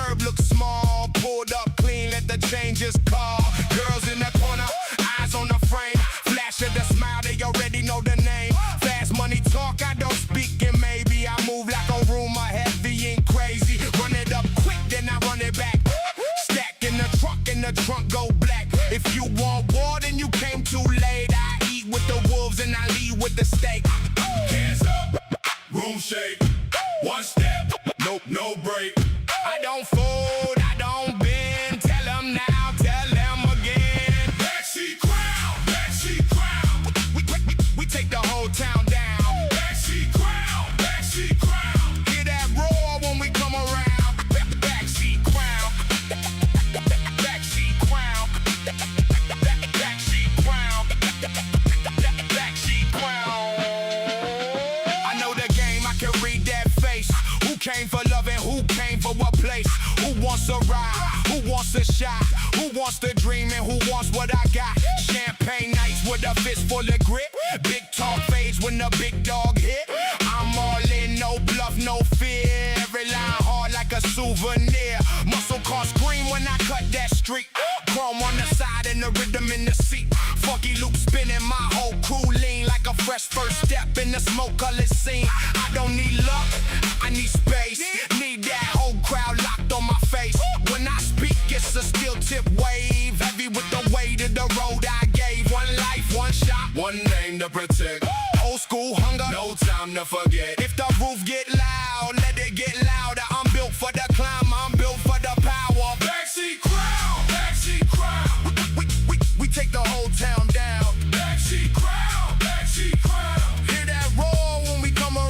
curb look small. Pulled up clean, let the changes call. Girls in the corner, eyes on the frame. Flash of the smile, they already know the name. Fast money talk, I don't speak in maybe. I move like a rumor, heavy and crazy. Run it up quick, then I run it back. Stack in the trunk go black. If you want war, then you came too late. I eat with the wolves and I lead with the steak. Hands up, room shake. One step, nope, no break. I don't fold, I don't bend. Tell them now, tell them again. Backseat crown, backseat crown. We take the whole town down. Backseat crown, backseat crown. Hear that roar when we come around. Backseat crown. Backseat crown. Backseat crown. Backseat crown. I know the game, I can read that face. Who came for love and who came for what place? Who wants a ride? Who wants a shot? Who wants to dream and who wants what I got? Champagne nights with a fist full of grit. Big talk fades when the big dog hit. I'm all in, no bluff, no fear. Every line hard like a souvenir. Muscle car scream when I cut that street. Chrome on the side and the rhythm in the seat. Funky loop spinning, my whole crew lean like a fresh first step in the smoke-colored scene. I don't need luck, I need space. Need that whole crowd locked on my face. When I speak, it's a steel tip wave. Heavy with the weight of the road I gave. One life, one shot, One name to protect. old school hunger. No time to forget. If the roof get loud, let it get louder. I'm built for the climb, I'm built for the power. Backseat crown, backseat crown. We take the whole town down. Backseat crown, backseat crown. Hear that roar when we come around.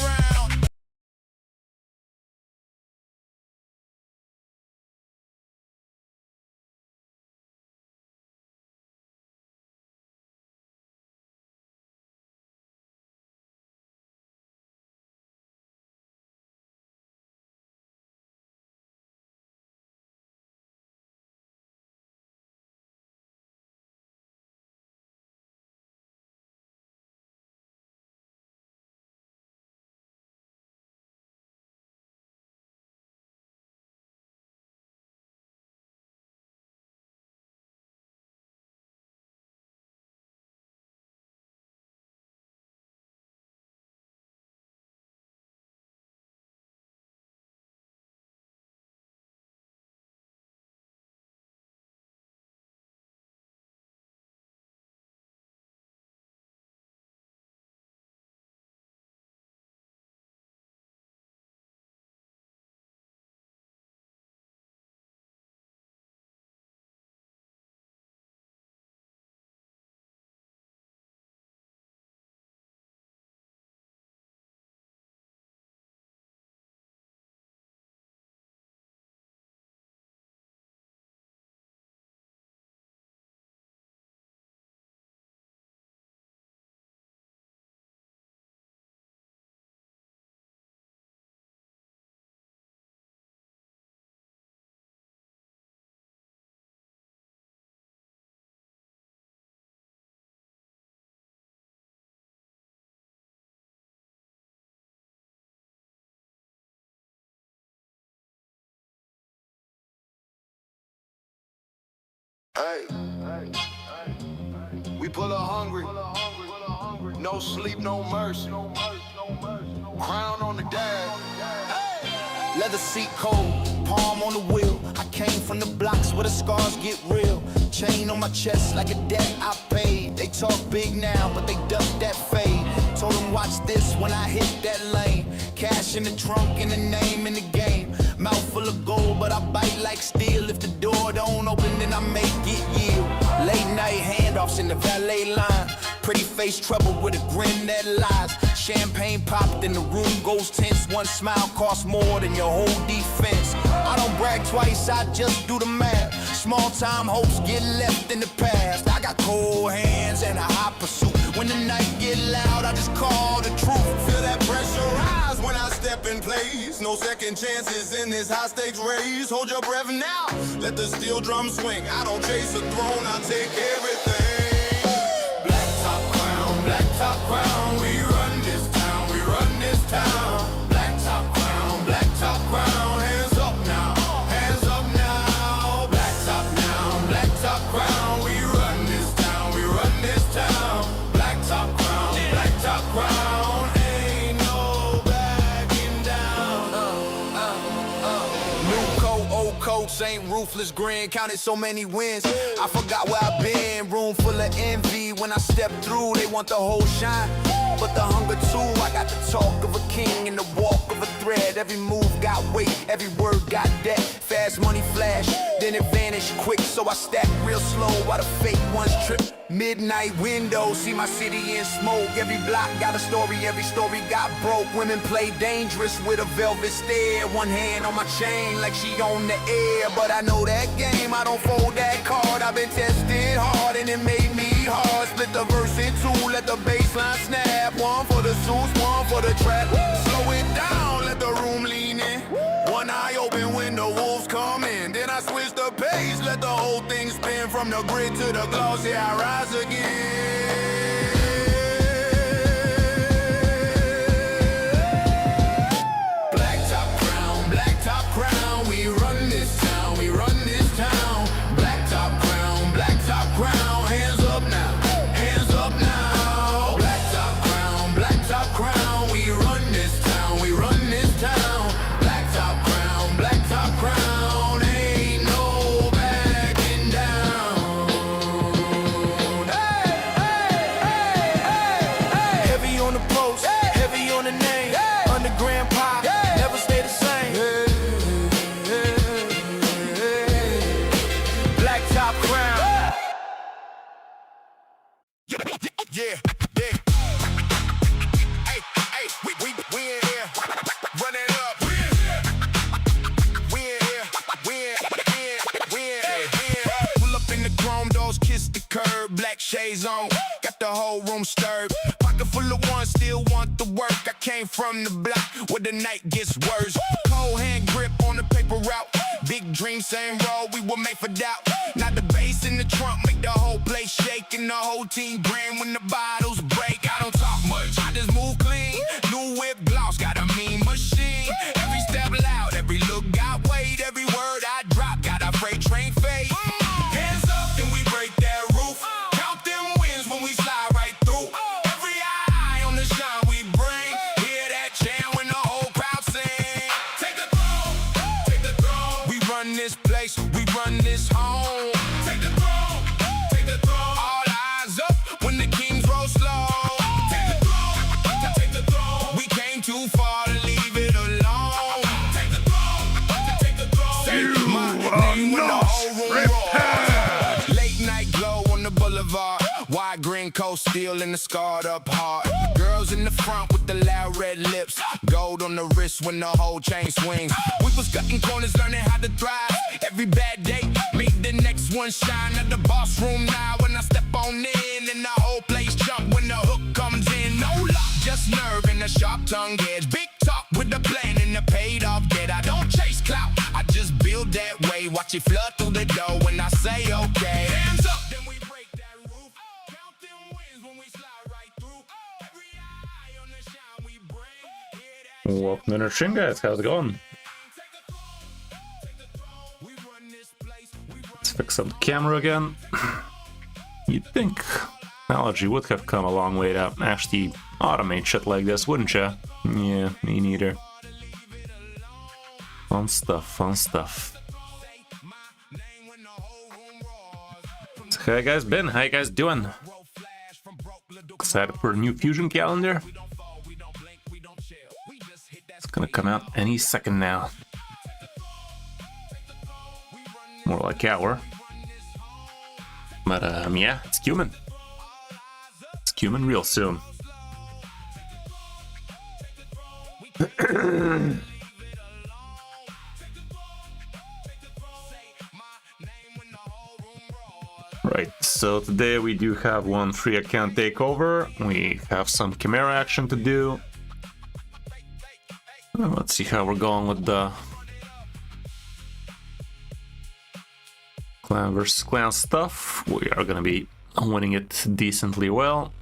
Hey, we pull up hungry, no sleep, no mercy. Crown on the dash. Leather seat cold, palm on the wheel. I came from the blocks where the scars get real. Chain on my chest like a debt I paid. They talk big now, but they duck that fade. Told them watch this when I hit that lane. Cash in the trunk and the name in the game. Mouth full of gold, but I bite like steel. If the door don't open, then I make it yield. Late night handoffs in the valet line. Pretty face trouble with a grin that lies. Champagne popped and the room goes tense. One smile costs more than your whole defense. I don't brag twice, I just do the math. Small time hopes get left in the past. I got cold hands and a hot pursuit. When the night get loud, I just call the truth. Feel that pressure rise when I step in place. No second chances in this high stakes race. Hold your breath now, let the steel drum swing. I don't chase a throne, I take everything. Black top crown, we run this town, we run this town. Black top crown, hands up now, hands same ruthless grin, counted so many wins. I forgot where I've been, room full of envy. When I step through, they want the whole shine, but the hunger too. I got the talk of a king and the walk of a thread. Every move got weight, every word got depth. Fast money flash, then it vanished quick, so I stack real slow while the fake ones trip. Midnight window, see my city in smoke. Every block got a story, every story got broke. Women play dangerous with a velvet stare. One hand on my chain like she on the air. But I know that game, I don't fold that card. I've been tested hard and it made me hard. Split the verse in two, let the baseline snap. One for the suits, one for the trap. Slow it down, let the room lean in. One eye open when the wolves come in. Then I switch the pace, let the whole thing spin. From the grid to the gloss, yeah, I rise again. Black top crown, we run this town, we run this town. Black top crown, hands up now, hands up now. Black top crown, we run this town, we run this town. Black top crown, ain't no backing down. Hey, hey, hey, hey. Heavy on the post, heavy on the name. Underground pop, never stay the same. Black top crown. Yeah, yeah. Hey, hey, we in here. Run it up. We in here. We in here. Pull up in the chrome doors, kiss the curb. Black shades on, got the whole room stirred. Pocket full of ones, still want the work. I came from the block where the night gets worse. Cold hand grip on the paper route. Big dream, same road, we were made for doubt. Now the bass in the trunk make the whole place shake, and the whole team grin when the bottles break. I don't talk much, I just move clean. New whip gloss, got a mean machine. Every step loud, every look got weight. Every word I drop, got a freight train fade. Hands up, then we break that roof. Count them wins when we slide right through. Every eye on the shine we bring. Hear that chant when the whole crowd sing. Take the throne, take the throne. We run this place, we run this home. Take the throne, take the throne. All eyes up when the kings roll slow. Take the throne, take the throne. We came too far to leave it alone. Take the throne, take the throne. Say my name when the whole room roars. Late night glow on the boulevard. Wide green coat steel in the scarred up heart. Girls in the front with the loud red lips. Gold on the wrist when the whole chain swings. We was cutting corners, learning how to thrive. Every bad day made the next one shine. At the boss room now when I step on in, and the whole place jump when the hook comes in. No luck, just nerve and a sharp tongue edge. Big talk with the plan and the paid off debt. I don't chase clout, I just build that way. Watch it flood through the door when I say okay. Hands up, then we break that roof. Count them wins when we slide right through. Every eye on the shine we bring. Hear that Welcome to the stream, guys. How's it going? Let's fix up the camera again. You'd think technology would have come a long way to actually automate shit like this, wouldn't ya? Yeah, me neither. Fun stuff, fun stuff. So how you guys been? How you guys doing? Excited for a new Fusion calendar? It's gonna come out any second now. More like hour. But yeah, it's coming. It's coming real soon. Right, so today we do have one free account takeover. We have some Chimera action to do. Let's see how we're going with the clan versus clan stuff. We are gonna be winning it decently well.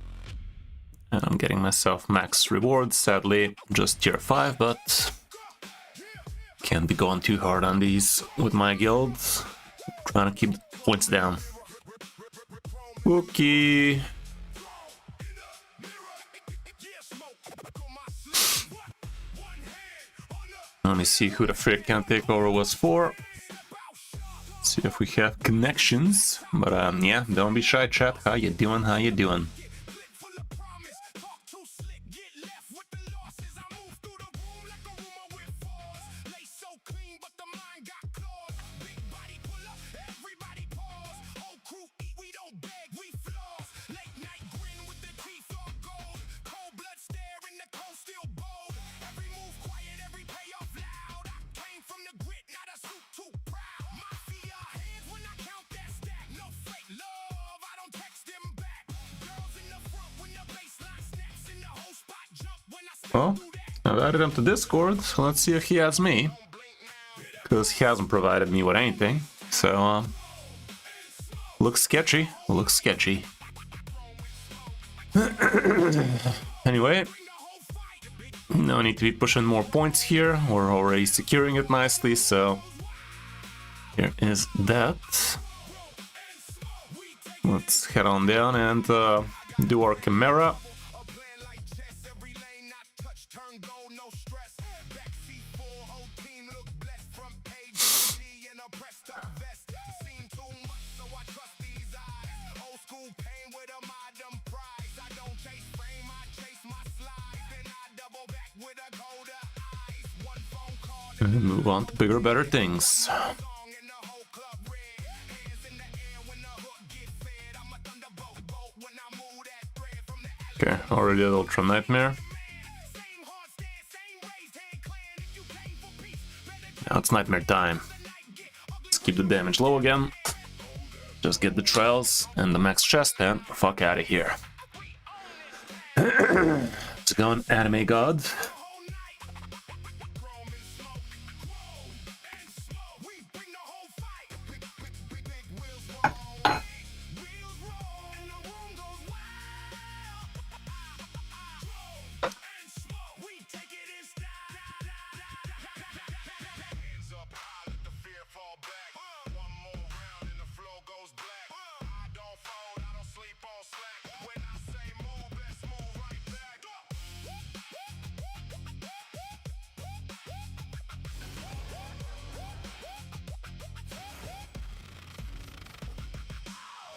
And I'm getting myself max rewards, sadly, just tier 5, but can't be going too hard on these with my guilds. Trying to keep the points down. Okay. Let me see who the free account takeover was for. See if we have connections. But yeah, don't be shy, chat. How you doing? How you doing? Well, I've added him to Discord, so let's see if he adds me. Because he hasn't provided me with anything, so looks sketchy, looks sketchy. Anyway, no need to be pushing more points here, we're already securing it nicely, so here is that. Let's head on down and do our Chimera. And move on to bigger, better things. Okay, already at Ultra Nightmare. Now it's Nightmare time. Let's keep the damage low again. Just get the trials and the max chest and fuck out of here. Let's go on Anime God.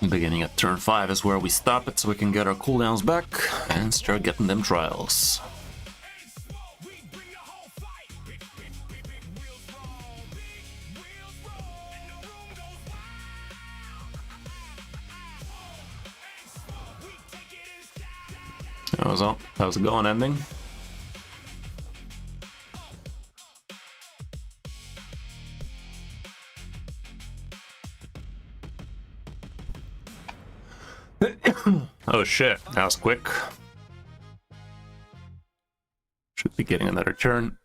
Beginning at turn 5 is where we stop it so we can get our cooldowns back and start getting them trials. That was a going ending. Oh shit, that was quick. Should be getting another turn.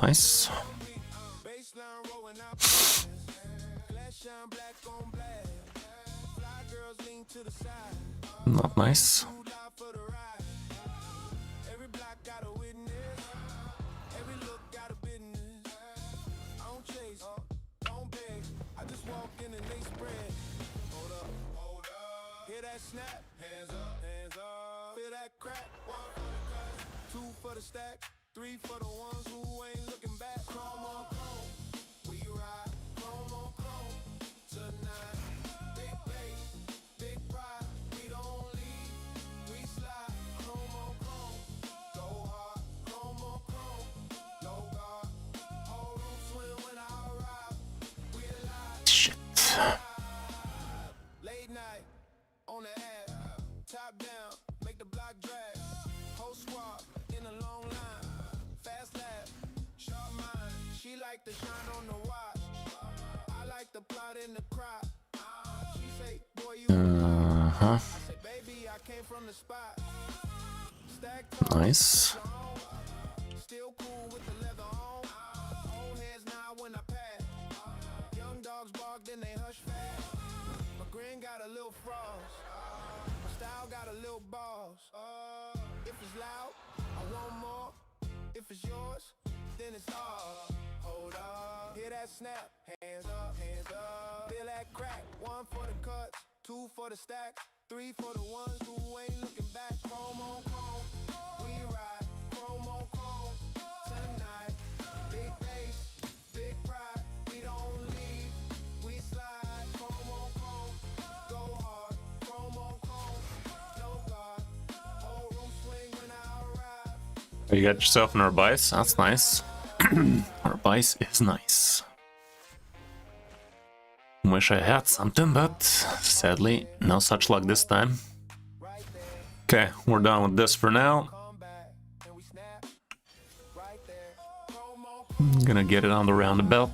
Nice. Not nice. Nice. If it's loud, I want more. If it's yours, then it's ours. Hold up, hear that snap, hands up, hands up. Feel that crack, 1 for the cuts, 2 for the stacks, 3 for the ones who ain't looking back. Chrome on chrome, we ride. Chrome on chrome, tonight. Big bass, big pride. We don't leave, we slide. Chrome on chrome, go hard. Chrome on chrome, no guard. Whole room swing when I arrive. You got yourself an Arbice? That's nice. Arbice is nice. Wish I had something, but sadly, no such luck this time. Okay, we're done with this for now. Gonna get it on the roundabout.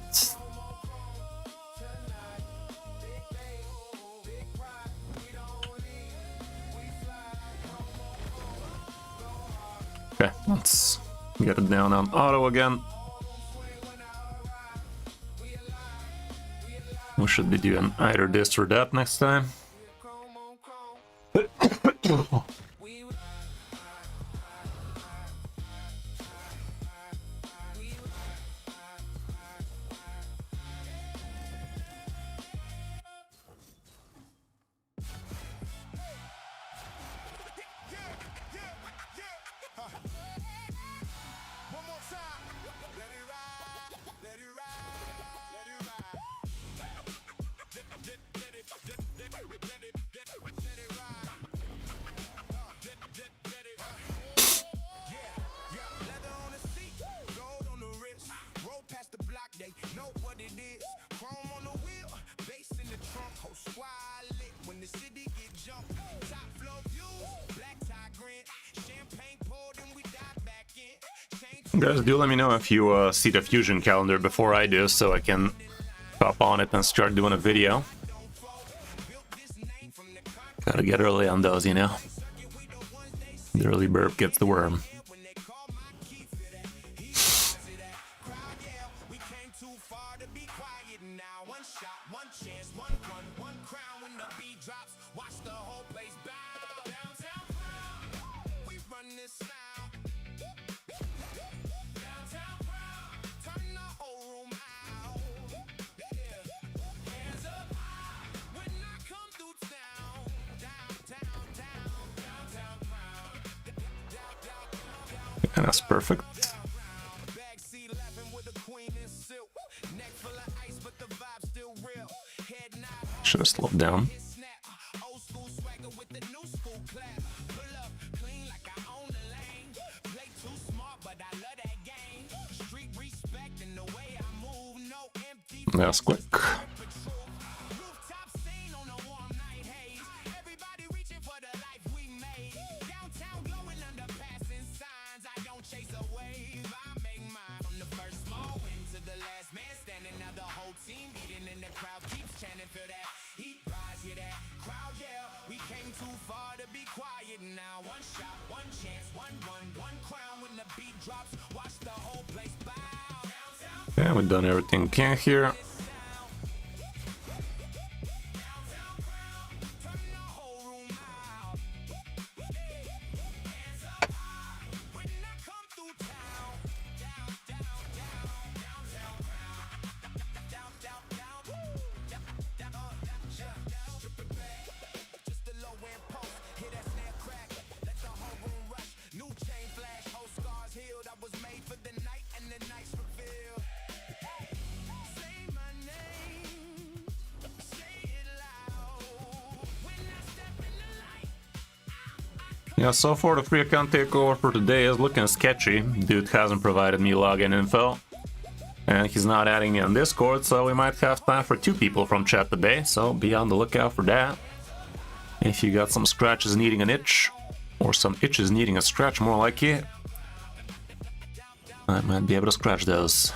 Okay, let's get it down on auto again. We should be doing either this or that next time. One more time. Let it ride, let it ride, let it ride. Let it ride. Yeah, leather on the seat, gold on the wrist. Roll past the block, they know what it is. Chrome on the wheel, bass in the trunk. Whole squad lit when the city get jumped. Top floor views, black tie grin. Champagne poured and we dive back in. Guys, do let me know if you see the Fusion calendar before I do, so I can pop on it and start doing a video. Gotta get early on those, you know. The early bird gets the worm. We came too far to be quiet now. One shot, one chance, one run, one crown. When the beat drops, watch the whole place bow. Downtown proud, we run this sound. Downtown proud, turn the whole room out. Yeah. Hands up high when I come through town. Downtown, downtown proud. And that's perfect. Backseat laughing with a queen in silk. Neck full of ice, but the vibe still real. Head nod, Should have slowed down. snap. Old school swagger with the new school clap. Pull up, clean like I own the lane. Play too smart, but I love that game. Street respect and the way I move. No empty That's quick. rooftop scene on a warm night haze. Everybody reaching for the life we made. Downtown glowing under passing signs. I don't chase a wave, I make mine. From the first small win to the last man standing. Now the whole team beating and the crowd keeps chanting. Feel that heat rise, hear that crowd yell. We came too far to be quiet now. One shot, one chance, one run, one crown. When the beat drops, watch the whole place bow. Downtown Yeah, we've done everything we can here. turn the whole room out. Hands up high when I come through town. Down, down, down, downtown proud. Down, down, down, down. Strip it back, just a low end post. Hear that snare crack, let the whole room rush. New chain flash, whole scars healed. I was made for the night and the night's revealed. Say my name, say it loud. When I step in the light. Yeah, so far the free account takeover for today is looking sketchy. Dude hasn't provided me login info. And he's not adding me on Discord, so we might have time for 2 people from chat today, so be on the lookout for that. If you got some scratches needing an itch, or some itches needing a scratch more like it, I might be able to scratch those.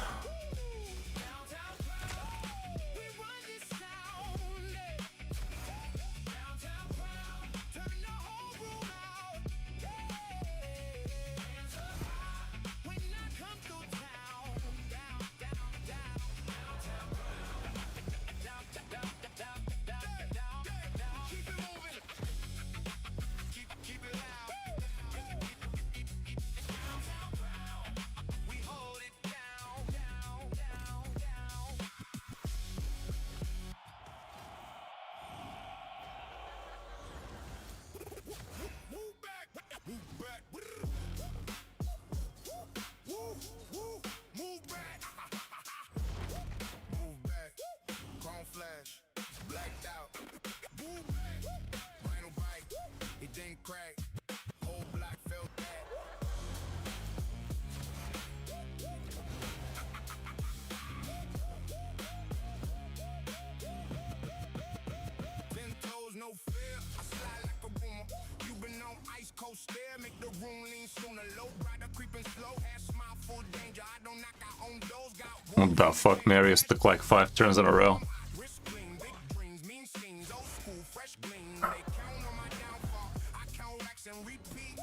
cold stare, make the room lean sooner. Low rider creeping slow, ass smile full danger. I don't knock our own doors, got What the fuck, Marius took like 5 turns in a row. wrist clean, big dreams, mean schemes, old school, fresh gleam. They count on my downfall, I count racks and repeat.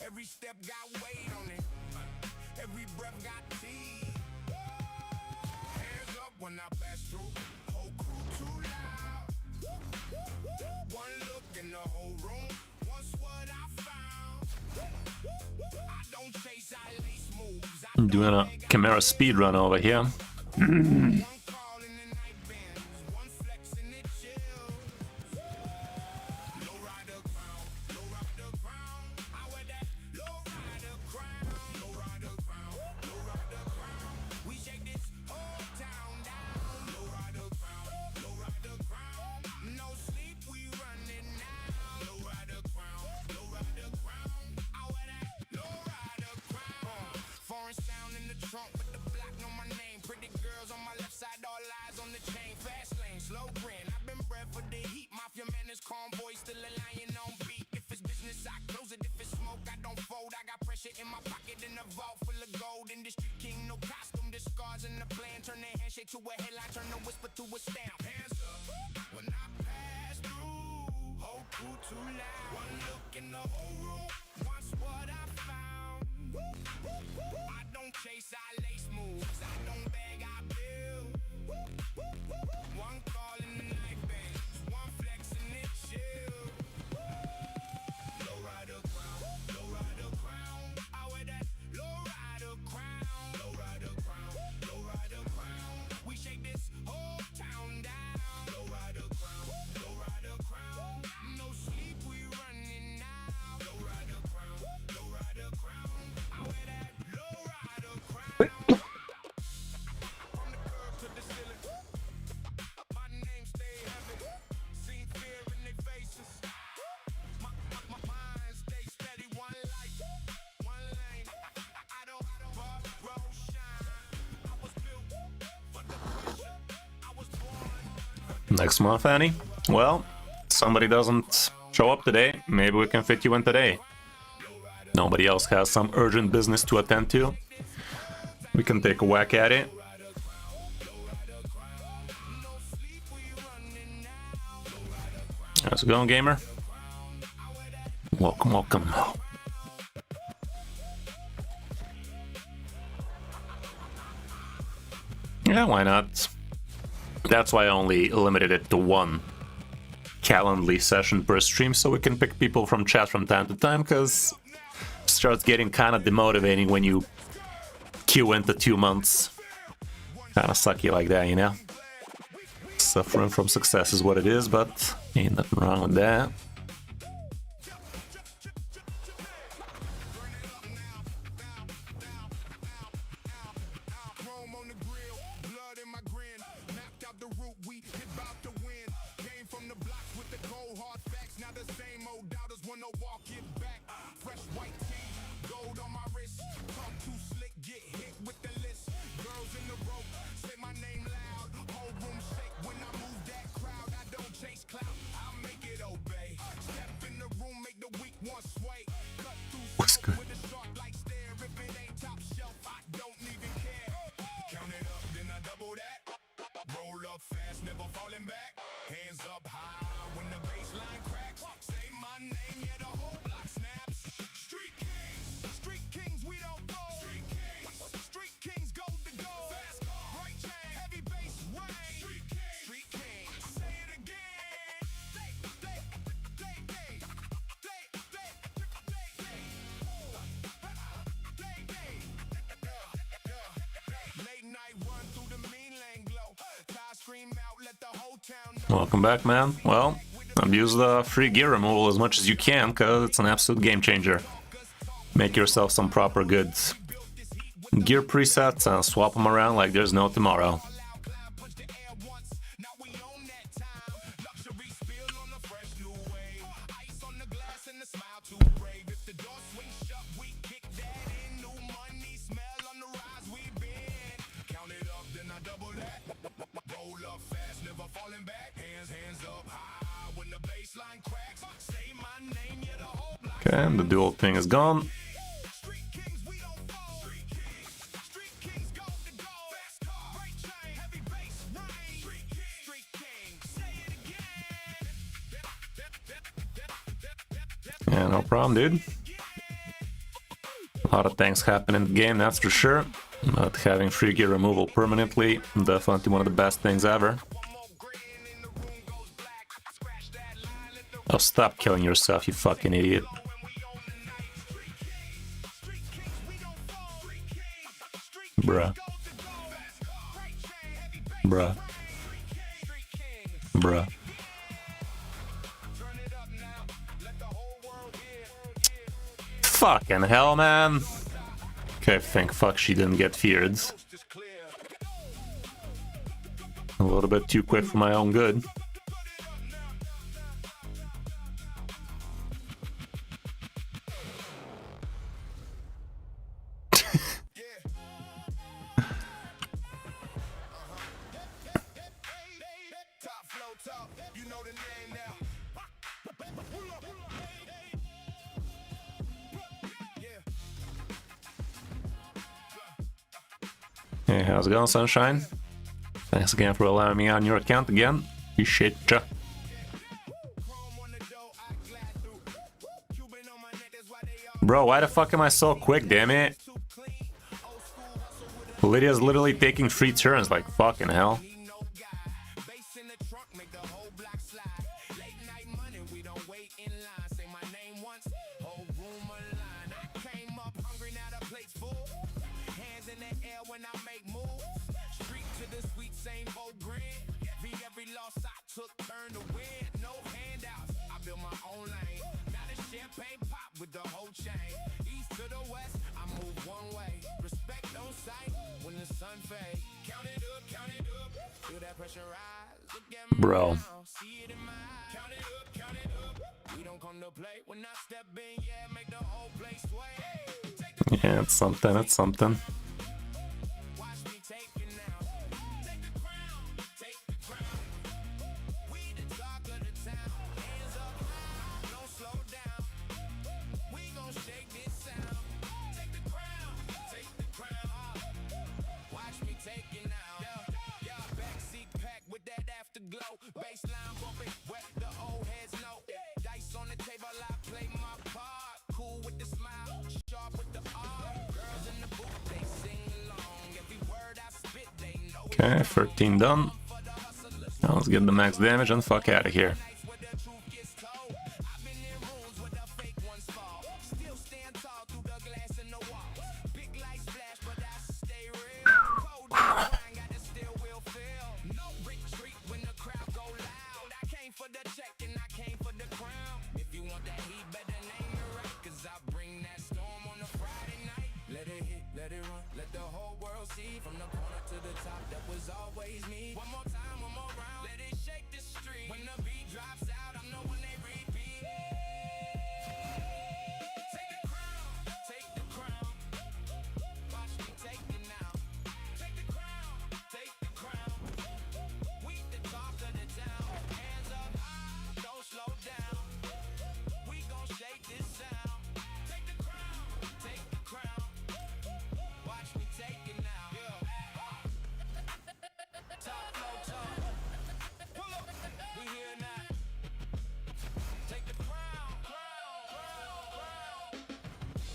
Every step got weight on it, every breath got teeth. Hands up when I pass through, whole crew too loud. One look in the whole room, what's what I found. I don't chase, I lace moves. I'm doing a Chimera speedrun over here. One call in the night bends, one flex and it chills. Low rider crown, low rider crown. I wear that low rider crown, low rider crown, low rider crown. We shake this whole town down. Low rider crown, low rider crown. No sleep, we running now. Low rider crown, low rider crown. I wear that low rider crown. Foreign sound in the trunk with the black on my name. Pretty girls on my left side, all eyes on the chain. Fast lane, slow grin. I've been bred for the heat. Mafia man is convoy, still a lion on beat. If it's business, I close it. If it's smoke, I don't fold. I got pressure in my pocket in a vault full of gold. Industry king, no costume, discards in the plan. Turn the handshake to a headline, turn the whisper to a stamp. Hands up when I pass through. Whole crew too loud. One look in the whole room. Watch what I found. I don't chase, I lace moves. I don't beg, I build. One call in the night bends, one flex and it chill. Low rider crown, low rider crown. I wear that low rider crown, low rider crown, low rider crown. We shake this whole town down. Low rider crown, low rider crown. No sleep, we running now. Low rider crown, low rider crown. I wear that low rider crown. From the curb to the ceiling, my name stay heavy. Seen fear in their faces. My mind stay steady. One life, one lane. I don't borrow shine. I was built for the pressure. I was born. Next month, Annie? Well, somebody doesn't show up today. Maybe we can fit you in today. Nobody else has some urgent business to attend to. We can take a whack at it. How's it going, gamer? Welcome, welcome. Yeah, why not? That's why I only limited it to one Calendly session per stream, so we can pick people from chat from time to time, because it starts getting kind of demotivating when you queue into 2 months. Kind of sucky like that, you know? Suffering from success is what it is, but ain't nothing wrong with that. Chrome on the grill, blood in my grin. Mapped out the route, we about to win. Came from the blocks with the cold hard facts. Now the same old doubters wanna walk it back. Fresh white tee, gold on my wrist. Talk too slick, get hit with the list. Girls in the rope, say my name loud. Whole room shake when I move that crowd. I don't chase clout, I make it obey. Step in the room, make the weak one sway. Cut through What's smoke good? with a sharp like stare. If it ain't top shelf, I don't even care. Count it up, then I double that. Roll up fast, never falling back. Hands up high when the baseline cracks. Say my name, yeah, the whole block snaps. Street kings, we don't fold. Street kings, gold to gold. Fast car, bright chain, heavy bass, rain. Street kings, say it again. Late night run through the mean lane glow. Tires scream out, let the whole town know. Welcome back, man. Well, abuse the free gear removal as much as you can, because it's an absolute game changer. Make yourself some proper goods. Gear presets and swap them around like there's no tomorrow. Punch the air once, now we own that time. Luxury spill on the fresh new wave. Ice on the glass and the smile too brave. If the door swings shut, we kick that in. New money smell on the rise we've been. Count it up, then I double that. Roll up fast, never falling back. Hands up high when the baseline cracks. Say my name, yeah, the whole block Okay, and the dual thing is gone. Yeah, no problem, dude. A lot of things happen in the game, that's for sure. But having free gear removal permanently, definitely one of the best things ever. Oh, stop killing yourself, you fucking idiot. Bruh. Bruh. Bruh. Fucking hell, man. Okay, thank fuck she didn't get feared. A little bit too quick for my own good. Hey, how's it going, Sunshine? Thanks again for allowing me on your account again. Appreciate ya. Bro, why the fuck am I so quick, damn it? Lydia's literally taking 3 turns, like fucking hell. Bro. Yeah, it's something, it's something. Okay, 13 done. Now let's get the max damage and fuck out of here.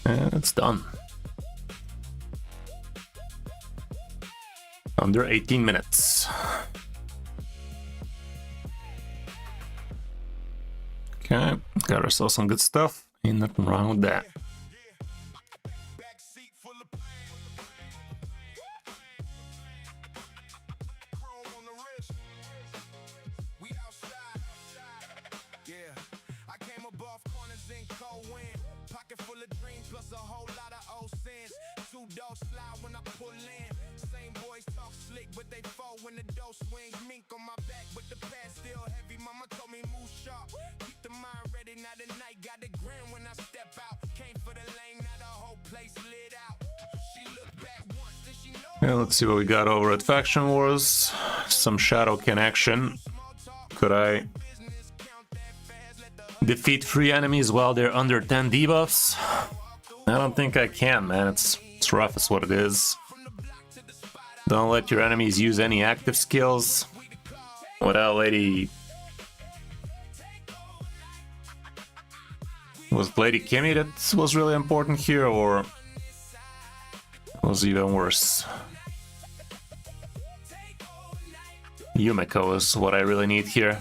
And it's done. Under 18 minutes. Okay, got ourselves some good stuff. Ain't nothing wrong with that. Yeah, let's see what we got over at Faction Wars. Some Shadowkin action. Could I defeat 3 enemies while they're under 10 debuffs? I don't think I can, man. It's rough as what it is. Don't let your enemies use any active skills. Well, Lady... Was Lady Kimmy that was really important here, or was even worse? Yumiko is what I really need here.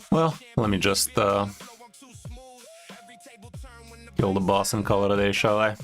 Well, let me just kill the boss and call it a day, shall I?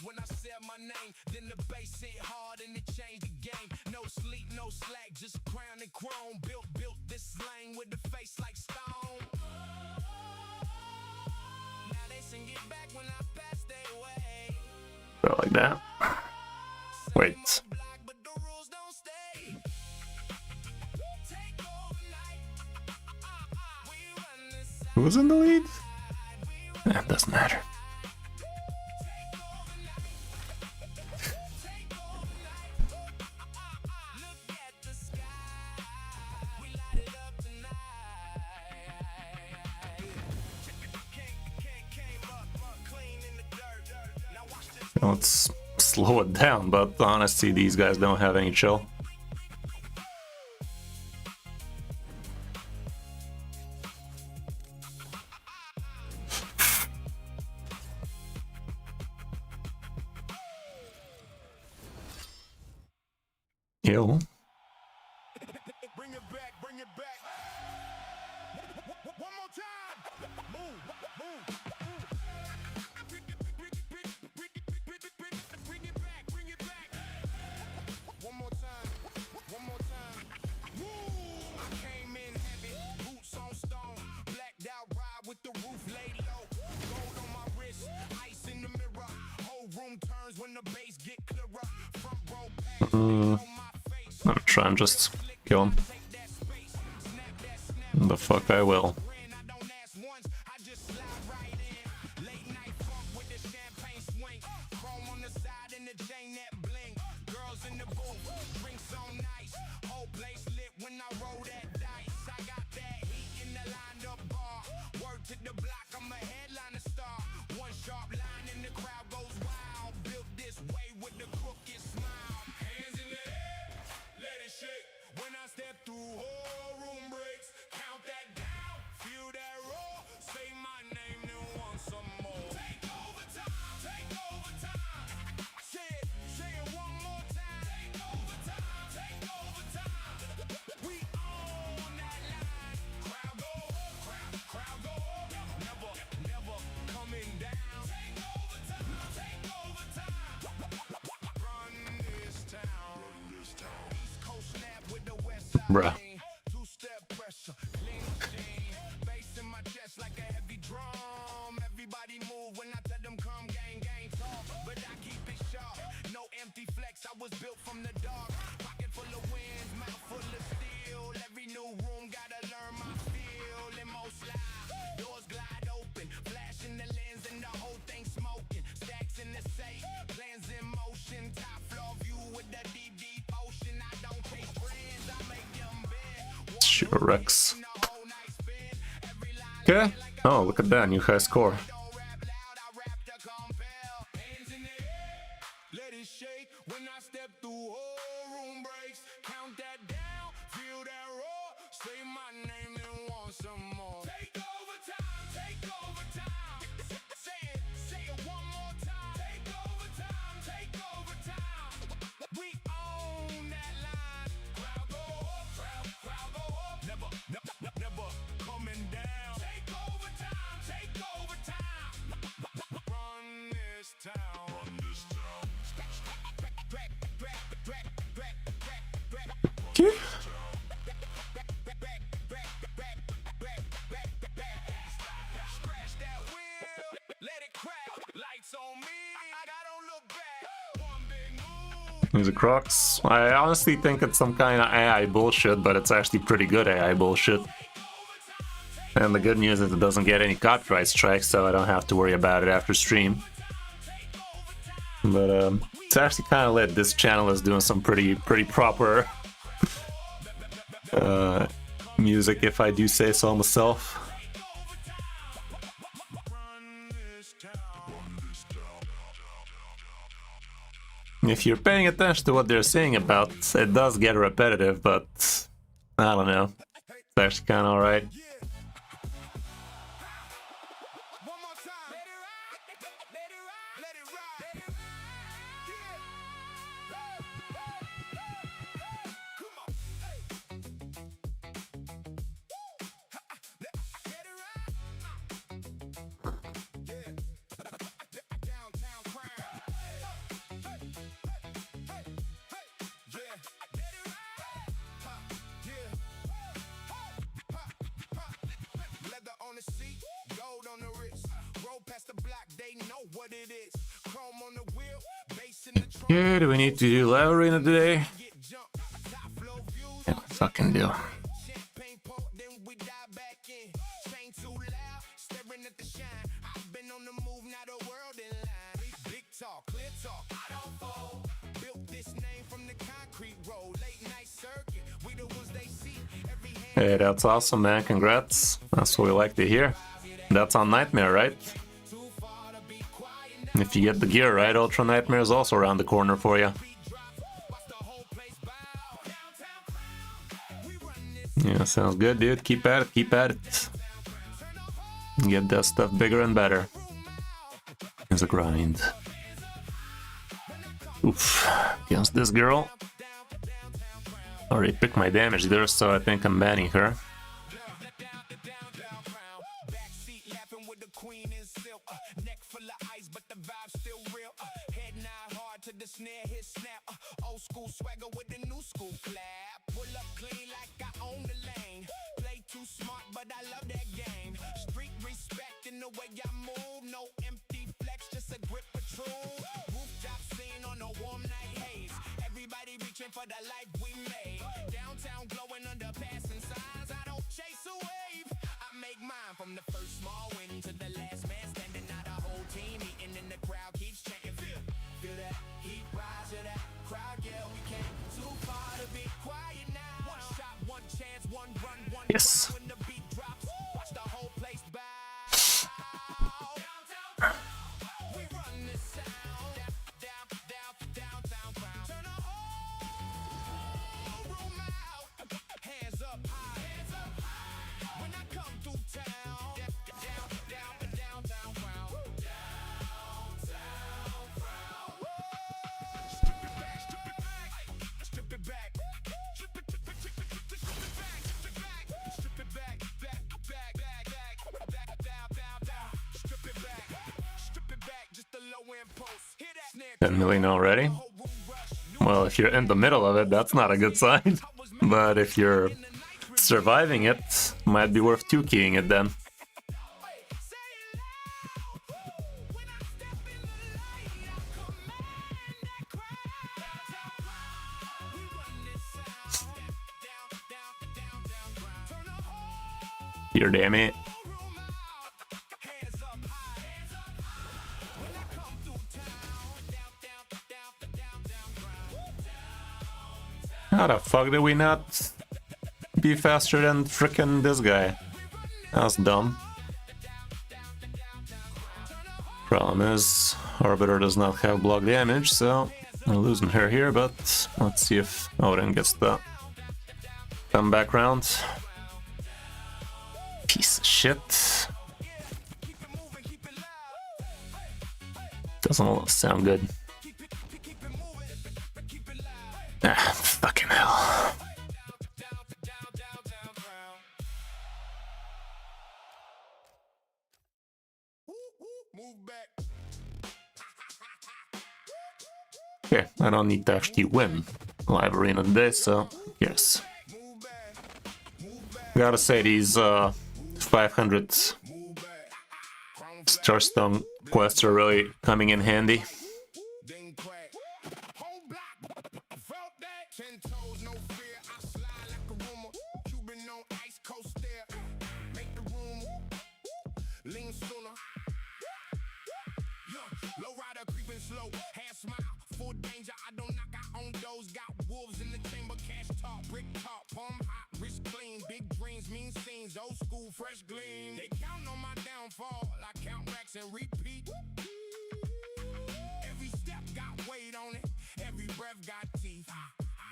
When I said my name, then the bass hit hard and it changed the game. No sleep, no slack, just crown and chrome. Built this slang with the face like stone. Now they sing it back when I pass their way. Go like that. Wait. Who's in the lead? That doesn't matter. Let's slow it down, but honestly, these guys don't have any chill. Yo. Bring it back, bring it back. One more time. Move, move. Bring it back. One more time. Move. I came in heavy, boots on stone, blacked out ride with the roof laid low. Gold on my wrist, ice in the mirror. Whole room turns when the bass get clearer. Front row pass on my face. I'm trying just kill him. The fuck I will. Bruh. I was built from the dark, pocket full of winds, mouth full of steel. Every new room gotta learn my feel. Limo slide, doors glide open, flashing the lens and the whole thing smoking. Stacks in the safe, plans in motion. Top floor view with the deep ocean. I don't chase friends, I make them bed. Sure, Rex. Okay. Oh, look at that, new high score. When I step through, whole room breaks. Count that down, feel that roar. Say my name and want some more. Okay. Scratch that wheel, let it crack. Lights on me, I don't look back. One big move. Music rocks. I honestly think it's some kind of AI bullshit, but it's actually pretty good AI bullshit. And the good news is it doesn't get any copyright strikes, so I don't have to worry about it after stream. But it's actually kind of lit. This channel is doing some pretty proper music, if I do say so myself. If you're paying attention to what they're saying about, it does get repetitive, but I don't know. It's actually kind of alright. One more time. Let it ride. Let it ride. Come on. Let it ride. Yeah. Downtown crown. Yeah. Let it ride. Yeah. Leather on the seat, gold on the wrist. Roll past the block, they know what it is. Chrome on the wheel, bass in the trunk. Yeah, do we need to do live arena today? Get jumped, top flow views. Yeah, fucking do. Champagne pop, then we dive back in. Chain too loud, staring at the shine. I've been on the move, now the world in line. Big talk, clear talk, I don't fold. Built this name from the concrete road. Late night circuit, we the ones they see. Every hand. Hey, that's awesome, man. Congrats. That's what we like to hear. That's on Nightmare, right? And if you get the gear right, Ultra Nightmare is also around the corner for you. Yeah, sounds good, dude. Keep at it, keep at it. Get that stuff bigger and better. It's a grind. Oof. Against this girl. Already picked my damage there, so I think I'm banning her. Backseat laughing with the queen in silk. Neck full of ice, but the vibe still real. Head nod hard to the snare, hit snap. Old school swagger with the new school clap. Pull up clean like I own the lane. Play too smart, but I love that game. Street respect in the way I move. No empty flex, just a grip patrol. Rooftop scene on a warm night haze. Everybody reaching for the life we made. Downtown glowing under passing signs. I don't chase a wave. I make mine from the first small win to the last man standing. Out a whole team eating and the crowd keeps chanting. Feel that heat rise to that crowd. Yeah, we came too far to be quiet now. One shot, one chance, one run, one Yes. run. When the beat drops, watch the whole place bow. We run this sound. Downtown crowd. Turn the whole room out. Hands up high. When I come through town. Downtown crowd. Strip it back. Strip it back. Strip it back. Strip it back. Strip it back. Just a low end post. Hear that? Snare 10 million already? Well, if you're in the middle of it, that's not a good sign. But if you're surviving it, might be worth 2-keying it then. Here, damn it. How the fuck did we not be faster than frickin' this guy? That's dumb. Problem is, Arbiter does not have block damage, so we're losing her here, but let's see if Odin gets the comeback round. Piece of shit. Doesn't sound good. Ah, fucking hell. Okay, I don't need to actually win. live arena today, so yes. Gotta say, these 500 Starstone quests are really coming in handy. Old school, fresh gleam. They count on my downfall. I count racks and repeat. Every step got weight on it. Every breath got teeth.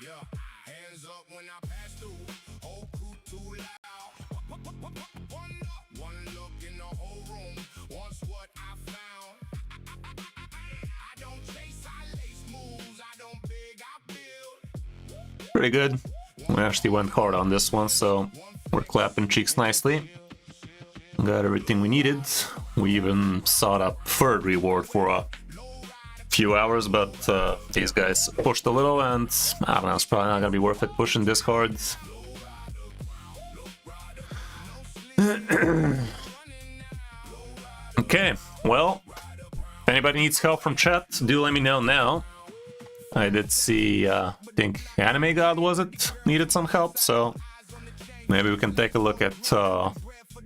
Yeah, hands up when I pass through. Old crew too loud. One look in the whole room. Once what I found. I don't chase, I lace moves. I don't beg, I build. Pretty good. We actually went hard on this one, so we're clapping cheeks nicely. Got everything we needed. We even sought up third reward for a few hours, but these guys pushed a little, and I don't know, it's probably not gonna be worth it pushing this hard. Okay, well, if anybody needs help from chat, do let me know now. I did see, I think Anime God, was it, needed some help, so maybe we can take a look at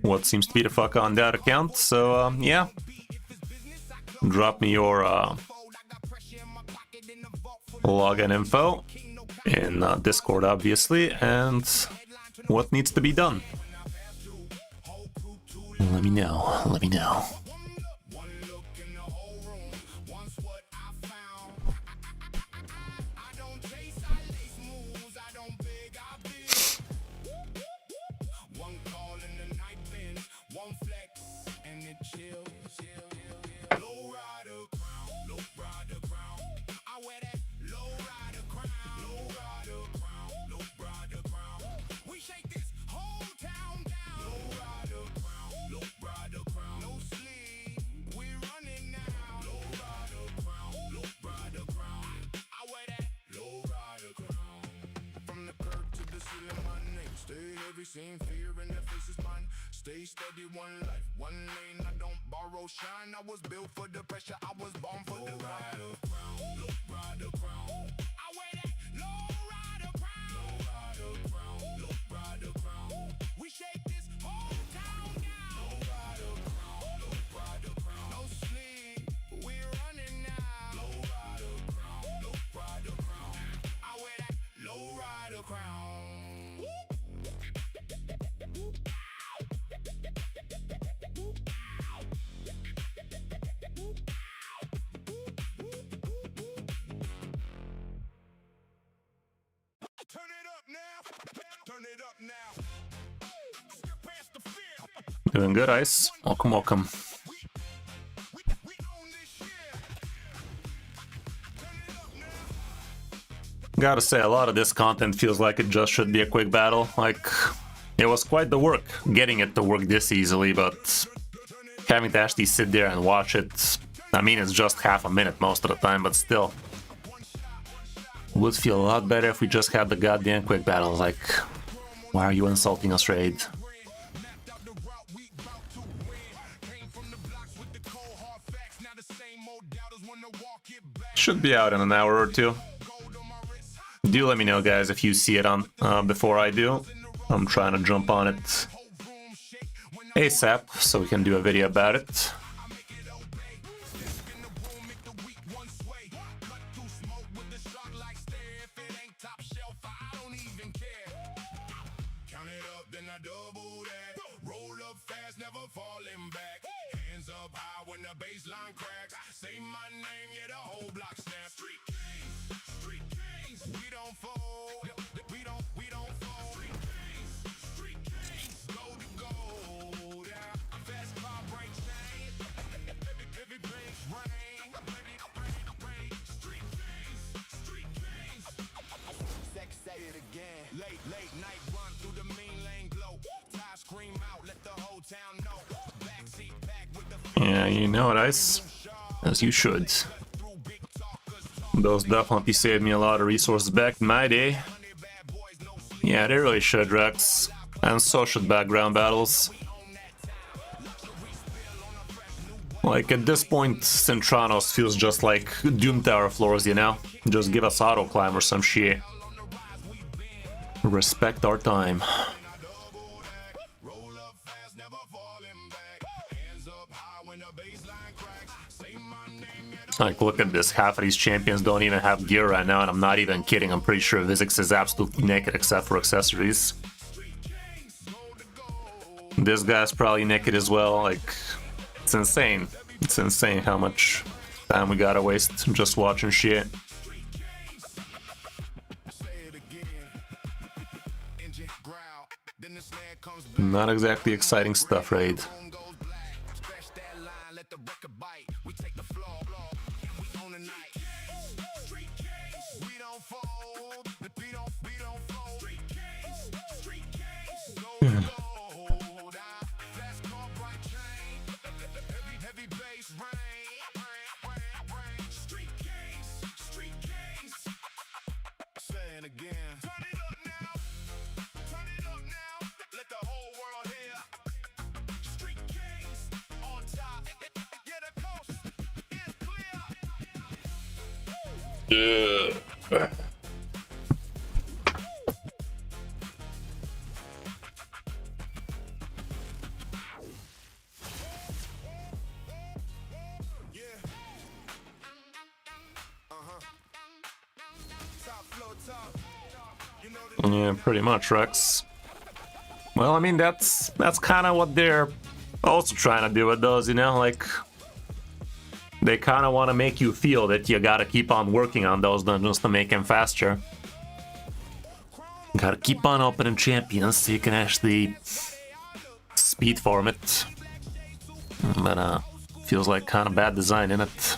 what seems to be the fuck on that account. So, yeah. Drop me your login info in Discord, obviously, and what needs to be done. Let me know, let me know. Seen fear in their faces, man. Stay steady, one life, one lane. I don't borrow shine. I was built for the pressure. I was born for the ride. Low rider crown. I wear that low rider crown. Low rider crown. Low rider crown. We shake this whole town down. Low rider crown. Low rider crown. No sleep. We're running now. Low rider crown. Low rider crown. I wear that low rider crown. Turn it up now. Turn it up now. Step past the fear. Doing good, Ice. Welcome, welcome. We own this shit. Turn it up now. Gotta say, a lot of this content feels like it just should be a quick battle. Like, it was quite the work getting it to work this easily, but having to actually sit there and watch it, I mean, it's just half a minute most of the time, but still. Would feel a lot better if we just had the goddamn quick battles. Like, why are you insulting us, Raid? Should be out in an hour or two. Do let me know, guys, if you see it on before I do. I'm trying to jump on it ASAP so we can do a video about it. Yeah, you know it, Ice. As you should. Those definitely saved me a lot of resources back in my day. Yeah, they really should, Rex. And so should background battles. Like, at this point, Centranos feels just like Doom Tower floors, you know? Just give us auto climb or some shit. Respect our time. Like, look at this. Half of these champions don't even have gear right now, and I'm not even kidding. I'm pretty sure Vizix is absolutely naked except for accessories. This guy's probably naked as well. Like, it's insane. It's insane how much time we gotta waste just watching shit. Not exactly exciting stuff, right? Yeah, pretty much, Rex. Well, I mean, that's kind of what they're also trying to do with those, you know, like they kind of want to make you feel that you gotta keep on working on those dungeons to make them faster. Gotta keep on opening champions so you can actually speed farm it. But feels like kind of bad design in it.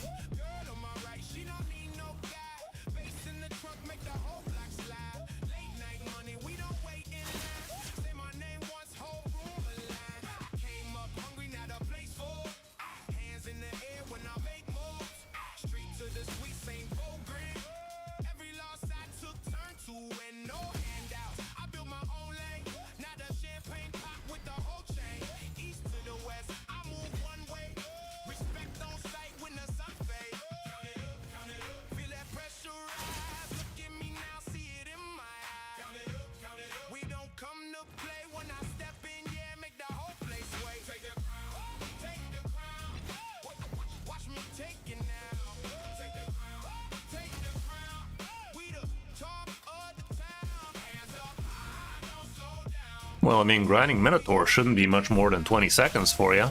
Well, I mean, grinding Minotaur shouldn't be much more than 20 seconds for you.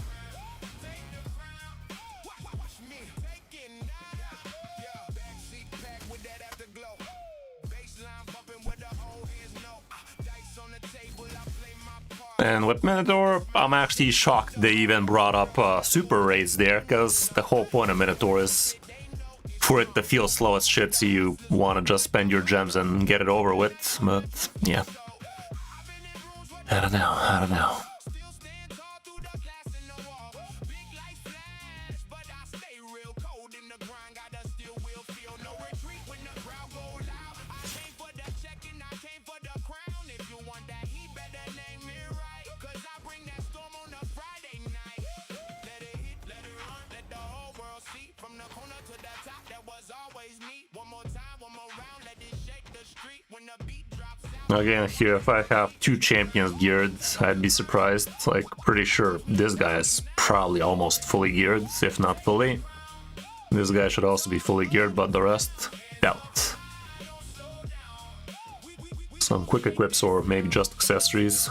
And with Minotaur, I'm actually shocked they even brought up super raids there, because the whole point of Minotaur is for it to feel slow as shit, so you want to just spend your gems and get it over with, but yeah. I don't know. Again, here, if I have two champions geared, I'd be surprised. Like, pretty sure this guy is probably almost fully geared, if not fully. This guy should also be fully geared, but the rest, doubt. Some quick equips or maybe just accessories.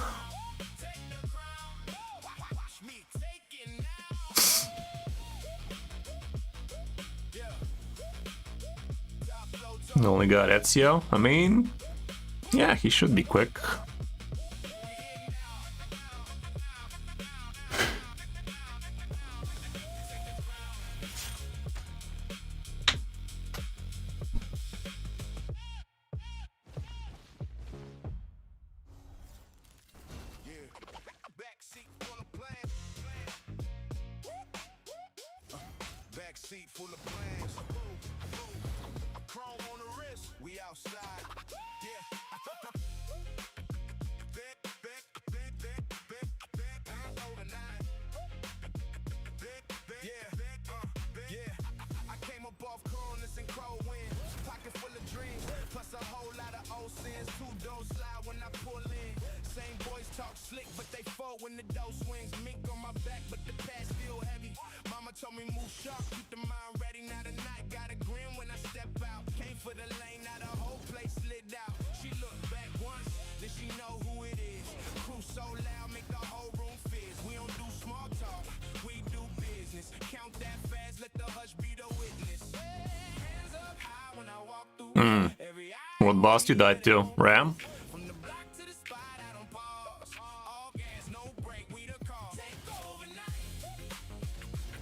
Only got Ezio. I mean, yeah, he should be quick. outside. Yeah. Overnight. Yeah. I came up off coolness and cold wind. Pocket full of dreams, plus a whole lot of old sins. Two doors slide when I pull in. Same boys talk slick, but they fold when the dough swings. Mink on my back, but the past feel heavy. Mama told me move sharp, keep the mind ready. Now tonight, got a grin when I step out. Came for the lane, now the whole place slid out. She looked back once, then she know who it is. Crew so loud, make the whole room fizz. We don't do small talk, we do business. Count that fast, let the hush be the witness. Hands up high when I walk through. Every eye What boss you died to? Ram? from the block to the spot, I don't pause. All gas, no break, we the call. Take overnight.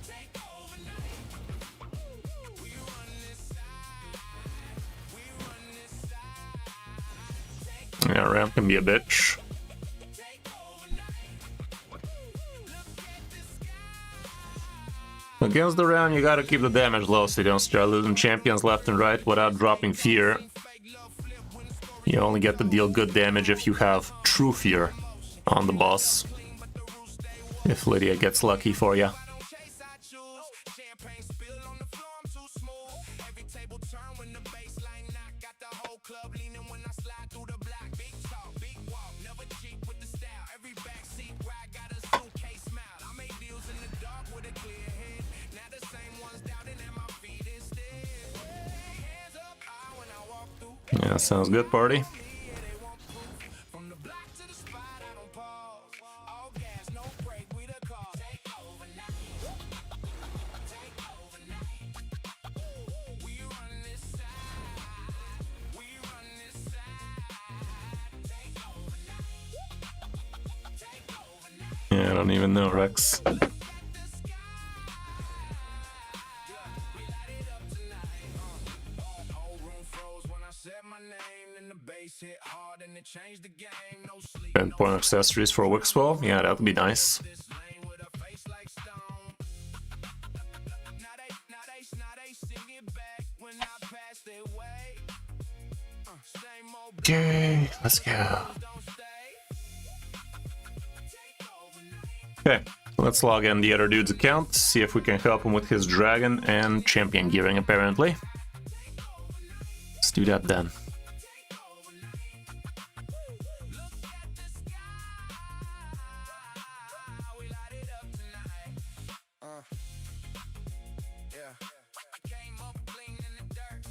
Take overnight. We run this side. We run this side. Yeah, Ram can be a bitch. Take overnight. Look at the sky. Against the Ram, you gotta keep the damage low so you don't start losing champions left and right without dropping fear. Fake love flip when the story You only get to deal good damage if you have true fear on the boss. If Lydia gets lucky for you. don't chase, I choose. Champagne spill on the floor, I'm too smooth. Every table turn when the baseline knock. Got the whole club leaning when I slide through the block. Big talk, big walk, never cheap with the style. Every backseat ride got a suitcase smile. I made deals in the dark with a clear head. Now the same ones doubting at my feet instead. Hands up high when I walk through. Yeah, sounds good, party. Yeah, they want proof. From the block to the spot, I don't pause. All gas, no break, we the call. Take overnight. Take overnight. We run this side. We run this side. Take overnight. Take overnight. Yeah, I don't even know, Rex. The sky. We light it up tonight. Whole room froze when I said my name. Then the bass hit hard and it changed the game. No sleep. Endpoint accessories for Wixwell? Yeah, that'd be nice. This lane with a face like stone. Now they sing it back when I pass their way. Same old Okay, let's go. don't stay. Take overnight. Okay, let's log in the other dude's account, see if we can help him with his dragon and champion gearing, apparently. Let's do that then. We light it up tonight. Yeah. I came up clean in the dirt.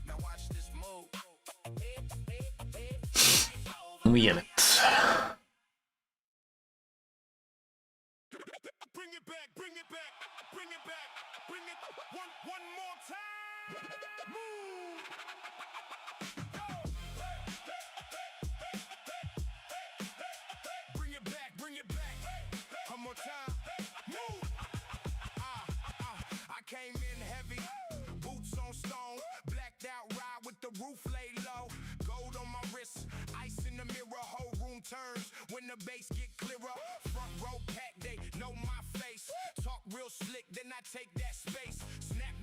Now watch this move. We in it. Bring it back, bring it back, bring it back, bring it one more time. Move. Bring it back, bring it back. One more time. Move. I came in heavy, boots on stone, blacked out ride with the roof laid low. Gold on my wrist, ice in the mirror, whole room turns when the bass get clearer. Front row pack, they know my face. Talk real slick, then I take that space. Snap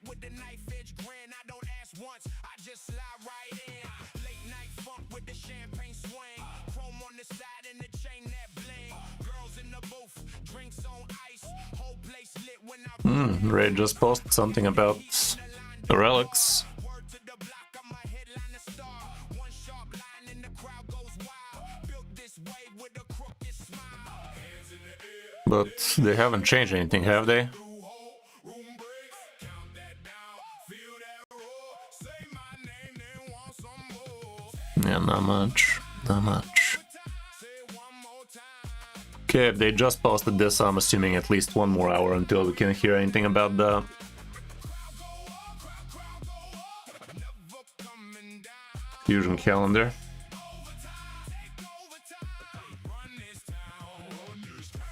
with the knife edge grin. I don't ask once, I just slide right in. Late night funk with the champagne swing. Chrome on the side and the chain that bling. Girls in the booth, drinks on ice. Whole place lit when I Ray just posted something about the relics. word to the block, I'm a headliner star. One sharp line and the crowd goes wild. Built this way with a crooked smile. Hands in the air, But they haven't changed anything, have they? through hole, room breaks. Count that down, feel that roar. Say my name, then want some more. Yeah, not much. Not much. Say it one more time. Okay, if they just posted this, I'm assuming at least one more hour until we can hear anything about the Never coming down. fusion calendar. Run this town, run this town. Run this town.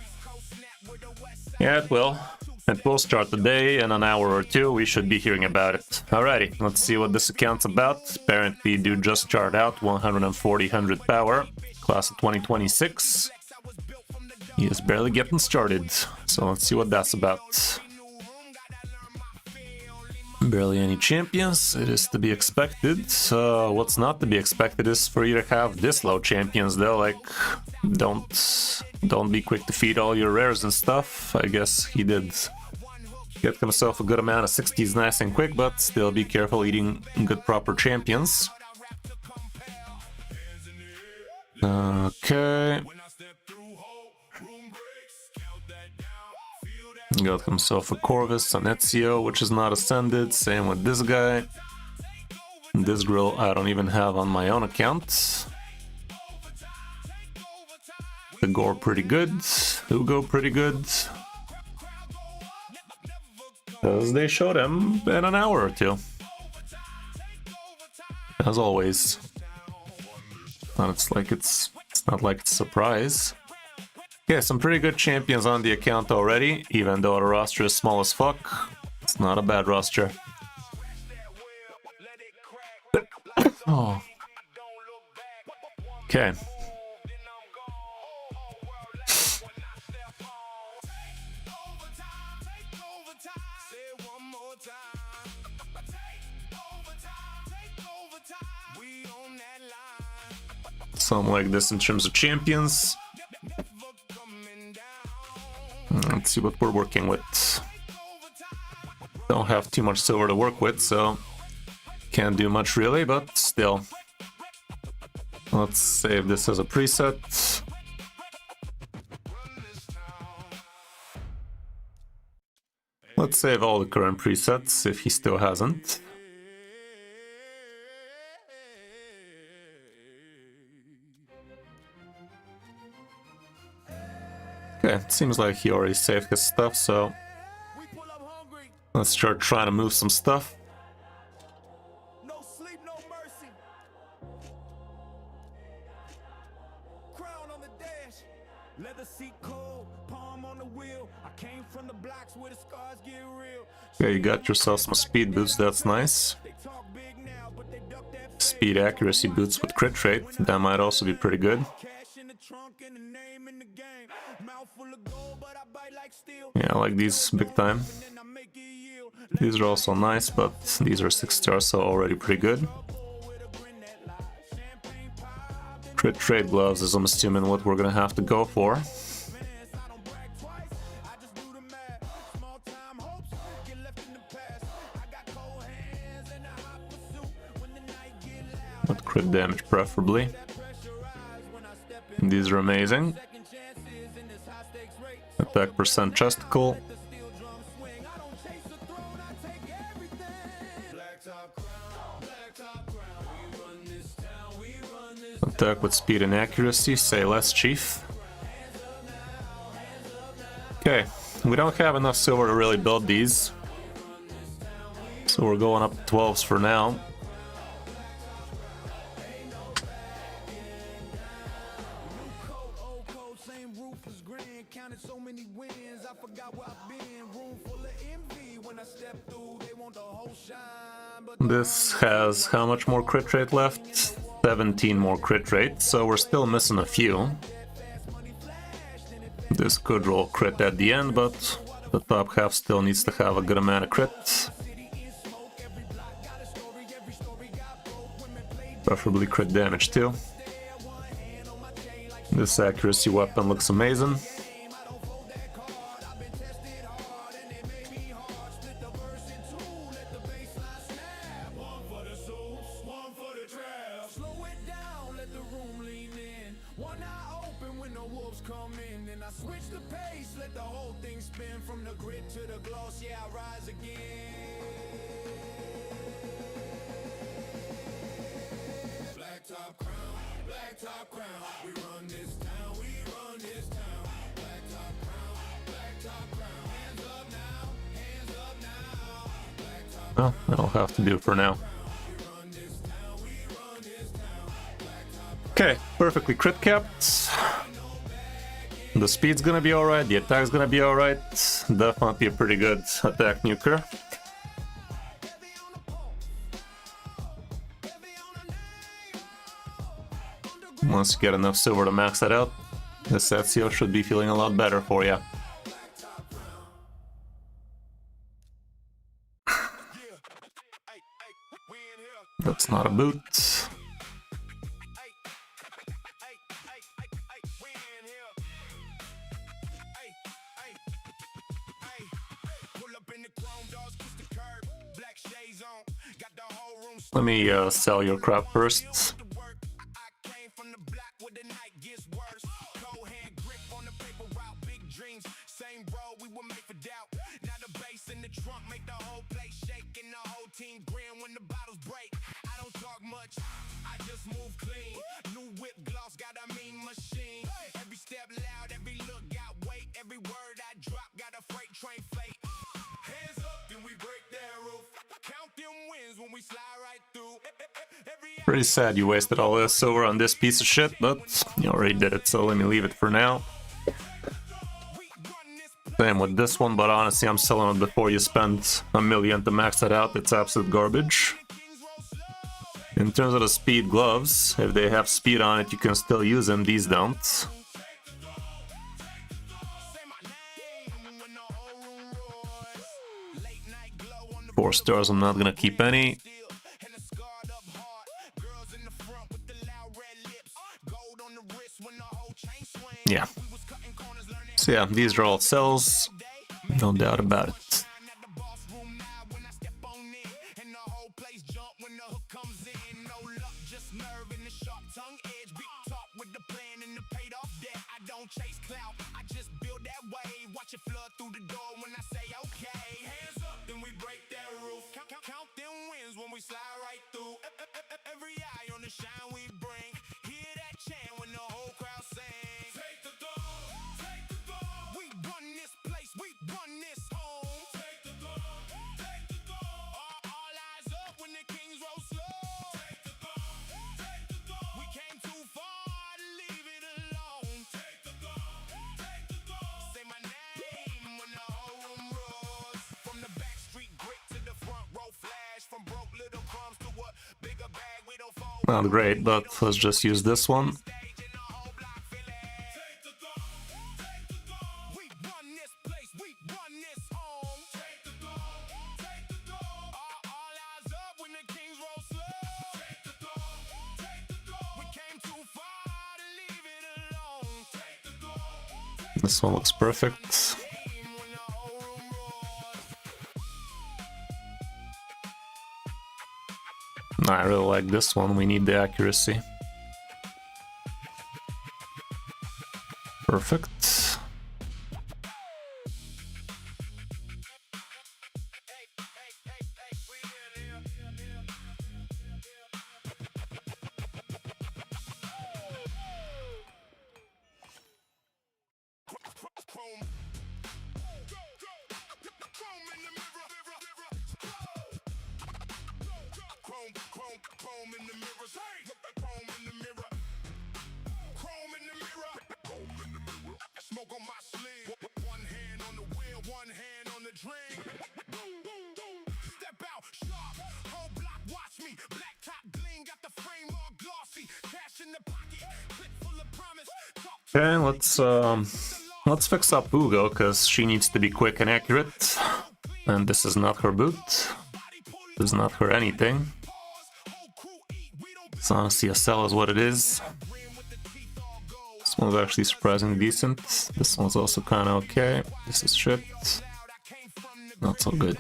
East Coast snap with the West Side. Yeah, it will. It will start today. In an hour or two, we should be hearing about it. Alrighty, let's see what this account's about. Apparently, dude just charted out 140 power, class of 2026. I was built from the dirt. He is barely getting started, so let's see what that's about. Barely any champions, it is to be expected. What's not to be expected is for you to have this low champions though, like don't be quick to feed all your rares and stuff. I guess he did get himself a good amount of 60s nice and quick, but still be careful eating good proper champions. Okay. Got himself a Corvus, an Ezio, which is not ascended. Same with this guy. This grill I don't even have on my own account. The Gore pretty good. Hugo pretty good. As they showed him in an hour or two. As always. It's not like it's a surprise. Yeah, some pretty good champions on the account already, even though the roster is small as fuck. It's not a bad roster. Oh. Okay. Something like this in terms of champions. Let's see what we're working with. Don't have too much silver to work with, so can't do much really, but still. Let's save this as a preset. Let's save all the current presets if he still hasn't. Okay, it seems like he already saved his stuff, so let's start trying to move some stuff. No sleep, no mercy. Crown on the dash, leather seat cold, palm on the wheel. I came from the blocks where the scars get real. Okay, you got yourself some speed boots, that's nice. They talk big now, but they duck that Speed accuracy boots with crit rate, that might also be pretty good. cash in the trunk and the name in the game. Mouth full of gold, but I bite like steel. Yeah, I like these big time. And I make it yield. These are also nice, but these are 6 stars, so already pretty good. Crit trade gloves is, I'm assuming, what we're gonna have to go for. With crit damage preferably. These are amazing. Attack percent chesticle. Attack with speed and accuracy, say less, chief. Okay, we don't have enough silver to really build these, so we're going up to 12s for now. This has how much more crit rate left? 17 more crit rate, so we're still missing a few. This could roll crit at the end, but the top half still needs to have a good amount of crit. Preferably crit damage too. This accuracy weapon looks amazing. Well, that'll have to do for now. Okay, perfectly crit capped. The speed's gonna be alright, the attack's gonna be alright. Definitely a pretty good attack nuker. Once you get enough silver to max that out. The Setio should be feeling a lot better for you. That's not a boot. Let me sell your crap first. Pretty sad you wasted all this silver on this piece of shit, but you already did it, so let me leave it for now. Same with this one, but honestly I'm selling it before you spend $1 million to max it out. It's absolute garbage. In terms of the speed gloves, if they have speed on it you can still use them, these don't. 4 stars, I'm not gonna keep any. Yeah. So yeah, these are all cells, no doubt about it. Not great, but let's just use this one. This one looks perfect. I really like this one, we need the accuracy. Perfect. Okay, let's fix up Ugo, because she needs to be quick and accurate. And this is not her boot. This is not her anything. It's honestly a cell is what it is. This one's actually surprisingly decent. This one's also kinda okay. This is shit. Not so good.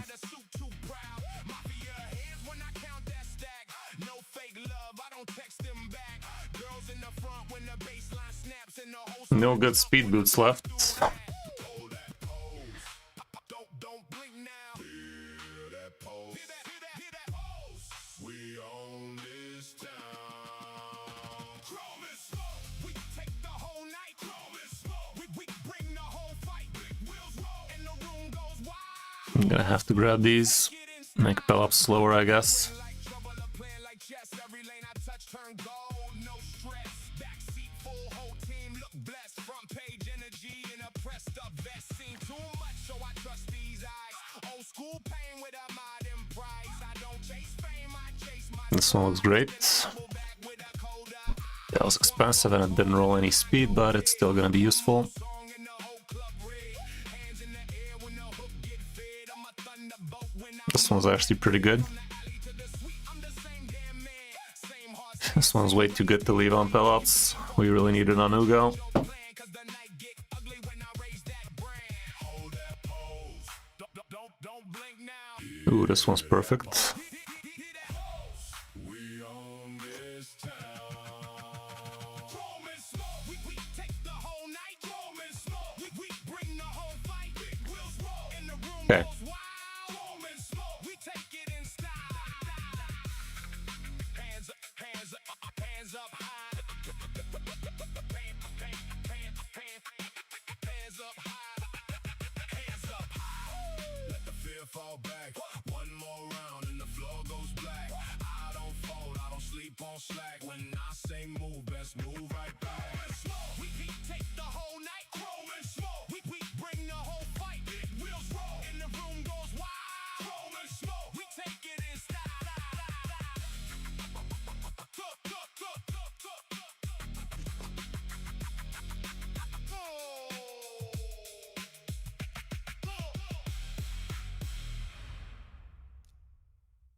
No good speed boots left. I'm gonna have to grab these, make Pell up slower, I guess. This one looks great. That was expensive and it didn't roll any speed, but it's still gonna be useful. This one's actually pretty good. This one's way too good to leave on pellets. We really need it on Ugo. Ooh, this one's perfect. Okay. Fall back. One more round and the floor goes black. I don't fold, I don't sleep on slack. When I say move, best move right back. We take the whole night, chrome and smoke. We bring the whole fight, big wheels roll. And the room goes wild, chrome and smoke. We take it in style.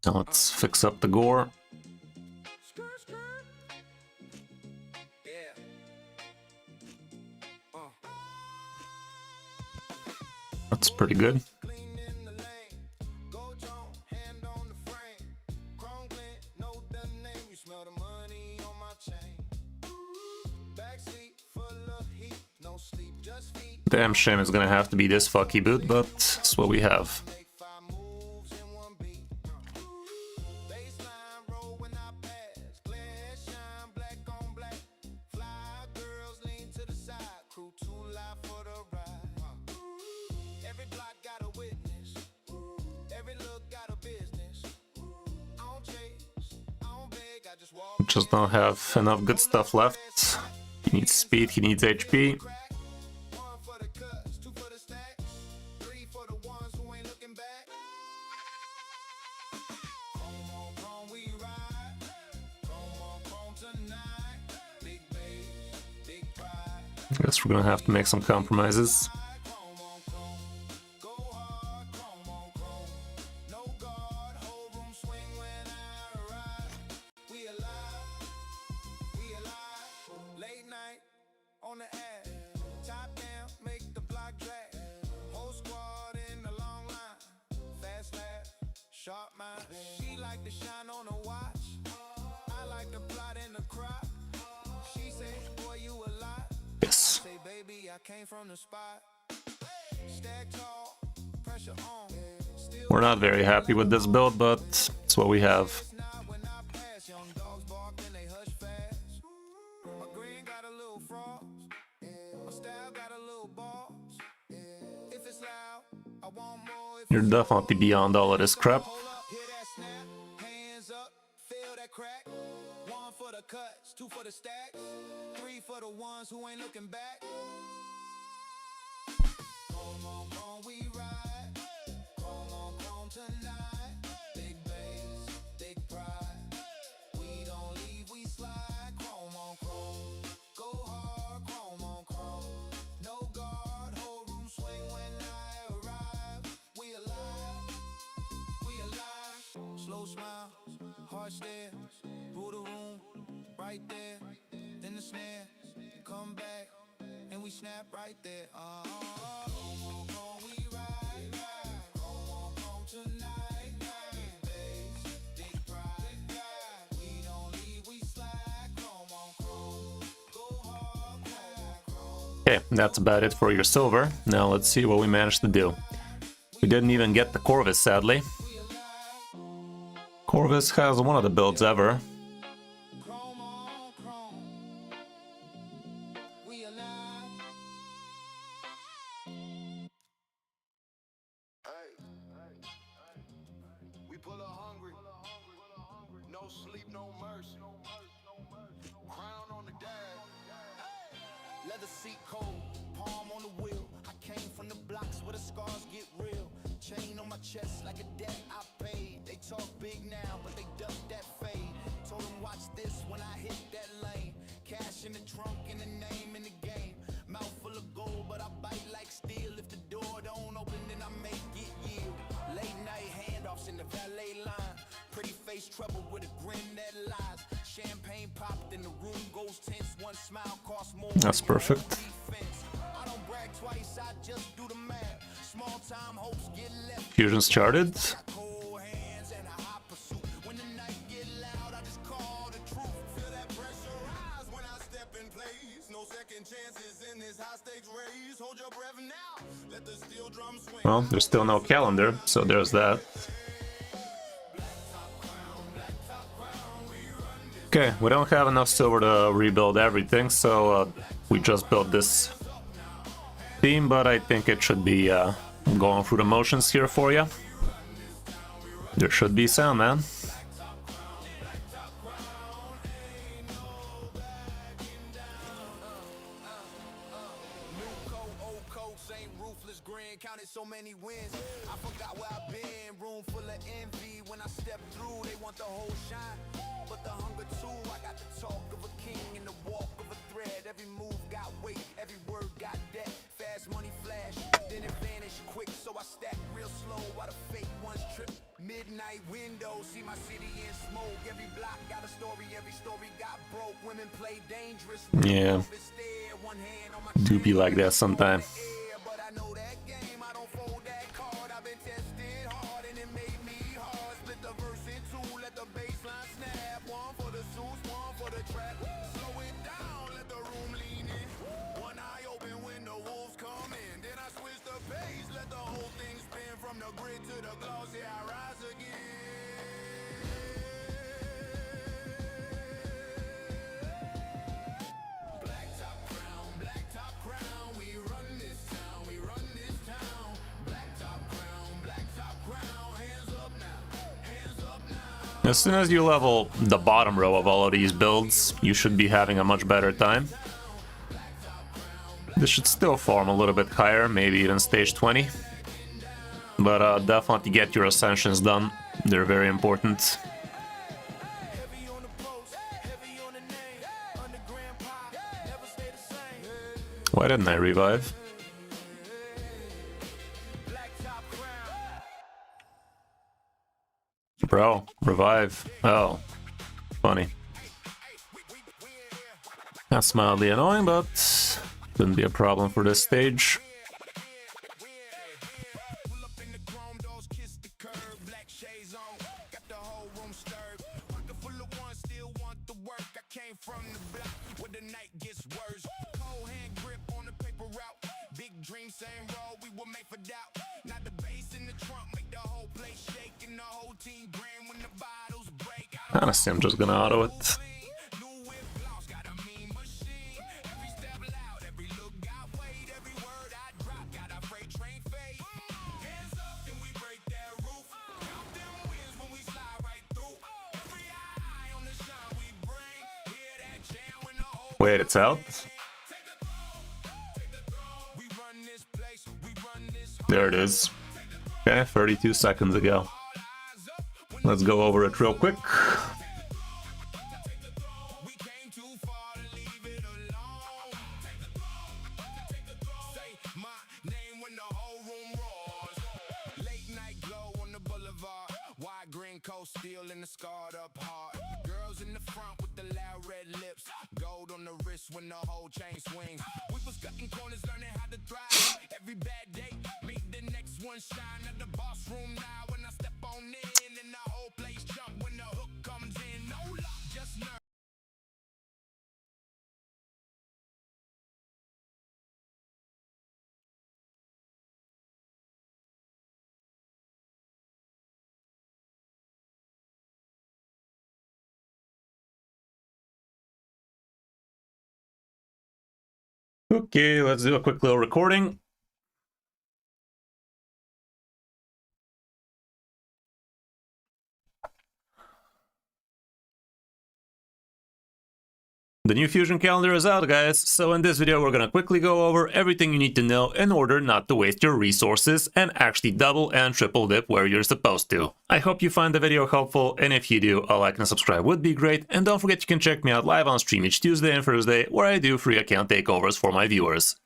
Now let's fix up the gore. That's pretty good. Damn shame it's gonna have to be this fucky boot, but it's what we have. Just don't have enough good stuff left. He needs speed, he needs HP. I guess we're gonna have to make some compromises. Yes. We're not very happy with this build, but it's what we have. You're definitely beyond all of this crap. Cuts, 2 for the stacks, 3 for the ones who ain't looking back. Come, we ride. Come tonight. Big bass, big pride. We don't leave, we slide. Chrome on chrome, go hard. Chrome on chrome, no guard. Whole room swing when I arrive. We alive. Slow smile, hard stare, rule the room. Right there, then the snare, come back, and we snap right there. We ride, come tonight. Big bass, big pride. We don't leave, we slide. Chrome on chrome, go hard. Okay, that's about it for your silver. Now let's see what we managed to do. We didn't even get the Corvus, sadly. Corvus has one of the builds ever. Leather seat cold, palm on the wheel. I came from the blocks where the scars get real. Chain on my chest like a debt I paid. They talk big now, but they duck that fade. Told them watch this when I hit that lane. trouble with a grin that lies. Champagne popped in the room goes tense. One smile costs more. That's perfect. I don't brag twice, I just do the math. Small time hopes get left. Fusion started. Cold hands and a hot pursuit. When the night get loud, I just call the truth. Feel that pressure rise when I step in place. No second chances in this high stakes race. Hold your breath now. Let the steel drum swing. Well, there's still no calendar, so there's that. Okay, we don't have enough silver to rebuild everything, so we just built this theme, but I think it should be going through the motions here for you. There should be sound, man. Counted so many wins, I forgot where I've been. Room full of envy. When I step through, they want the whole shine, but the hunger too. I got the talk of a king and the walk of a thread. Every move got weight, every word got depth. Fast money flash, then it vanished quick. So I stack real slow while the fake ones trip. Midnight window, see my city in smoke. Every block got a story, every story got broke. Women play dangerous. Yeah, do be like that sometime. As soon as you level the bottom row of all of these builds, you should be having a much better time. This should still farm a little bit higher, maybe even stage 20. But definitely get your ascensions done, they're very important. Why didn't I revive? Bro, revive. Oh, funny. That's mildly annoying, but shouldn't be a problem for this stage. Honestly, I'm just gonna auto it. Wait, it's out? There it is. Okay, 32 seconds ago. Let's go over it real quick. Steel in the scarred up heart. Girls in the front with the loud red lips. Gold on the wrist when the whole chain swings. We was cutting corners, learning how to thrive. Every bad day made the next one shine. At the boss room now when I step on in. And the whole place jump when the hook comes in. No luck, just nerve. Okay, let's do a quick little recording. The new Fusion calendar is out, guys, so in this video we're gonna quickly go over everything you need to know in order not to waste your resources and actually double and triple dip where you're supposed to. I hope you find the video helpful, and if you do, a like and subscribe would be great, and don't forget you can check me out live on stream each Tuesday and Thursday where I do free account takeovers for my viewers.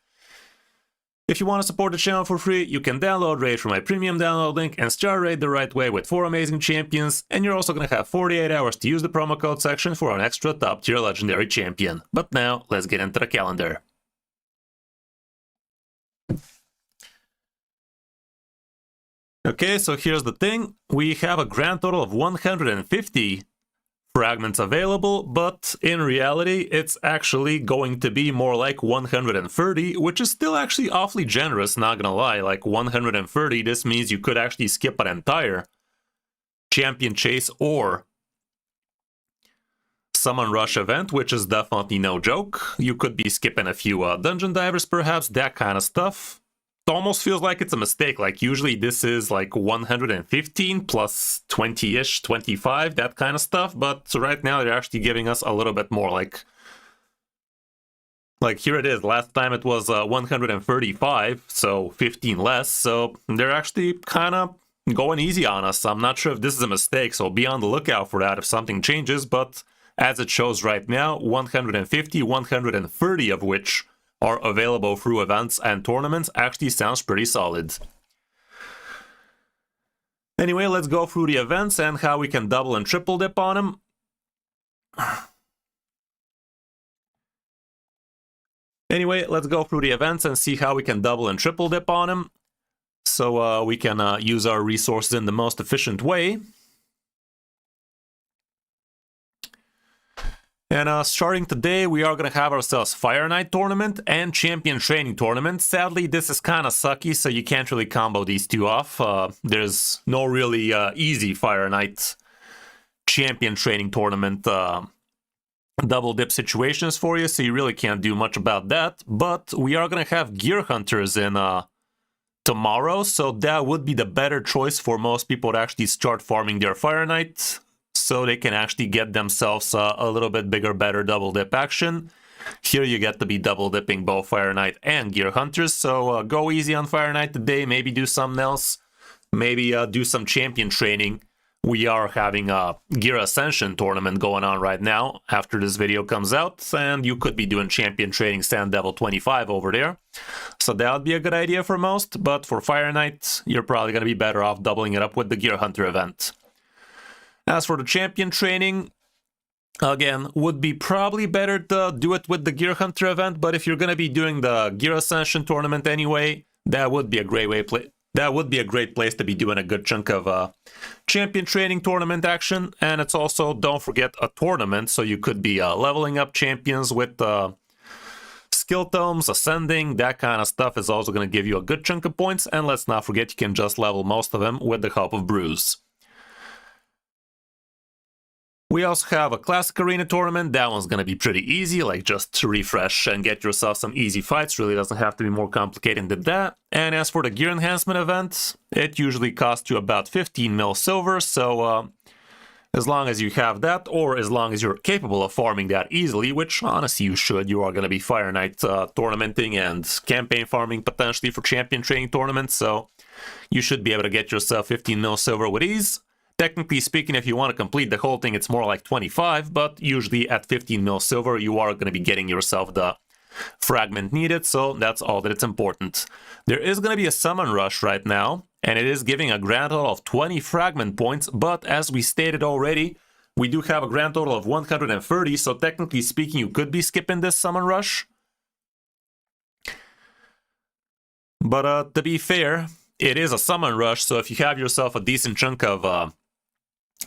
If you want to support the channel for free, you can download Raid from my premium download link and start Raid the right way with 4 amazing champions, and you're also going to have 48 hours to use the promo code section for an extra top tier legendary champion. But now, let's get into the calendar. Okay, so here's the thing. We have a grand total of 150 fragments available, but in reality, it's actually going to be more like 130, which is still actually awfully generous, not gonna lie. Like 130, this means you could actually skip an entire champion chase or summon rush event, which is definitely no joke. You could be skipping a few dungeon divers, perhaps, that kind of stuff. It almost feels like it's a mistake. Like usually this is like 115 plus 20-ish, 25, that kind of stuff. But right now they're actually giving us a little bit more. Like here it is. Last time it was 135, so 15 less. So they're actually kind of going easy on us. I'm not sure if this is a mistake, so be on the lookout for that if something changes. But as it shows right now, 150, 130 of which are available through events and tournaments actually sounds pretty solid. Anyway, let's go through the events and how we can double and triple dip on them. Anyway, let's go through the events and see how we can double and triple dip on them, so we can use our resources in the most efficient way. And starting today, we are going to have ourselves Fire Knight Tournament and Champion Training Tournament. Sadly, this is kind of sucky, so you can't really combo these two off. There's no really easy Fire Knight Champion Training Tournament double dip situations for you, so you really can't do much about that. But we are going to have Gear Hunters in tomorrow, so that would be the better choice for most people to actually start farming their Fire Knight, so they can actually get themselves a little bit bigger, better double dip action. Here you get to be double dipping both Fire Knight and Gear Hunters, so go easy on Fire Knight today, maybe do something else, maybe do some champion training. We are having a Gear Ascension tournament going on right now after this video comes out, and you could be doing champion training Sand Devil 25 over there. So that would be a good idea for most, but for Fire Knight, you're probably going to be better off doubling it up with the Gear Hunter event. As for the champion training, again, would be probably better to do it with the Gear Hunter event, but if you're going to be doing the Gear Ascension tournament anyway, that would be a great place to be doing a good chunk of champion training tournament action. And it's also, don't forget, a tournament, so you could be leveling up champions with skill tomes, ascending, that kind of stuff is also going to give you a good chunk of points. And let's not forget, you can just level most of them with the help of brews. We also have a Classic Arena tournament. That one's going to be pretty easy, like just to refresh and get yourself some easy fights. Really doesn't have to be more complicated than that. And as for the Gear Enhancement event, it usually costs you about 15 mil silver, so as long as you have that, or as long as you're capable of farming that easily, which honestly you should, you are going to be Fire Knight tournamenting and campaign farming potentially for champion training tournaments, so you should be able to get yourself 15 mil silver with ease. Technically speaking, if you want to complete the whole thing, it's more like 25, but usually at 15 mil silver, you are going to be getting yourself the fragment needed, so that's all that it's important. There is going to be a summon rush right now, and it is giving a grand total of 20 fragment points, but as we stated already, we do have a grand total of 130, so technically speaking, you could be skipping this summon rush. But to be fair, it is a summon rush, so if you have yourself a decent chunk of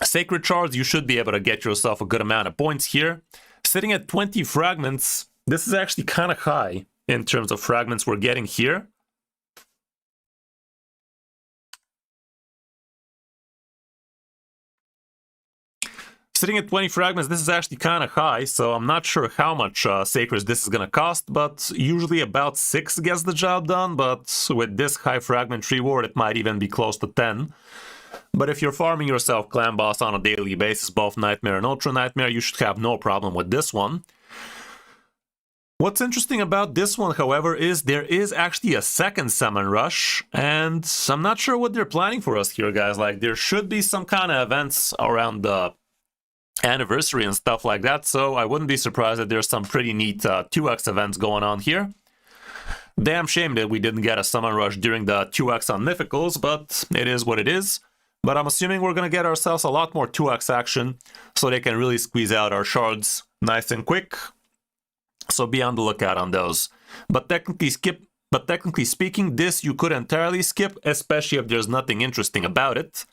Sacred Shards, you should be able to get yourself a good amount of points here. Sitting at 20 fragments, this is actually kind of high in terms of fragments we're getting here. Sitting at 20 fragments, this is actually kind of high, so I'm not sure how much Sacreds this is going to cost, but usually about 6 gets the job done, but with this high fragment reward, it might even be close to 10. But if you're farming yourself Clan Boss on a daily basis, both Nightmare and Ultra Nightmare, you should have no problem with this one. What's interesting about this one, however, is there is actually a second summon rush, and I'm not sure what they're planning for us here, guys. Like, there should be some kind of events around the anniversary and stuff like that, so I wouldn't be surprised that there's some pretty neat 2x events going on here. Damn shame that we didn't get a summon rush during the 2x on mythicals, but it is what it is. But I'm assuming we're gonna get ourselves a lot more 2x action, so they can really squeeze out our shards nice and quick. So be on the lookout on those. But technically speaking, this you could entirely skip, especially if there's nothing interesting about it.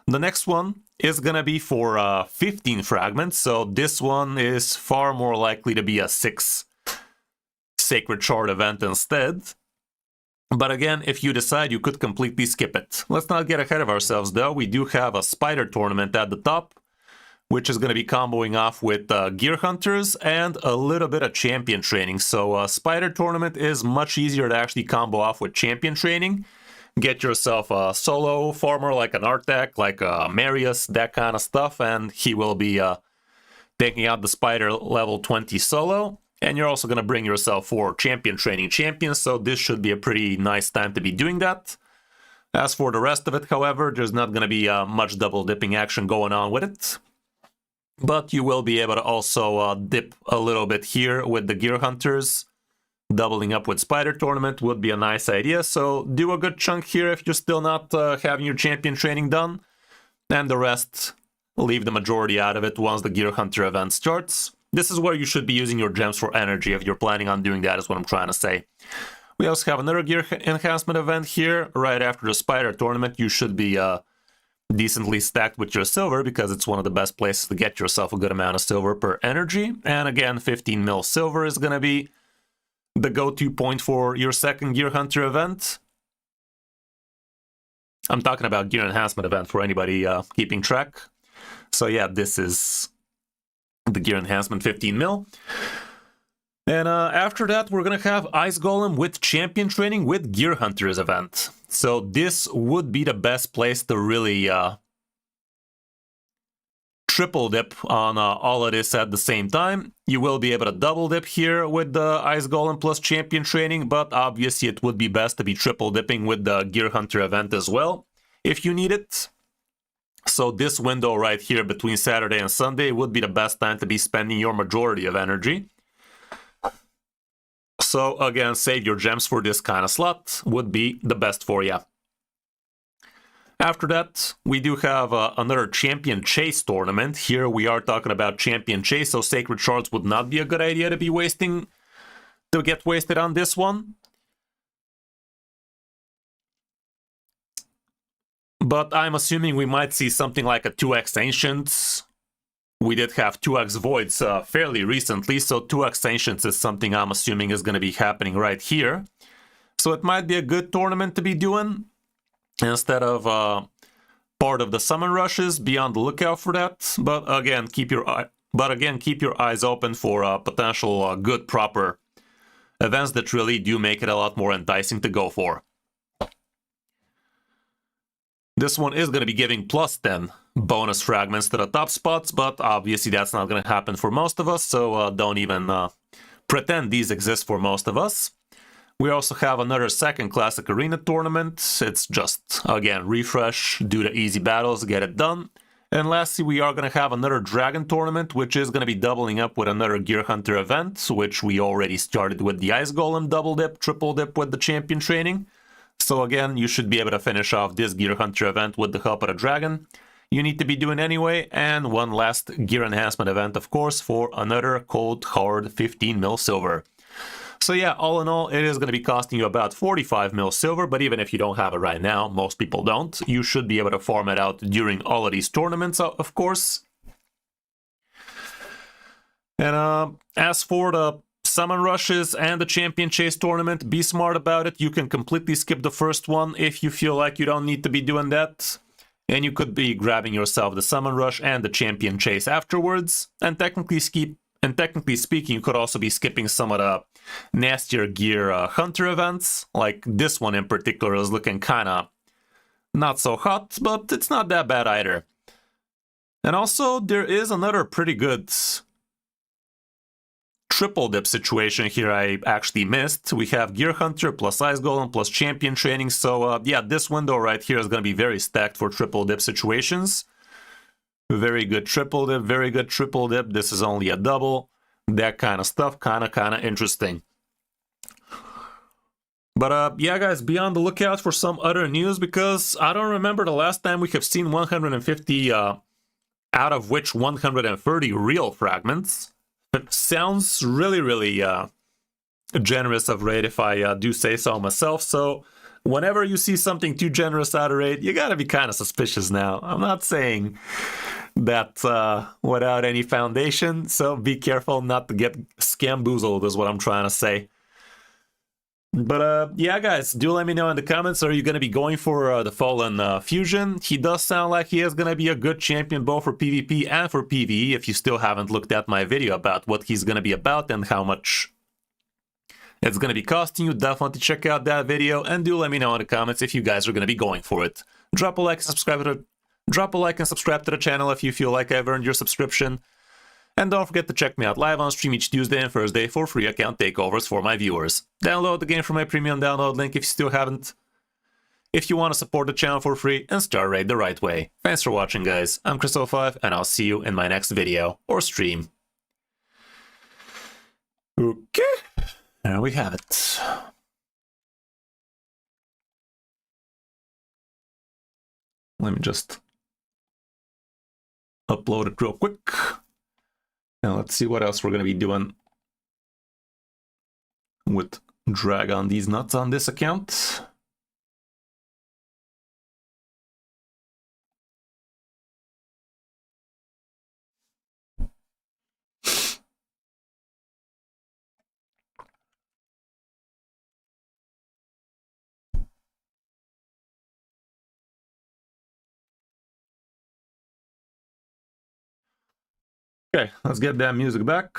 The next one is gonna be for 15 fragments, so this one is far more likely to be a 6 Sacred Shard event instead. But again, if you decide, you could completely skip it. Let's not get ahead of ourselves though. We do have a Spider Tournament at the top, which is going to be comboing off with Gear Hunters and a little bit of Champion Training. So Spider Tournament is much easier to actually combo off with Champion Training. Get yourself a solo farmer like an Artek, like a Marius, that kind of stuff, and he will be taking out the Spider level 20 solo. And you're also going to bring yourself 4 Champion Training champions, so this should be a pretty nice time to be doing that. As for the rest of it, however, there's not going to be much double dipping action going on with it. But you will be able to also dip a little bit here with the Gear Hunters. Doubling up with Spider Tournament would be a nice idea, so do a good chunk here if you're still not having your Champion Training done. And the rest, leave the majority out of it once the Gear Hunter event starts. This is where you should be using your gems for energy if you're planning on doing that, is what I'm trying to say. We also have another gear enhancement event here. Right after the Spider Tournament, you should be decently stacked with your silver, because it's one of the best places to get yourself a good amount of silver per energy. And again, 15 mil silver is going to be the go-to point for your second Gear Hunter event. I'm talking about gear enhancement event for anybody keeping track. So yeah, this is the gear enhancement 15 mil. And after that, we're gonna have Ice Golem with Champion Training with Gear Hunters event. So this would be the best place to really triple dip on all of this at the same time. You will be able to double dip here with the Ice Golem plus Champion Training, but obviously it would be best to be triple dipping with the Gear Hunter event as well, if you need it. So this window right here between Saturday and Sunday would be the best time to be spending your majority of energy. So again, save your gems for this kind of slot would be the best for you. After that, we do have another Champion Chase tournament. Here we are talking about Champion Chase, so Sacred Shards would not be a good idea to get wasted on this one. But I'm assuming we might see something like a 2x Ancients. We did have 2x Voids fairly recently, so 2x Ancients is something I'm assuming is going to be happening right here. So it might be a good tournament to be doing instead of part of the summon rushes. Be on the lookout for that. But again, keep your eyes open for potential good proper events that really do make it a lot more enticing to go for. This one is going to be giving plus 10 bonus fragments to the top spots, but obviously that's not going to happen for most of us, so don't even pretend these exist for most of us. We also have another second Classic Arena tournament. It's just, again, refresh, do the easy battles, get it done. And lastly, we are going to have another Dragon tournament, which is going to be doubling up with another Gear Hunter event, which we already started with the Ice Golem double dip, triple dip with the Champion Training. So again, you should be able to finish off this Gear Hunter event with the help of a dragon. You need to be doing anyway, and one last Gear Enhancement event, of course, for another cold hard 15 mil silver. So yeah, all in all, it is going to be costing you about 45 mil silver, but even if you don't have it right now, most people don't, you should be able to farm it out during all of these tournaments, of course. And as for the summon rushes and the Champion Chase tournament, be smart about it. You can completely skip the first one if you feel like you don't need to be doing that. And you could be grabbing yourself the summon rush and the Champion Chase afterwards. And technically speaking, you could also be skipping some of the nastier Gear Hunter events. Like this one in particular is looking kinda not so hot, but it's not that bad either. And also, there is another pretty good triple dip situation here I actually missed. We have Gear Hunter plus Ice Golem plus Champion Training, so yeah, this window right here is going to be very stacked for triple dip situations. Very good triple dip, very good triple dip. This is only a double. That kind of stuff, kind of interesting. But yeah, guys, be on the lookout for some other news, because I don't remember the last time we have seen 150, out of which 130 real fragments. It sounds really generous of raid, if I do say so myself. So whenever you see something too generous out of raid, you gotta be kind of suspicious now. I'm not saying that without any foundation, so be careful not to get scamboozled is what I'm trying to say. But yeah, guys, do let me know in the comments, are you going to be going for the Tholin fusion? He does sound like he is going to be a good champion both for PvP and for PvE. If you still haven't looked at my video about what he's going to be about and how much it's going to be costing you, definitely check out that video, and do let me know in the comments if you guys are going to be going for it. Drop a like and subscribe to the channel if you feel like I've earned your subscription. And don't forget to check me out live on stream each Tuesday and Thursday for free account takeovers for my viewers. Download the game from my premium download link if you still haven't, if you want to support the channel for free and start raid the right way. Thanks for watching, guys. I'm Crystal5, and I'll see you in my next video or stream. Okay, there we have it. Let me just upload it real quick. Now let's see what else we're going to be doing with drag on these nuts on this account. Okay, let's get that music back.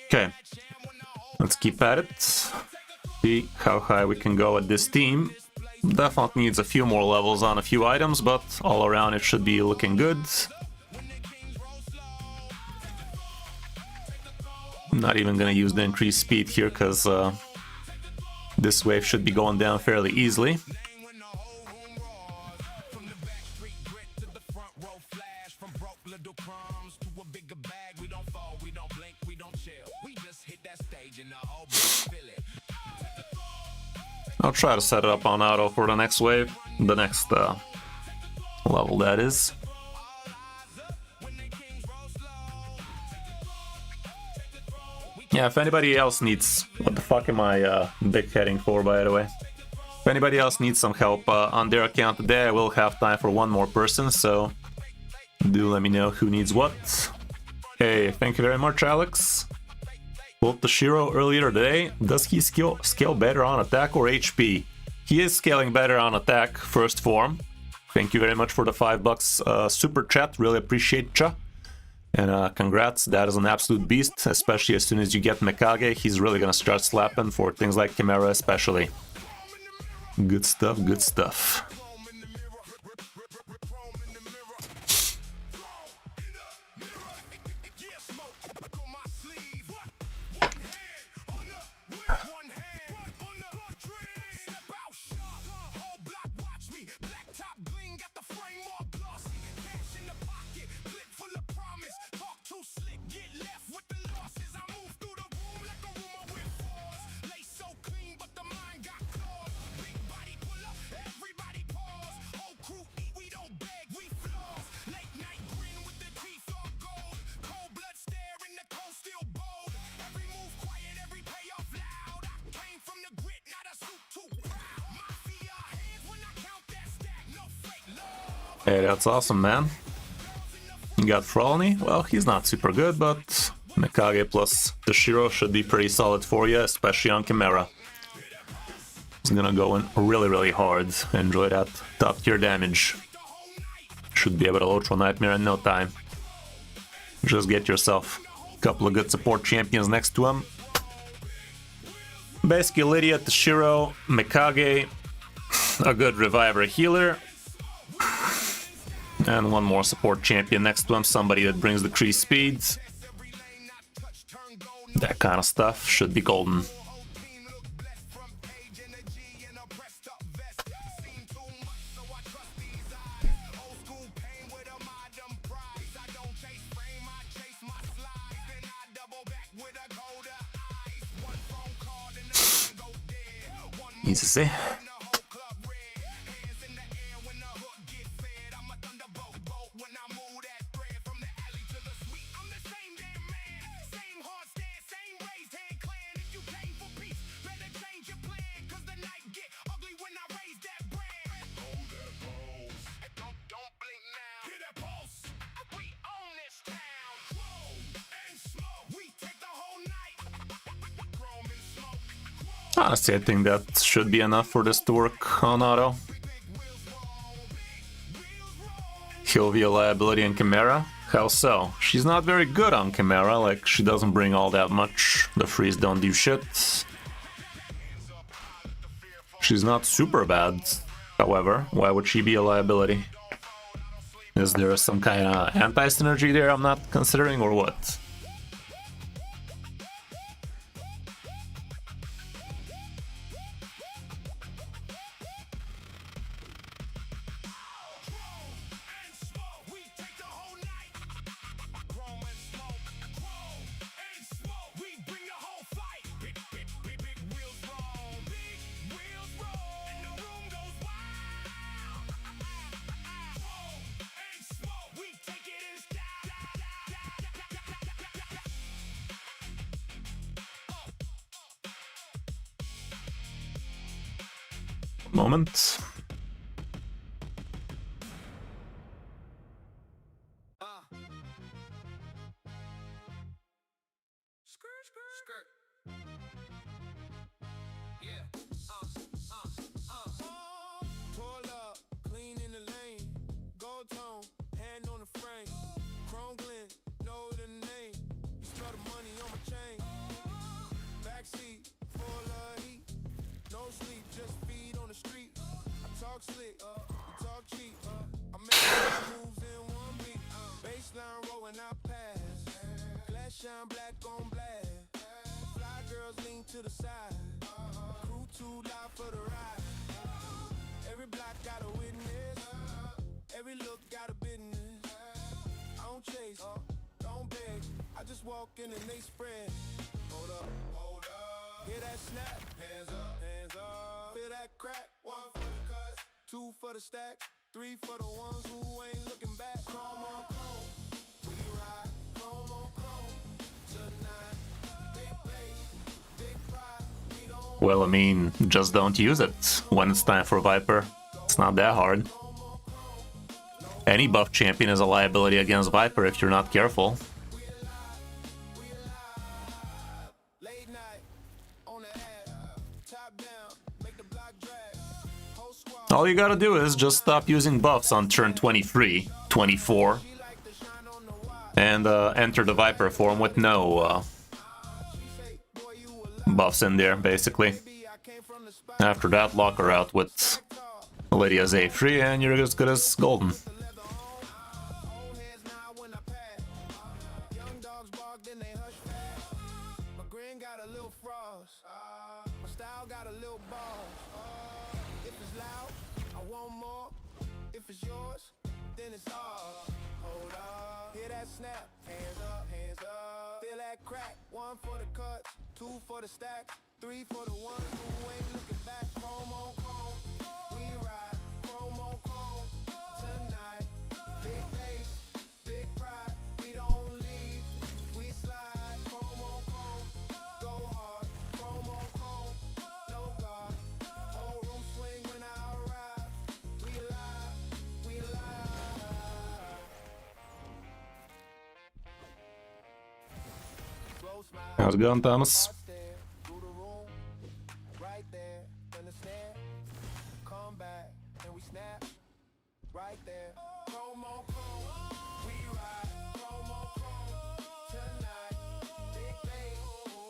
Okay, let's keep at it. See how high we can go with this team. Definitely needs a few more levels on a few items, but all around it should be looking good. I'm not even gonna use the increased speed here, because this wave should be going down fairly easily. I'll try to set it up on auto for the next wave, the next level that is. Yeah, if anybody else needs... What the fuck am I big heading for, by the way? If anybody else needs some help on their account today, I will have time for one more person, so do let me know who needs what. Hey, thank you very much, Alex. Pulled the Shiro earlier today. Does he scale better on attack or HP? He is scaling better on attack, first form. Thank you very much for the $5 super chat, really appreciate ya. And congrats, that is an absolute beast, especially as soon as you get Mikage, he's really gonna start slapping for things like Chimera especially. Good stuff, good stuff. Hey, that's awesome, man. You got Tholin? Well, he's not super good, but Mikage plus the Shiro should be pretty solid for you, especially on Chimera. He's gonna go in really hard. Enjoy that top tier damage. Should be able to Ultra Nightmare in no time. Just get yourself a couple of good support champions next to him. Basically Lydia, Tashiro, Mikage, a good reviver healer, and one more support champion next to him, somebody that brings decreased speeds. That kind of stuff should be golden. Easy to see. Honestly, I think that should be enough for this to work on auto. He'll be a liability on Chimera? Hell so. She's not very good on Chimera, like, she doesn't bring all that much. The freeze don't do shit. She's not super bad, however. Why would she be a liability? Is there some kind of anti-synergy there I'm not considering, or what? Moment. Shine black on black. Fly girls lean to the side. Crew too loud for the ride. Every block got a witness. Every look got a business. I don't chase, don't beg. I just walk in and they spread. Hold up, hold up. Hear that snap? Hands up, hands up. Feel that crack? One for the cuts, two for the stack, three for the ones who ain't looking back. Chrome on chrome. We ride. Chrome on chrome. Well, I mean, just don't use it when it's time for Viper. It's not that hard. Any buff champion is a liability against Viper if you're not careful. All you gotta do is just stop using buffs on turn 23, 24, and enter the Viper form with no buffs in there, basically. After that, lock her out with Lydia's A3 and you're as good as golden. One for the cuts, two for the stack, three for the ones who ain't looking back. Chrome on chrome, we ride. Chrome on chrome, tonight. Big bass, big pride, we don't leave, we slide. Chrome on chrome, go hard. Chrome on chrome, no guard. Whole room swing when I arrive. We live, we live. How's it going, Thomas? Right there, understand? Come back and we snap. Right there. Promo chrome, we ride. Promo chrome, tonight. Big bass,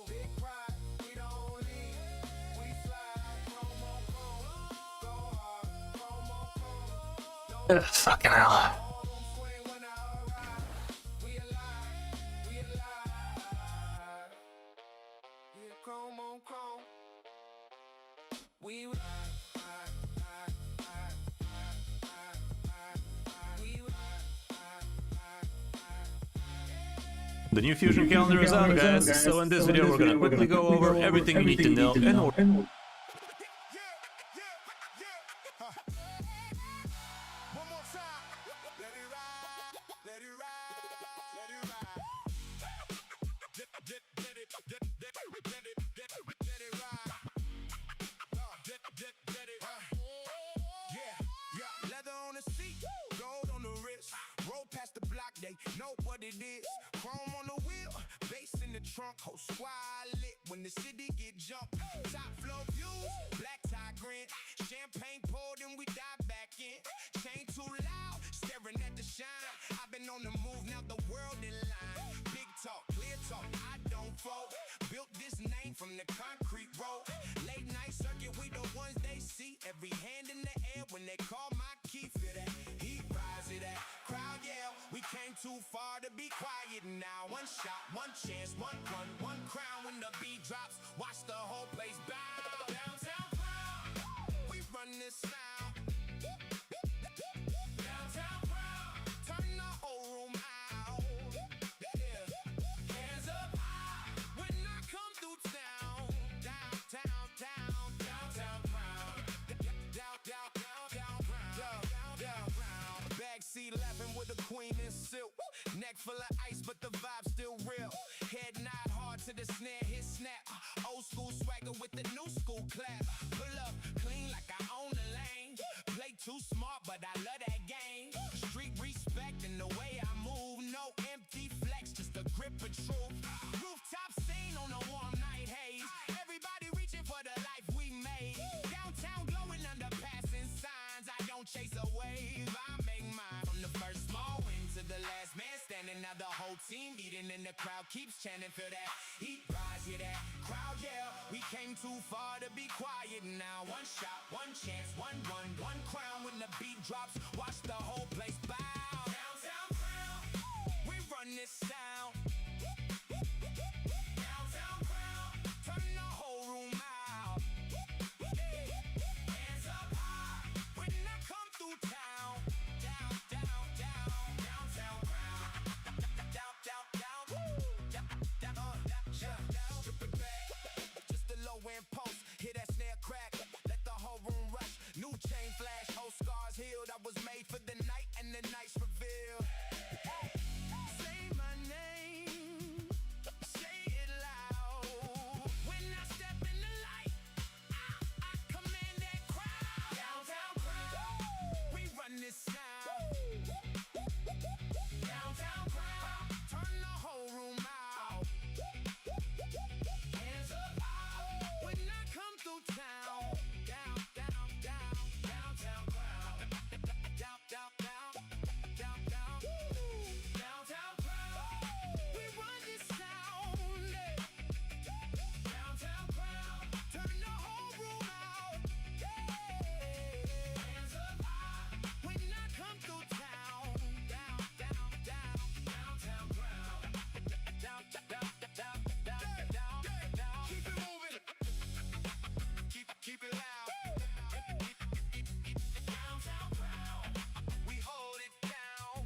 big pride. We don't leave, we slide. Promo chrome, go hard. Promo chrome, no Fucking hell. We ride. The new Fusion calendar is out, guys, so in this video we're gonna quickly go over everything you need to know in order. One more time. Let it ride. Let it ride. Let it ride. Let it ride. Let it ride. Yeah. Leather on the seat, gold on the wrist. Roll past the block, they know what it is. Chrome on the wheel, bass in the trunk. Whole squad lit when the city get jumped. Top floor views, black tie grin. Champagne poured and we dive back in. Chain too loud, staring at the shine. I've been on the move, now the world in line. Big talk, clear talk, I don't fold. Built this name from the concrete road. Late night circuit, we the ones they see. Every hand in the air when they call my key. Feel that heat rise of that crowd yell. We came too far to be quiet now. One shot, one chance, one crown. When the beat drops, watch the whole place bow. Downtown crowd, we run this sound. Downtown crowd, turn the whole room out. Yeah. Hands up high when I come through town. Downtown crowd. Down. Backseat laughing with a queen in silk. Neck full of ice, but the vibe still real. Head nod hard to the snare, hit snap. Old school swagger with the new school clap. Pull up clean like I own the lane. Play too smart, but I love that game. Street respect in the way I move. No empty flex, just a grip of truth. Rooftop scene on a warm night haze. Everybody reaching for the life we made. Downtown glowing under passing signs. I don't chase a wave, I make mine. From the first small win to the last man standing. Now the whole team eating and the crowd keeps chanting. Feel that heat rise, hear that crowd yell. We came too far to be quiet now. One shot, one chance, one crown. When the beat drops, watch the whole place bow. Downtown crowd, we run this sound. Downtown crowd, turn the whole room out. Hands up high when I come through town. Downtown crowd. Strip it back, just a low end post. Hear that snare crack, let the whole room rush. New chain flash, whole scars healed. I was made for the night and the night's revealed. Say my name, say it loud. When I step in the light, I command that crowd. Downtown crowd, we run this sound. Downtown crowd, turn the whole room out. Hands up high when I come through town. Downtown crowd. Downtown crowd, we run this sound. Downtown crowd, turn the whole room out. Hands up high when I come through town. Downtown crowd. Keep it moving. Keep it loud. Downtown crowd, we hold it down.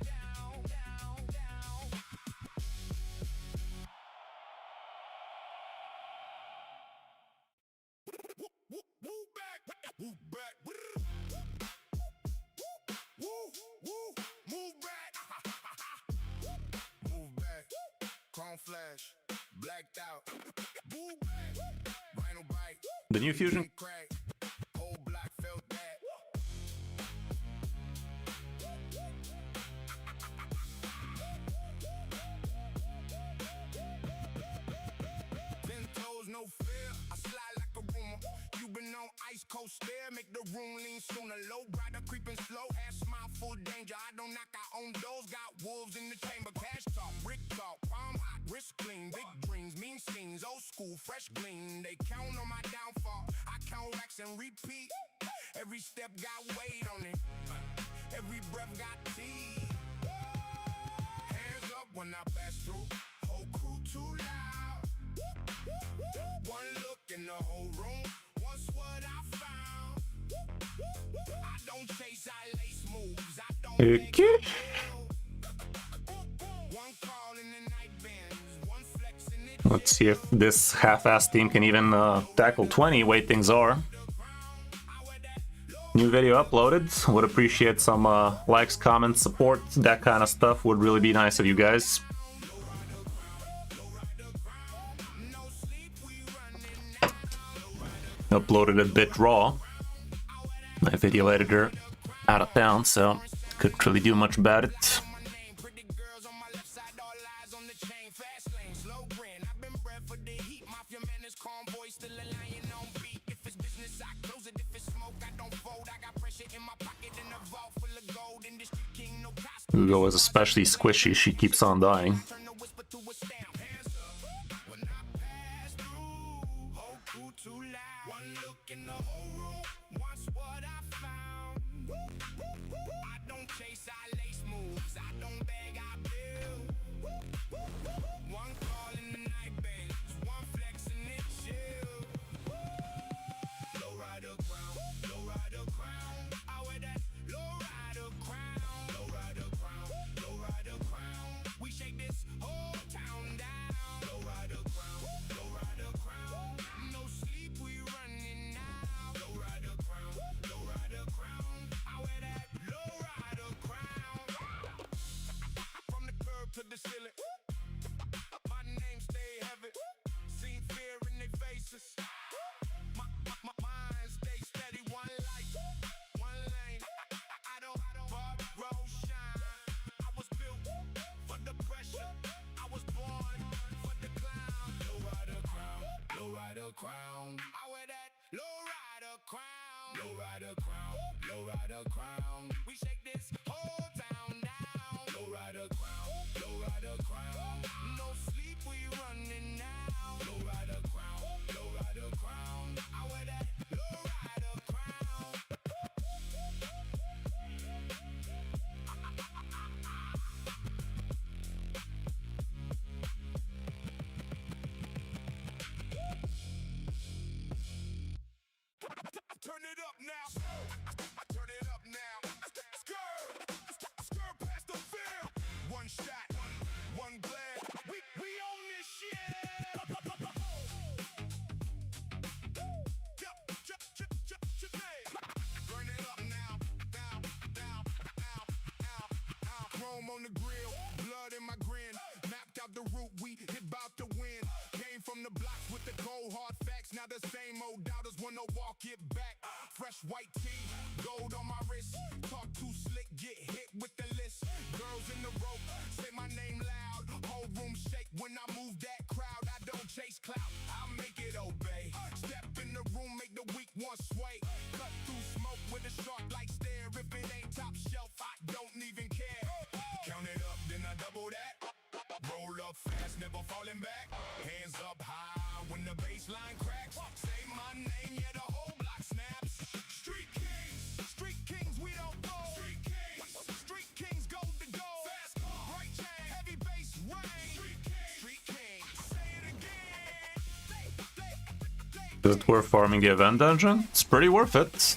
Move back. Move back. Move back. Move back. Chrome flash, blacked out. Move back. Vinyl bite. The new Fusion Crack. Whole block felt that. Ten toes, no fear. I slide like a rumor. You been on ice cold stare, make the room lean sooner. Low rider creeping slow, ass smile full danger. I don't knock our own doors, got wolves in the chamber. Cash talk, brick talk, palm hot, wrist clean, big dreams, mean scenes, old school, fresh gleam. They count on my downfall. I count racks and repeat. Every step got weight on it. Every breath got teeth. Hands up when I pass through. Whole crew too loud. One look in the whole room. Once what I found. don't chase, I lace moves. I don't Okay. one call in the night bends, one flex in it. Let's see if this half-ass team can even tackle 20, way things are. New video uploaded. Would appreciate some likes, comments, support, that kind of stuff would really be nice of you guys. Uploaded a bit raw. My video editor out of town, so couldn't really do much about it. Pretty girls on my left side, all eyes on the chain, fast lane, slow grin. I've been bred for the heat, mafia man is calm, boy, still a lion on beat. If it's business, I close it. If it's smoke, I don't fold. I got pressure in my pocket and a vault full of gold. Industry king, no costume. Hugo is especially squishy, she keeps on dying. Turn the whisper to a stamp. Hands up when I pass through. Whole crew too loud. One look in the whole room. Watch what I found. I don't chase, I lace moves. I don't beg, I build. One call in the night bends. One flex and it chill. Low rider crown, low rider crown. I wear that low rider crown. Low rider crown, low rider crown. We shake this whole town down. Low rider crown, low rider crown. No sleep, we running now. Low rider crown, low rider crown. I wear that low rider crown. From the curb to the ceiling. My name stay heavy. Seen fear in their faces. My mind stay steady. One light, one lane. I don't borrow shine. I was built for the pressure. I was born for the clown. Low rider crown, low rider crown. I wear that low rider crown. Low rider crown, low rider crown. We shake this whole town down. Low rider crown, low rider crown. No sleep, we running now. Low rider crown, low rider crown. I wear that low rider crown. Turn it up now. Turn it up now. Skirt past the field. One shot, one glare. We own this shit. Turn it up now. Chrome on the grill, blood in my grin. Mapped out the route, we hit bout to win. Came from the blocks with the cold hard facts. Now the same old doubters wanna walk it back. Fresh white tee, gold on my wrist. Talk too slick, get hit with the list. Girls in the rope, say my name loud. Whole room shake when I move that crowd. I don't chase clout, I make it obey. Step in the room, make the weak one sway. Cut through smoke with a shark like stare. If it ain't top shelf, I don't even care. Count it up, then I double that. Roll up fast, never falling back. Hands up high when the baseline cracks. Say my name, yeah, the whole block snaps. Street kings, we don't fold. Street kings, gold to gold. Fast car, bright chain, heavy bass rain. Street kings, say it again. Is it worth farming the event dungeon? It's pretty worth it.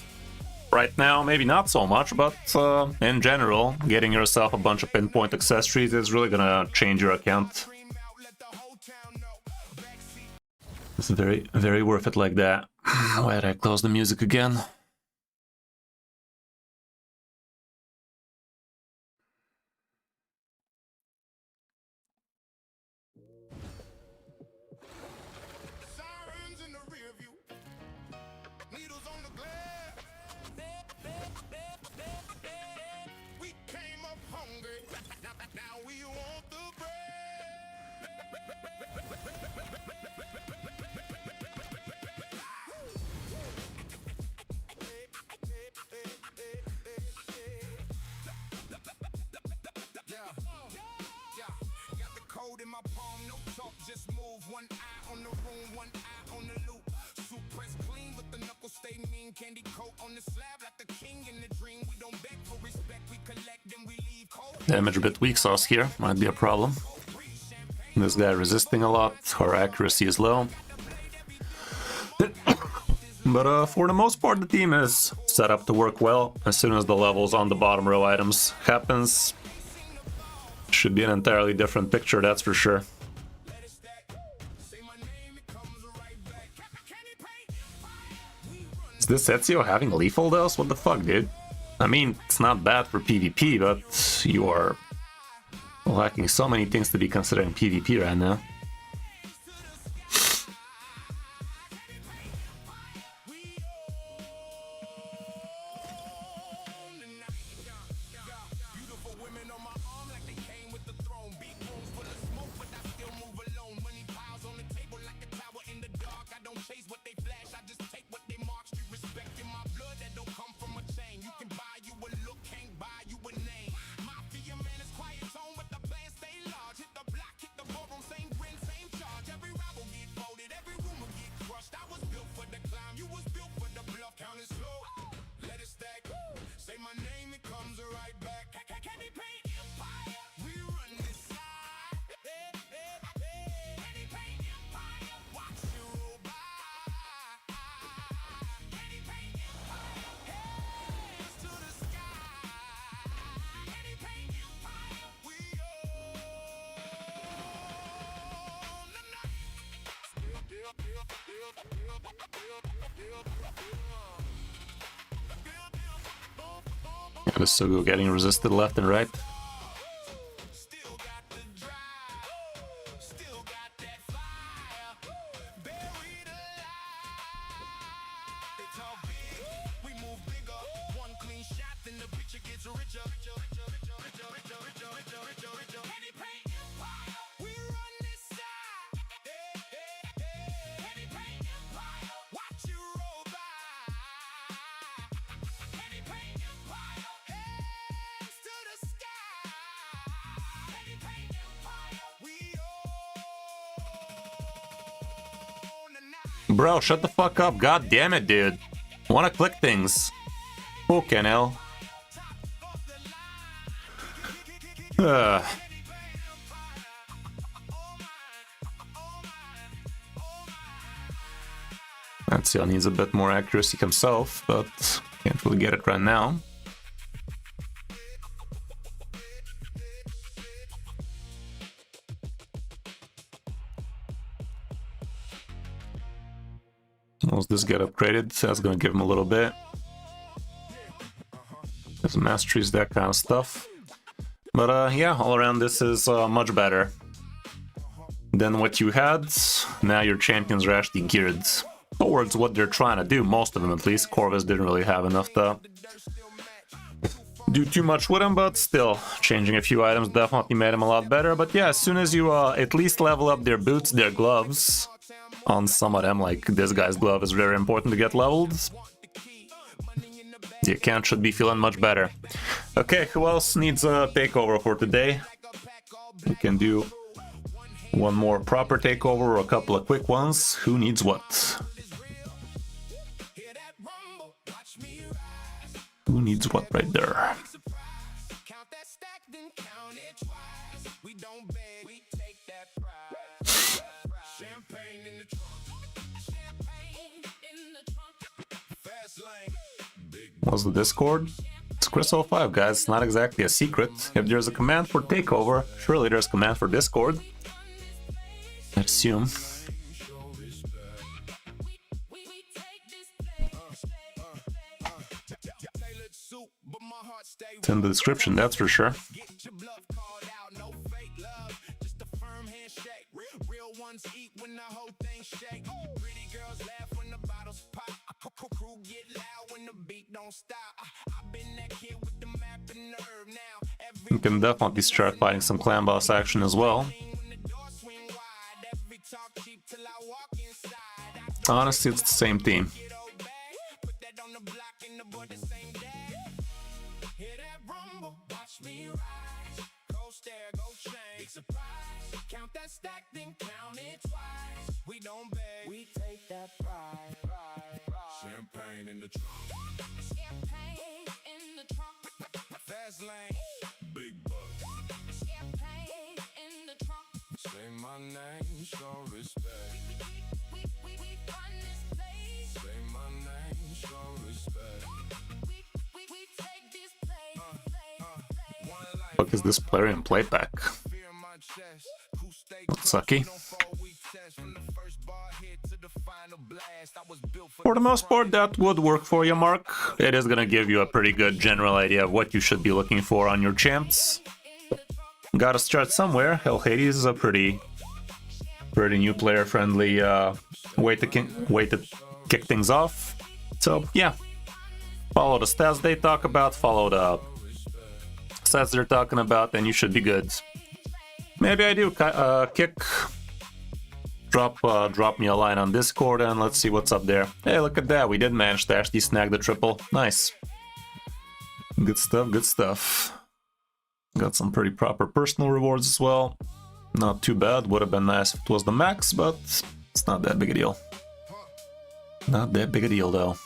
Right now, maybe not so much, but in general, getting yourself a bunch of pinpoint accessories is really gonna change your account. It's very, very worth it like that. Why did I close the music again? Sirens in the rear view. Needles on the glare. We came up hungry. Now we want the Got the code in my palm, no talk, just move. One eye on the room, one eye on the loop. Suit press clean, but the knuckles stay mean. Candy coat on the slab like the king in the dream. We don't beg for respect, we collect, then we leave cold. Damage a bit weak sauce here, might be a problem. This guy resisting a lot, her accuracy is low. But for the most part, the team is set up to work well. As soon as the levels on the bottom row items happens, should be an entirely different picture, that's for sure. Is this Ezio having lethal dose? What the fuck, dude? I mean, it's not bad for PvP, but you are lacking so many things to be considering PvP right now. The Sugo getting resisted left and right. Bro, shut the fuck up. God damn it, dude. Wanna click things. Fucking hell. Ezio needs a bit more accuracy himself, but can't really get it right now. Once this get upgraded, that's gonna give him a little bit. There's masteries, that kind of stuff. But yeah, all around this is much better than what you had. Now your champions are actually geared towards what they're trying to do, most of them at least. Corvus didn't really have enough to do too much with him, but still, changing a few items definitely made him a lot better. But yeah, as soon as you at least level up their boots, their gloves, on some of them, like this guy's glove is very important to get leveled, the account should be feeling much better. Okay, who else needs a takeover for today? We can do one more proper takeover or a couple of quick ones. Who needs what? Who needs what right there? What's the Discord? It's Crystal 5, guys. It's not exactly a secret. If there's a command for takeover, surely there's a command for Discord. I assume. It's in the description, that's for sure. You can definitely start fighting some clan boss action as well. Honestly, it's the same team. Count that stack, then count it twice. We don't beg, we take that pride. Champagne in the trunk. Champagne in the trunk. Fast lane. Big bucks. Champagne in the trunk. Say my name, show respect. We run this place. Say my name. Fuck is this player in playback? Sucky. For the most part, that would work for you, Mark. It is gonna give you a pretty good general idea of what you should be looking for on your champs. Gotta start somewhere. Hell, Hades is a pretty new player-friendly way to kick things off. So yeah, follow the stats they talk about, follow the stats they're talking about, and you should be good. Maybe I do kick. Drop me a line on Discord and let's see what's up there. Hey, look at that, we did manage to actually snag the triple. Nice. Good stuff, good stuff. Got some pretty proper personal rewards as well. Not too bad, would have been nice if it was the max, but it's not that big a deal. Not that big a deal though.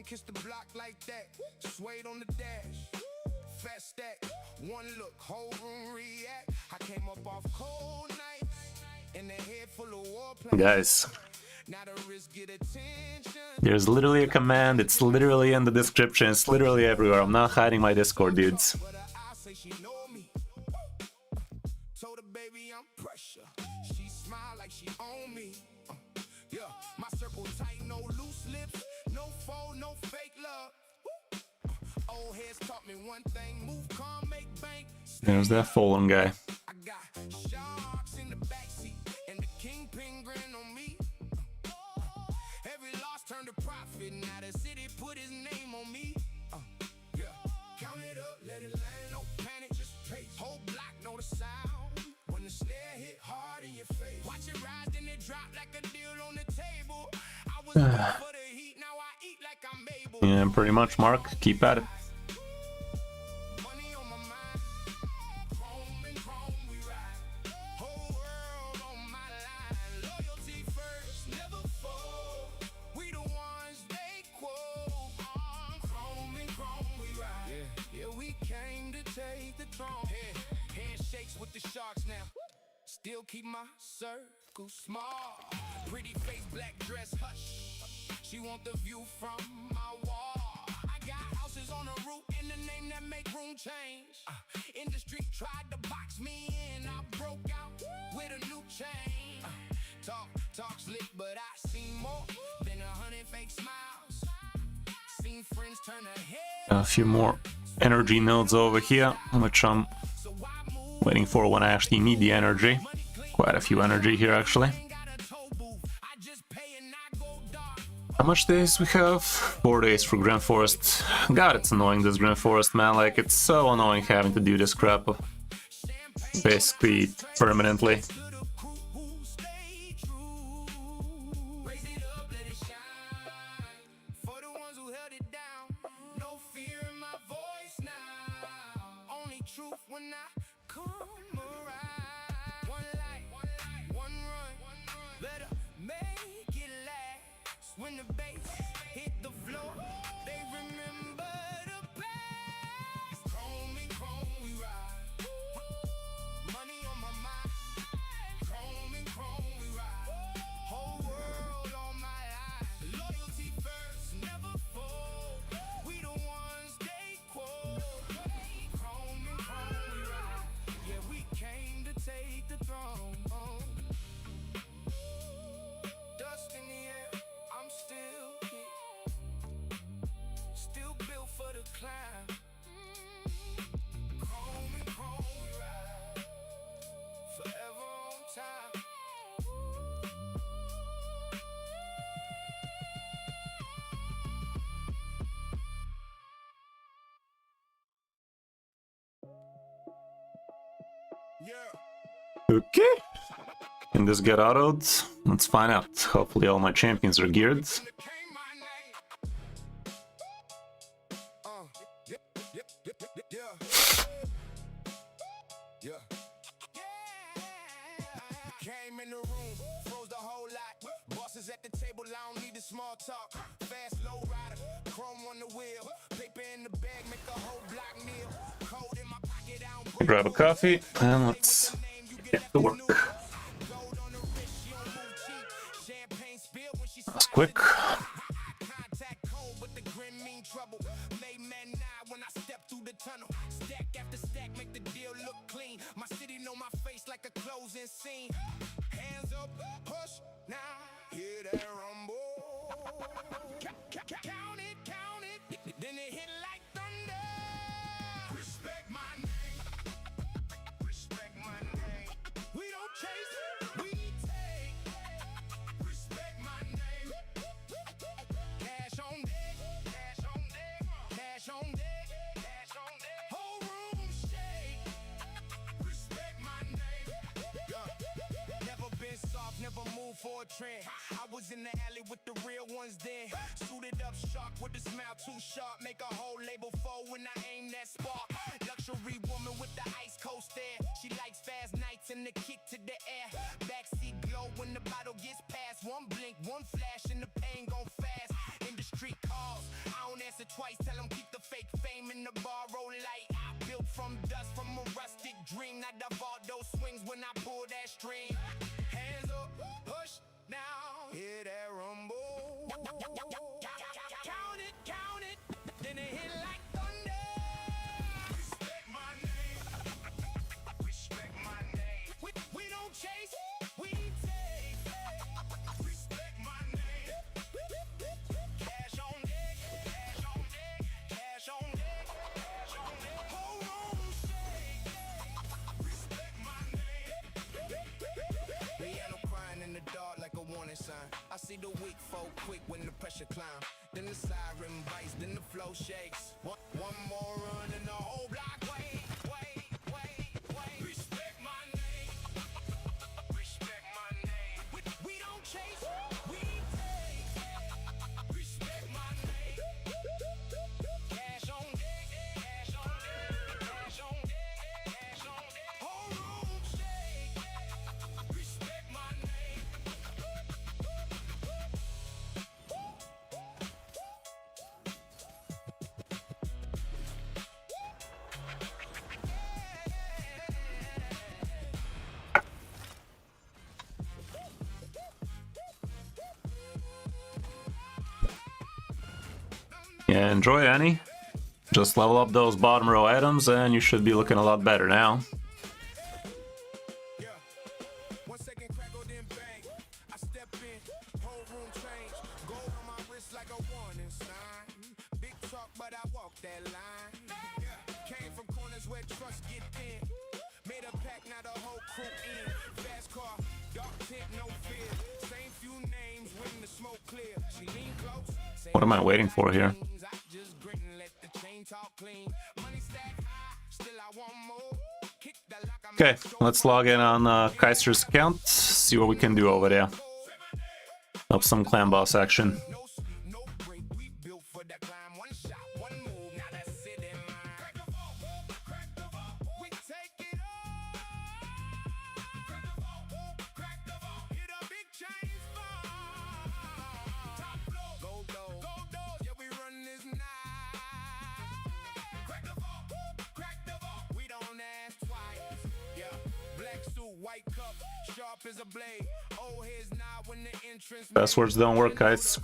Kiss the block like that, suede on the dash, fat stack, one look, whole room react. I came up off cold nights, in the head full of war plans. Guys, Now the risk get attention. there's literally a command, it's literally in the description, it's literally everywhere. I'm not hiding my Discord, dudes. But I say she know me. Told her baby I'm pressure. She smile like she own me. Yeah, my circle tight, no loose lips. No foe, no fake love. Old heads taught me one thing, move calm, make bank. There's that Tholin guy. I got sharks in the backseat, and the kingpin grin on me. Every loss turned to profit, now the city put his name on me. Yeah, count it up, let it land, no panic, just pace. Whole block know the sound, when the snare hit hard in your face. Watch it rise, then it drop like a deal on the table. I was good for the heat, now I eat like I'm able. Yeah, pretty much, Mark. Keep at it. Money on my mind, chrome and chrome we ride. Whole world on my line, loyalty first, never fold. We the ones they quote. Chrome and chrome we ride. Yeah, we came to take the throne. Handshakes with the sharks now. Still keep my circle small. Pretty face, black dress, hush. She want the view from my wall. I got houses on the roof in the name that make room change. Industry tried to box me in, I broke out with a new chain. Talk slick, but I seen more than 100 fake smiles. Seen friends turn their head. A few more energy nodes over here, which I'm waiting for when I actually need the energy. Quite a few energy here, actually. How much days we have? 4 days for Grand Forest. God, it's annoying, this Grand Forest, man. Like, it's so annoying having to do this crap. Basically, permanently. When the bass hit the floor, they remember the past. Chrome we ride. Money on my mind. Chrome we ride. Whole world on my line. Loyalty first, never fold. We the ones they quote. Chrome we ride. Yeah, we came to take the throne. Dust in the air. I'm still here, still built for the climb. Chrome we ride, forever on time. Yeah. Okay. Can this get autoed? Let's find out. Hopefully all my champions are geared. Came in the room, froze the whole lot. Bosses at the table, I don't need the small talk. Fast, low rider, chrome on the wheel. Paper in the bag, make a whole block meal. Cold in my pocket, I don't Grab a coffee and let's get to work. gold on the wrist, she don't move cheap. Champagne spill when she quick. Contact cold, but the grin mean trouble. Made man nigh when I step through the tunnel. Stack after stack, make the deal look clean. My city know my face like a closing scene. Hands up, push now. Hear that rumble? Count it, then it hit like thunder. Respect my name. Respect my name. We don't chase, we take. Respect my name. Cash on deck, cash on deck, cash on deck, cash on deck. Whole room shake. Respect my name. Never been soft, never moved for a trend. I was in the alley with the real ones then. Suited up sharp with a smile too sharp. Make a whole label fold when I aim that spark. Luxury woman with the ice cold stare. She likes fast nights and the kick to the air. Backseat glow when the bottle gets past. One blink, one flash and the pain gon' fast. Industry calls, I don't answer twice. Tell them keep the fake fame in the borrow light. Built from dust, from a rustic dream. Not the Valdo swings when I pull that string. Hands up, push now. Hear that rumble? Count it, then it hit like thunder. Respect my name. Respect my name. We don't chase, we take. Respect my name. Cash on deck, cash on deck, cash on deck, cash on deck. Whole room shake. Respect my name. Piano crying in the dark like a warning sign. I see the weak folk quick when the pressure climb. Then the siren bites, then the flow shakes. One more run and the whole block wait. Respect my name. Respect my name. We don't chase, we take. Respect my name. Cash on deck, cash on deck, cash on deck, cash on deck. Whole room shake. Respect my name. Yeah, enjoy, Annie. Just level up those bottom row items and you should be looking a lot better now. Yeah. 1 second crackle, then bang. I step in, whole room change. Gold on my wrist like a warning sign. Big talk, but I walk that line. Came from corners where trust get thin. Made a pack, now the whole crew in. Fast car, dark tint, no fear. Same few names when the smoke clear. She lean close. What am I waiting for here? I just grit and let the chain talk clean. Money stack high, still I want more. Kick the lock, I'm Okay, let's log in on Kaiser's account, see what we can do over there. Up some clan boss action. no sleep, no break. We built for the climb. One shot, one move. Now that's it in mind. Crack the vault, crack the vault. We take it all. Crack the vault, crack the vault. Hit a big chains fall. Top floor, gold doors. Yeah, we run this night. Crack the vault, crack the vault. We don't ask twice. Yeah, black suit, white cup, sharp as a blade. Old heads nod when the entrance. Passwords don't work, guys.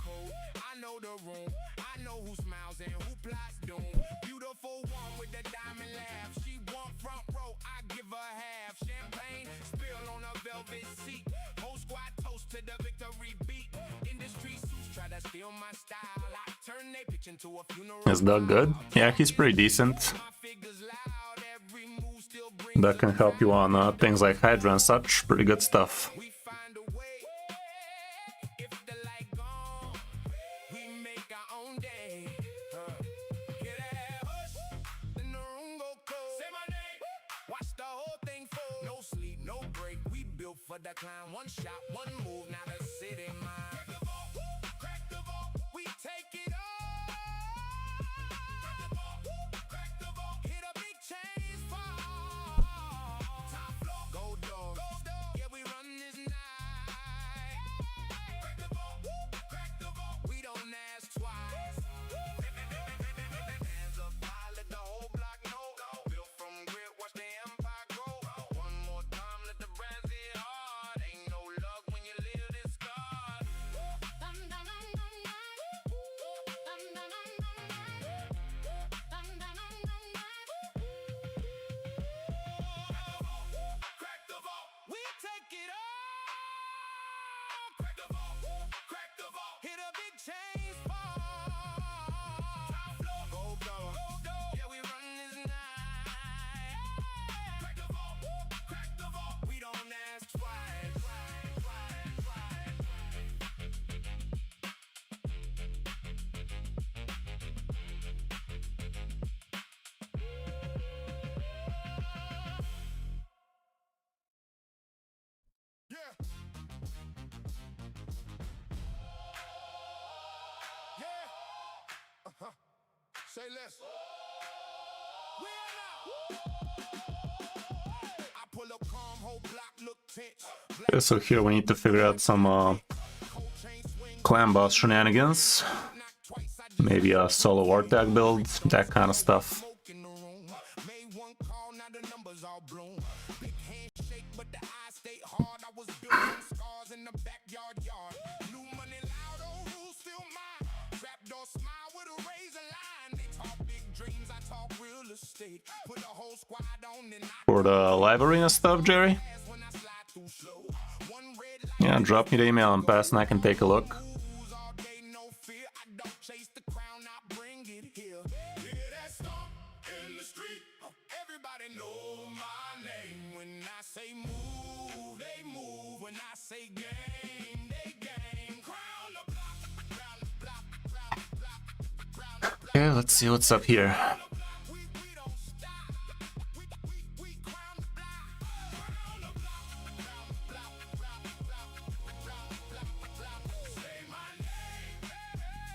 I know the room, I know who smiles and who plots doom. Beautiful one with the diamond laugh. She want front row, I give her half. Champagne spill on a velvet seat. Whole squad toast to the victory beat. Industry suits try to steal my style. I turn they pitch into a funeral. Is Doug good? Yeah, he's pretty decent. My figures loud, every move still brings. That can help you on things like Hydra and such. Pretty good stuff. We find a way. If the light gone, we make our own day. Hear that hush, then the room go cold. Say my name, watch the whole thing fold. No sleep, no break. We built for the climb. One shot, one move. Now the city mine. Crack the vault, crack the vault. We take it all. Crack the vault, crack the vault. Hit a big chains fall. Top floor, gold doors. Yeah, we run this night. Crack the vault, crack the vault. We don't ask twice. Hands up high, let the whole block know. Built from grit, watch the empire grow. One more time, let the brands hit hard. Ain't no luck when you live this God. Say less. I pull up calm, whole block look tense. Okay, so here we need to figure out some clan boss shenanigans. Maybe a solo war tag build, that kind of stuff. In the room. Made one call, now the numbers all bloom. Big handshake, but the eyes stay hard. I was built from scars in the backyard yard. New money loud, old rules still mine. Trapdoor smile with a razor line. They talk big dreams, I talk real estate. Put a whole squad on and I For the live arena stuff, Jerry? pass when I slide through slow. One red light Yeah, drop me the email and pass and I can take a look. moves all day, no fear. I don't chase the crown, I bring it here. Hear that stomp in the street? Everybody know my name. When I say move, they move. When I say game, they game. Crown the block, crown the block, crown the block, crown the block. Okay, let's see what's up here. We don't stop. We crown the block. Crown the block, crown the block, crown the block, crown the block, block. Say my name.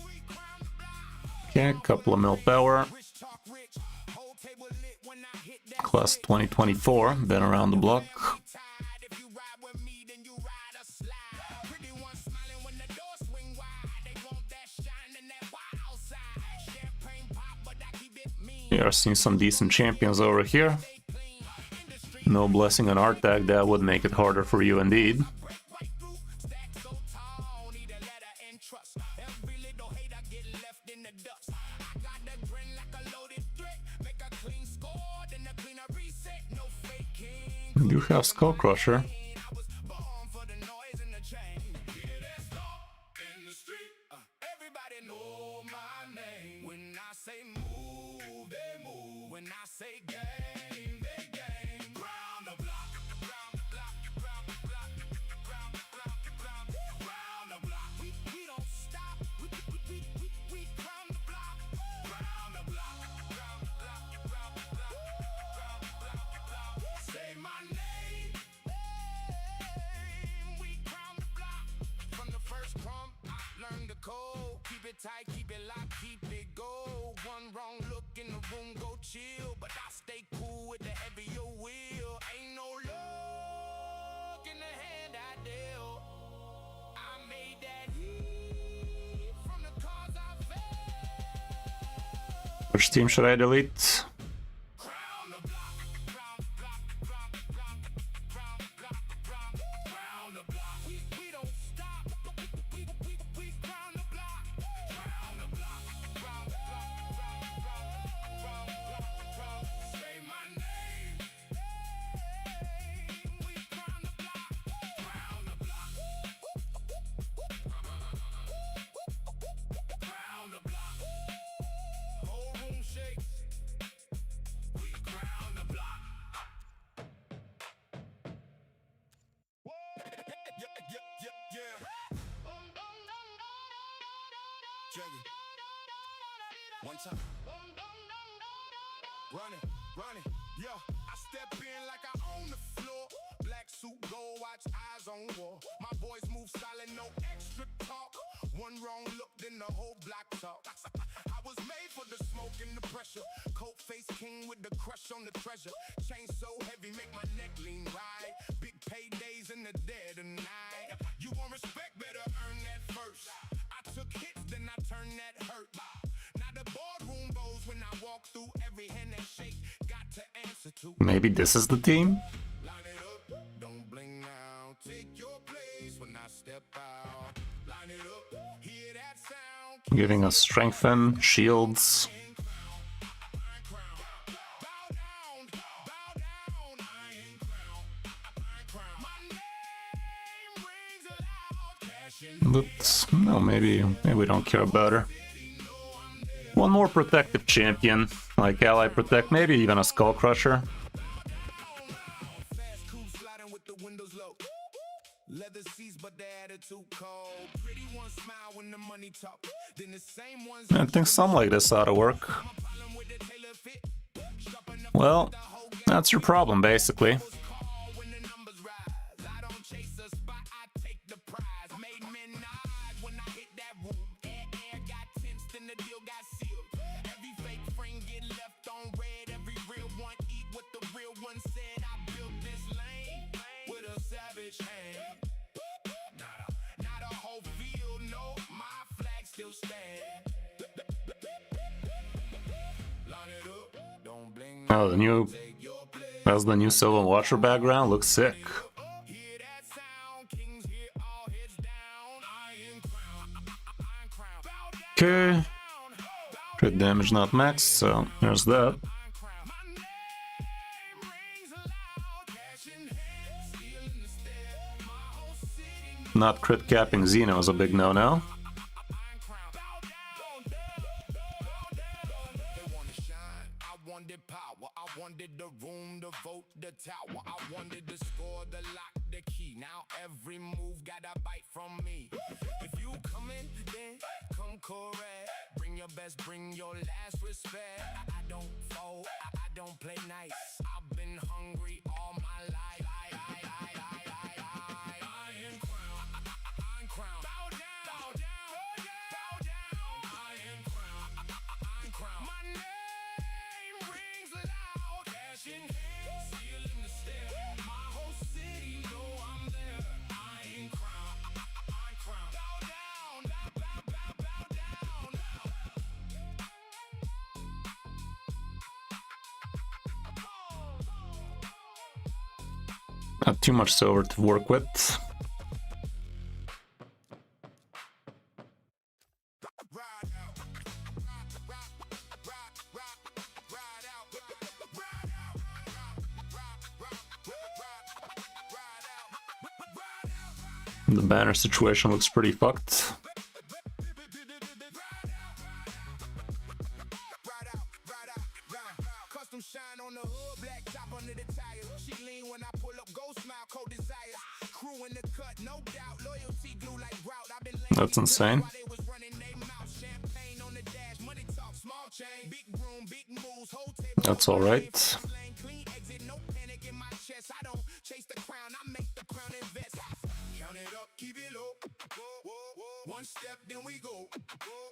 We crown the block. Okay, couple of mil power. Rich talk rich. Whole table lit when I hit that. Class 2024, been around the block. Tired. If you ride with me, then you ride or slide. Pretty one smiling when the door swing wide. They want that shine and that wild side. Champagne pop, but I keep it mean. We are seeing some decent champions over here. Stay clean. Industry No blessing on art tag, that would make it harder for you indeed. break right through. Stack so tall, need a letter and trust. Every little hater get left in the dust. I got the grin like a loaded threat. Make a clean score, then a cleaner reset. No faking. We do have Skull Crusher. I was born for the noise and the change. Hear that stomp in the street? Everybody know my name. When I say move, they move. When I say game, they game. Ground the block, ground the block, ground the block, ground the block, ground the block. We don't stop. We ground the block, ground the block, ground the block, ground the block, ground the block. Say my name. We crown the block. From the first crumb, I learned the code. Keep it tight, keep it locked, keep it go. One wrong look in the room, go chill. But I stay cool with the heavier wheel. Ain't no luck in the hand I deal. I made that heat from the cause I felt. Which team should I delete? Crown the block, crown the block, crown the block, crown the block, crown the block. We don't stop. We crown the block, crown the block, crown the block, crown the block. Say my name. We crown the block, crown the block, crown the block. Whole room shakes. We crown the block. Yeah. Check it. One time. Running, yo. I step in like I own the floor. Black suit, gold watch, eyes on war. My boys move silent, no extra talk. One wrong look, then the whole block talk. I was made for the smoke and the pressure. Coat face king with the crush on the treasure. Chain so heavy, make my neck lean right. Big paydays in the dead of night. You want respect, better earn that first. I took hits, then I turned that hurt. Now the boardroom bows when I walk through. Every hand that shake, got to answer to. Maybe this is the team? Line it up, don't blink now. Take your place when I step out. Line it up, hear that sound. Giving us strengthen, shields. But no, maybe we don't care about her. One more protective champion, like Ally Protect, maybe even a Skull Crusher. Fast coupe sliding with the windows low. Leather seats, but the attitude cold. Pretty one smile when the money talk. Then the same ones. I think something like this ought to work. Problem with the tailor fit. Sharpen up Well, the whole game. that's your problem, basically. Call when the numbers rise. I don't chase a spot, I take the prize. Made men nod when I hit that room. Air got tensed and the deal got Oh, that's the new Silver Watcher background. Looks sick. Okay. Crit damage not maxed, so there's that. Not crit capping Xeno is a big no-no. I wanted the room to vote the tower. I wanted to score the lock, the key. Now every move got a bite from me. If you come in, then come correct. Bring your best, bring your last respect. I don't fold, I don't play nice. I've been hungry all my life. I'm crowned. Bow down, bow down, bow down. I am crowned. I'm crowned. My name rings loud. Cash in hand, seal in the stare. My whole city know I'm there. I am crowned. I'm crowned. Bow down, bow down. Not too much silver to work with. The banner situation looks pretty fucked. Custom shine on the hood, black top under the tires. She lean when I pull up, gold smile, cold desire. Crew in the cut, no doubt. Loyalty glue like route. I've been laying That's insane. while they was running they mouth. Champagne on the dash, money talk, small chain. Big room, big moves, whole table. That's alright. Clean exit, no panic in my chest. I don't chase the crown, I make the crown invest. Count it up, keep it low. One step, then we go.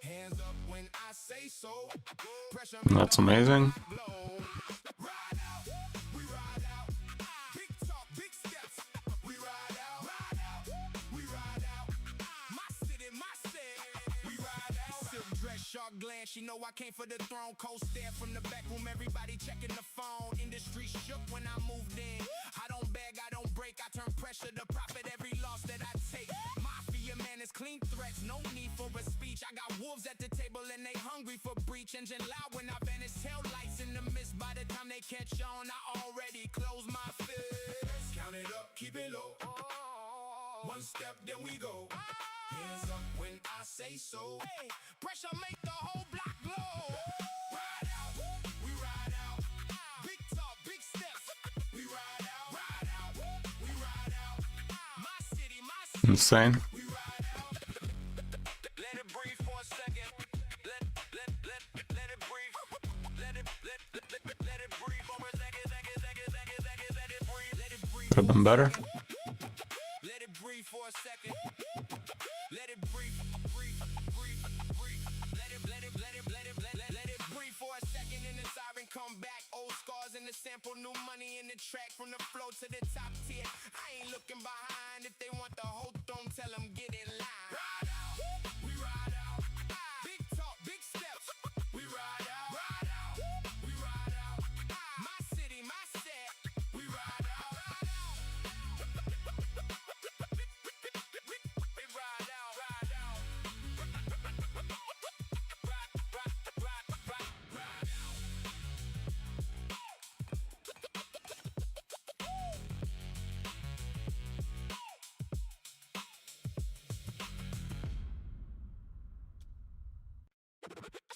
Hands up when I say so. Pressure make That's amazing. blow. Ride out, we ride out. Big talk, big steps. We ride out, we ride out. My city, my set. We ride out. Silk dress, shark glance. She know I came for the throne. Cold stare from the back room. Everybody checking the phone. Industry shook when I moved in. I don't beg, I don't break. I turn pressure to profit every loss that I take. Mafia man is clean threats. No need for a speech. I got wolves at the table and they hungry for breach. Engine loud when I vanish. Tail lights in the mist. By the time they catch on, I already close my fist. Count it up, keep it low. One step, then we go. Hands up when I say so. Hey, pressure make the whole block glow. Ride out, we ride out. Big talk, big steps. We ride out, we ride out. My city, my city. Insane. We ride out. Let it breathe for a second. Let it breathe. Let it breathe for a second. Let it breathe. Let it breathe. Could have been better. Let it breathe for a second. Let it breathe. Breathe. Let it breathe for a second and the siren come back. Old scars in the sample, new money in the track. From the flow to the top tier. I ain't looking behind. If they want the whole throne, tell them get in line. Ride out. We ride out. Big talk, big steps. We ride out. We ride out. My city, my set. We ride out. We ride out.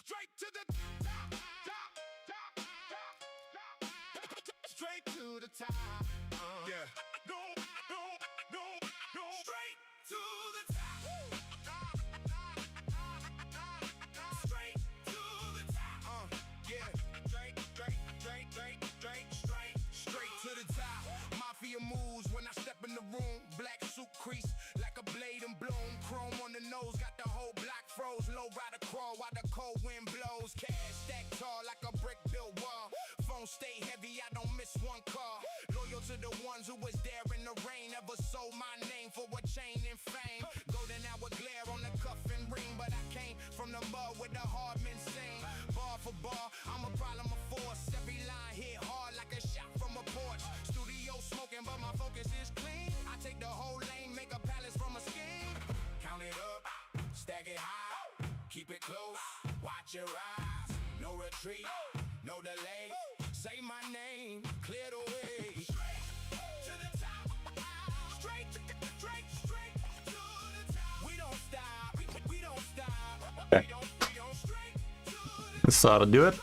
Straight to the top. Straight to the top. Yeah. No. Straight to the top. Straight to the top. Yeah. Straight to the top. Mafia moves when I step in the room. Black suit crease like a blade and bloom. Chrome on the nose, got the whole block froze. Low rider crawl while the cold wind blows. Cash stacked tall like a brick built wall. Phone stay heavy, I don't miss one call. Loyal to the ones who was there in the rain. Never sold my name for a chain and fame. Golden hour glare on the cuff and ring. But I came from the mud with the hard men sing. Bar for bar, I'm a problem of force. Every line hit watch your eyes. No retreat, no delay. Say my name, clear the way. Straight to the top. Straight to the top. We don't stop. We don't stop. We don't straight to the This ought to do it.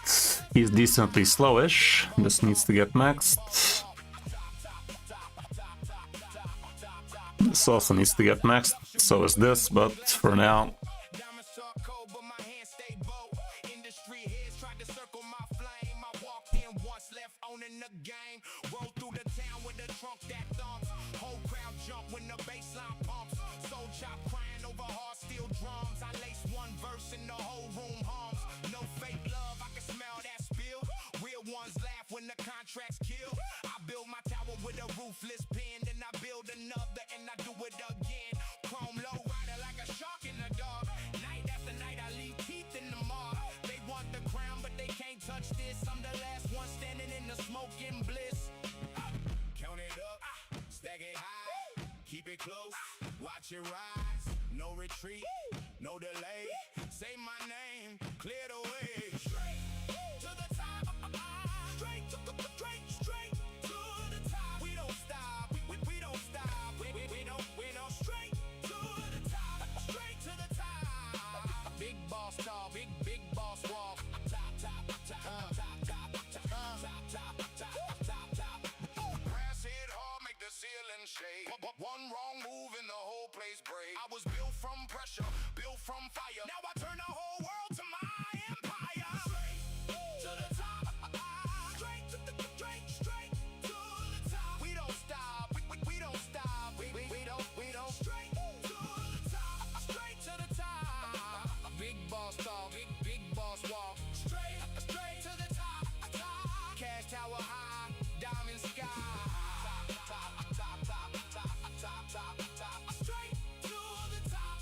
He's decently slowish. This needs to get maxed. This also needs to get maxed. So is this, but for now. diamonds are cold, but my hands stay bold. Industry heads tried to circle my flame. I walked in once, left owning the game. Roll through the town with a trunk that thumps. Whole crowd jump when the bassline pumps. Soul chop crying over hard steel drums. I lace one verse and the whole room hums. No fake love, I can smell that spill. Real ones laugh when the contracts kill. I build my tower with a roofless pen, then I build another and I do it again. Chrome low rider like a shark in the dark. Night after night I leave teeth in the mark. They want the crown but they can't touch this. I'm the last one standing in the smoking bliss. Count it up, stack it high, keep it close, watch it rise. No retreat, no delay. Say my name, clear the way. Straight to the top. Straight to the top. We don't stop. We don't stop. We don't straight to the top. Straight to the top. Big boss tall, big boss walk. Brass hit hard, make the ceiling shake. One wrong move and the whole place break. I was built from pressure, built from fire. Now I turn the whole world to my empire. Straight to the top. Straight to the top. We don't stop. We don't stop. We don't straight to the top. Straight to the top. Big boss talk, big boss walk. Straight to the top. Cash tower high, diamond sky. Top. Straight to the top.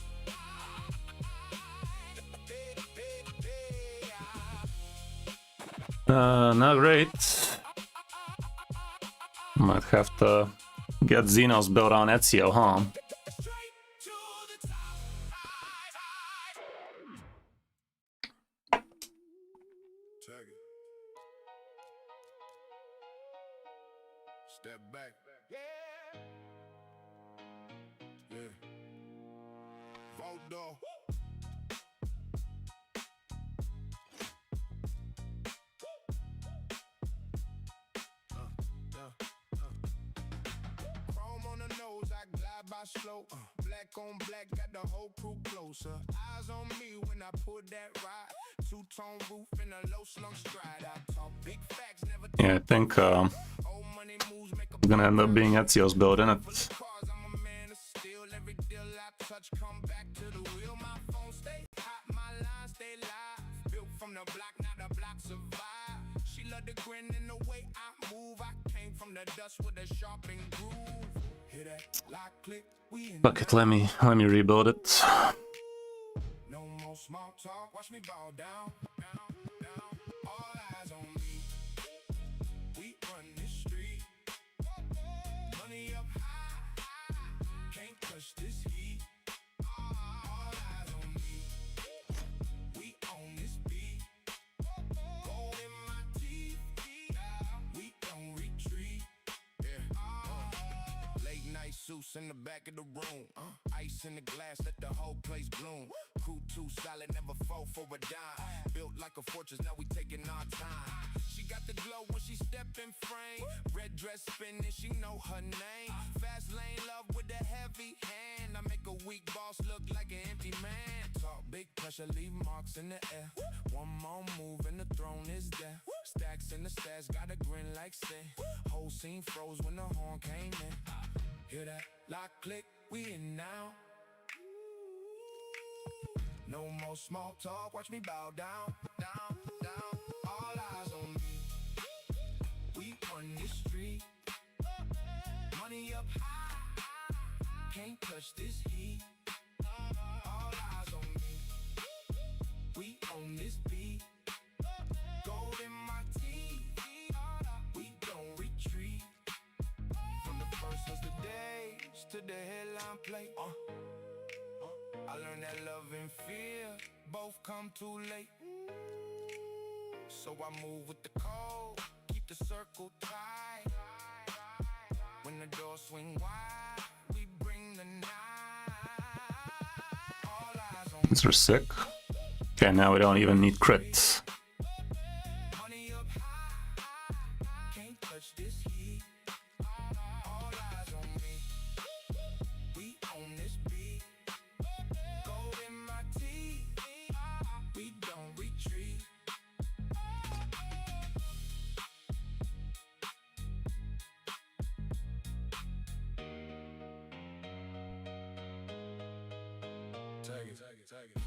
Not great. Might have to get Xenos built on Ezio, huh? Straight to the top. Take it. Step back. Yeah. Yeah. Vote though. Chrome on the nose, I glide by slow. Black on black, got the whole crew closer. Eyes on me when I pull that ride. Two-tone roof and a low slung stride. I talk big facts, never Yeah, I think old money moves, make a gonna end up being Ezio's build, innit? cars. I'm a man of steel. Every deal I touch, come back to the wheel. My phone stay hot, my lines stay live. Built from the block, now the block survive. She love the grin and the way I move. I came from the dust with a sharpened groove. Hear that lock click, we in Fuck it, let me rebuild it. no more small talk, watch me bow down, down. All eyes on me. We run this street. Money up high, can't touch this heat. All eyes on me. We own this beat. Gold in my teeth. We don't retreat. Yeah. Late night suits in the back of the room. Ice in the glass, let the whole place bloom. Crew too solid, never fall for a dime. Built like a fortress, now we taking our time. She got the glow when she step in frame. Red dress spinning, she know her name. Fast lane love with a heavy hand. I make a weak boss look like an empty man. Talk big pressure, leave marks in the air. One more move and the throne is there. Stacks in the stats, got a grin like sin. Whole scene froze when the horn came in. Hear that lock click, we in now. No more small talk, watch me bow down. All eyes on me. We run this street. Money up high, can't touch this heat. All eyes on me. We own this beat. Gold in my teeth. We don't retreat. From the first hustle days to the headline plate. I learned that love and fear both come too late. So I move with the code, keep the circle tight. When the doors swing wide, we bring the night. All eyes on These are sick. Okay, now we don't even need crits. money up high. Can't touch this heat. All eyes on me. We own this beat. Gold in my teeth. We don't retreat. Take it.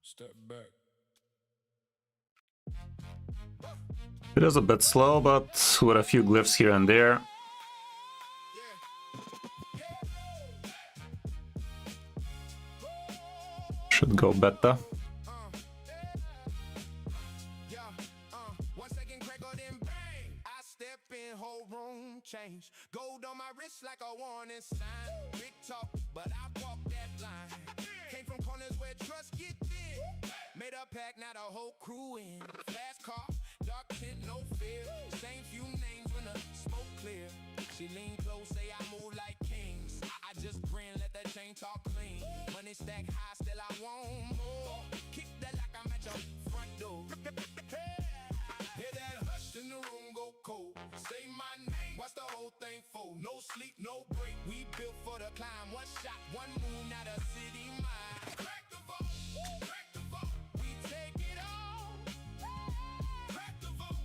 Step back. It is a bit slow, but with a few glyphs here and there. Should go better. Yeah, 1 second crack or then bang. I step in, whole room change. Gold on my wrist like a warning sign. Big talk, but I walk that line. Came from corners where trust get thin. Made a pack, now the whole crew in. Fast car, dark tint, no fear. Same few names when the smoke clear. She lean close, say I move like kings. I just grin, let the chain talk clean. Money stack high, still I want more. Kick that like I'm at your front door. Hear that hush in the room go cold. Say my name, watch the whole thing fold. No sleep, no break. We built for the climb. One shot, one move, now the city mine. Crack the vault, crack the vault. We take it all. Crack the vault,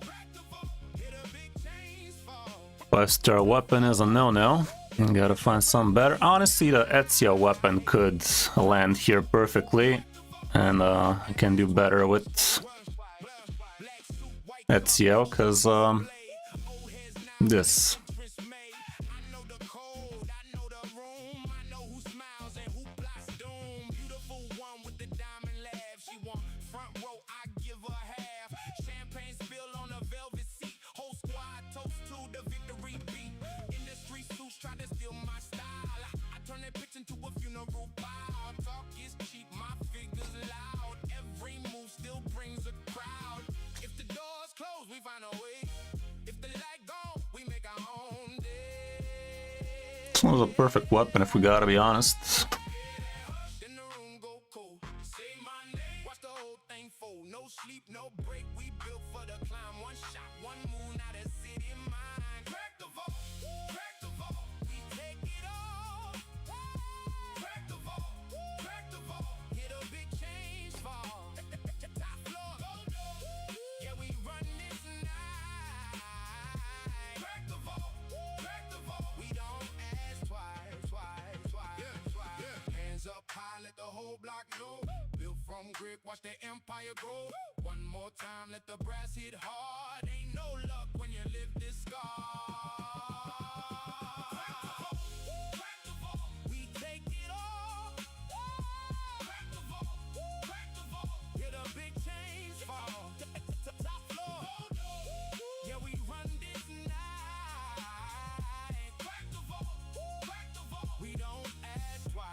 crack the vault. Hear the big chains fall. 5-star weapon is a no-no. You gotta find some better. Honestly, the Ezio weapon could land here perfectly. And I can do better with Ezio, because this. I know the code, I know the room, I know who smiles and who plots doom. Beautiful one with the diamond laugh. She want front row, I give her half. Champagne spill on a velvet seat. Whole squad toast to the victory beat. Industry suits try to steal my style. I turn that bitch into a funeral pile. Talk is cheap, my figures loud. Every move still brings a crowd. If the doors close, we find a way. If the light gone, we make our own day. This one's a perfect weapon if we gotta be honest. Then the room go cold. Say my name, watch the whole thing fold. No sleep, no break. We built for the climb. One shot, one move, now the city mine. Crack the vault, crack the vault. We take it all. Crack the vault, crack the vault. Hear the big chains fall. Top floor, yeah, we run this night. Crack the vault, crack the vault. We don't ask twice. Yeah. Hands up high, let the whole block know. Built from brick, watch the empire grow. One more time, let the brass hit hard. Ain't no luck when you live this scar. Crack the vault, we take it all. Crack the vault, hear the big chains fall. Top floor, yeah, we run this night. Crack the vault, we don't ask twice.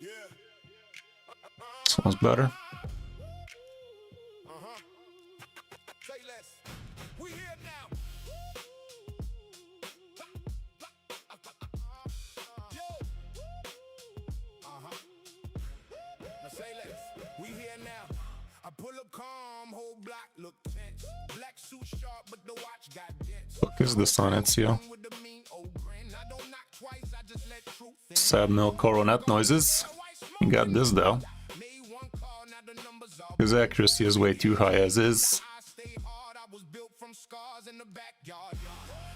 Yeah. Sounds better. Say less. We here now. Yo. Now say less. We here now. I pull up calm, whole block look tense. Black suit sharp, but the watch got dents. What is this on Ezio? With the mean old grin. I don't knock twice, I just let truth in. Sad no coronet noises. You got this though. Made one call, now the numbers are. His accuracy is way too high as is. I stay hard, I was built from scars in the backyard.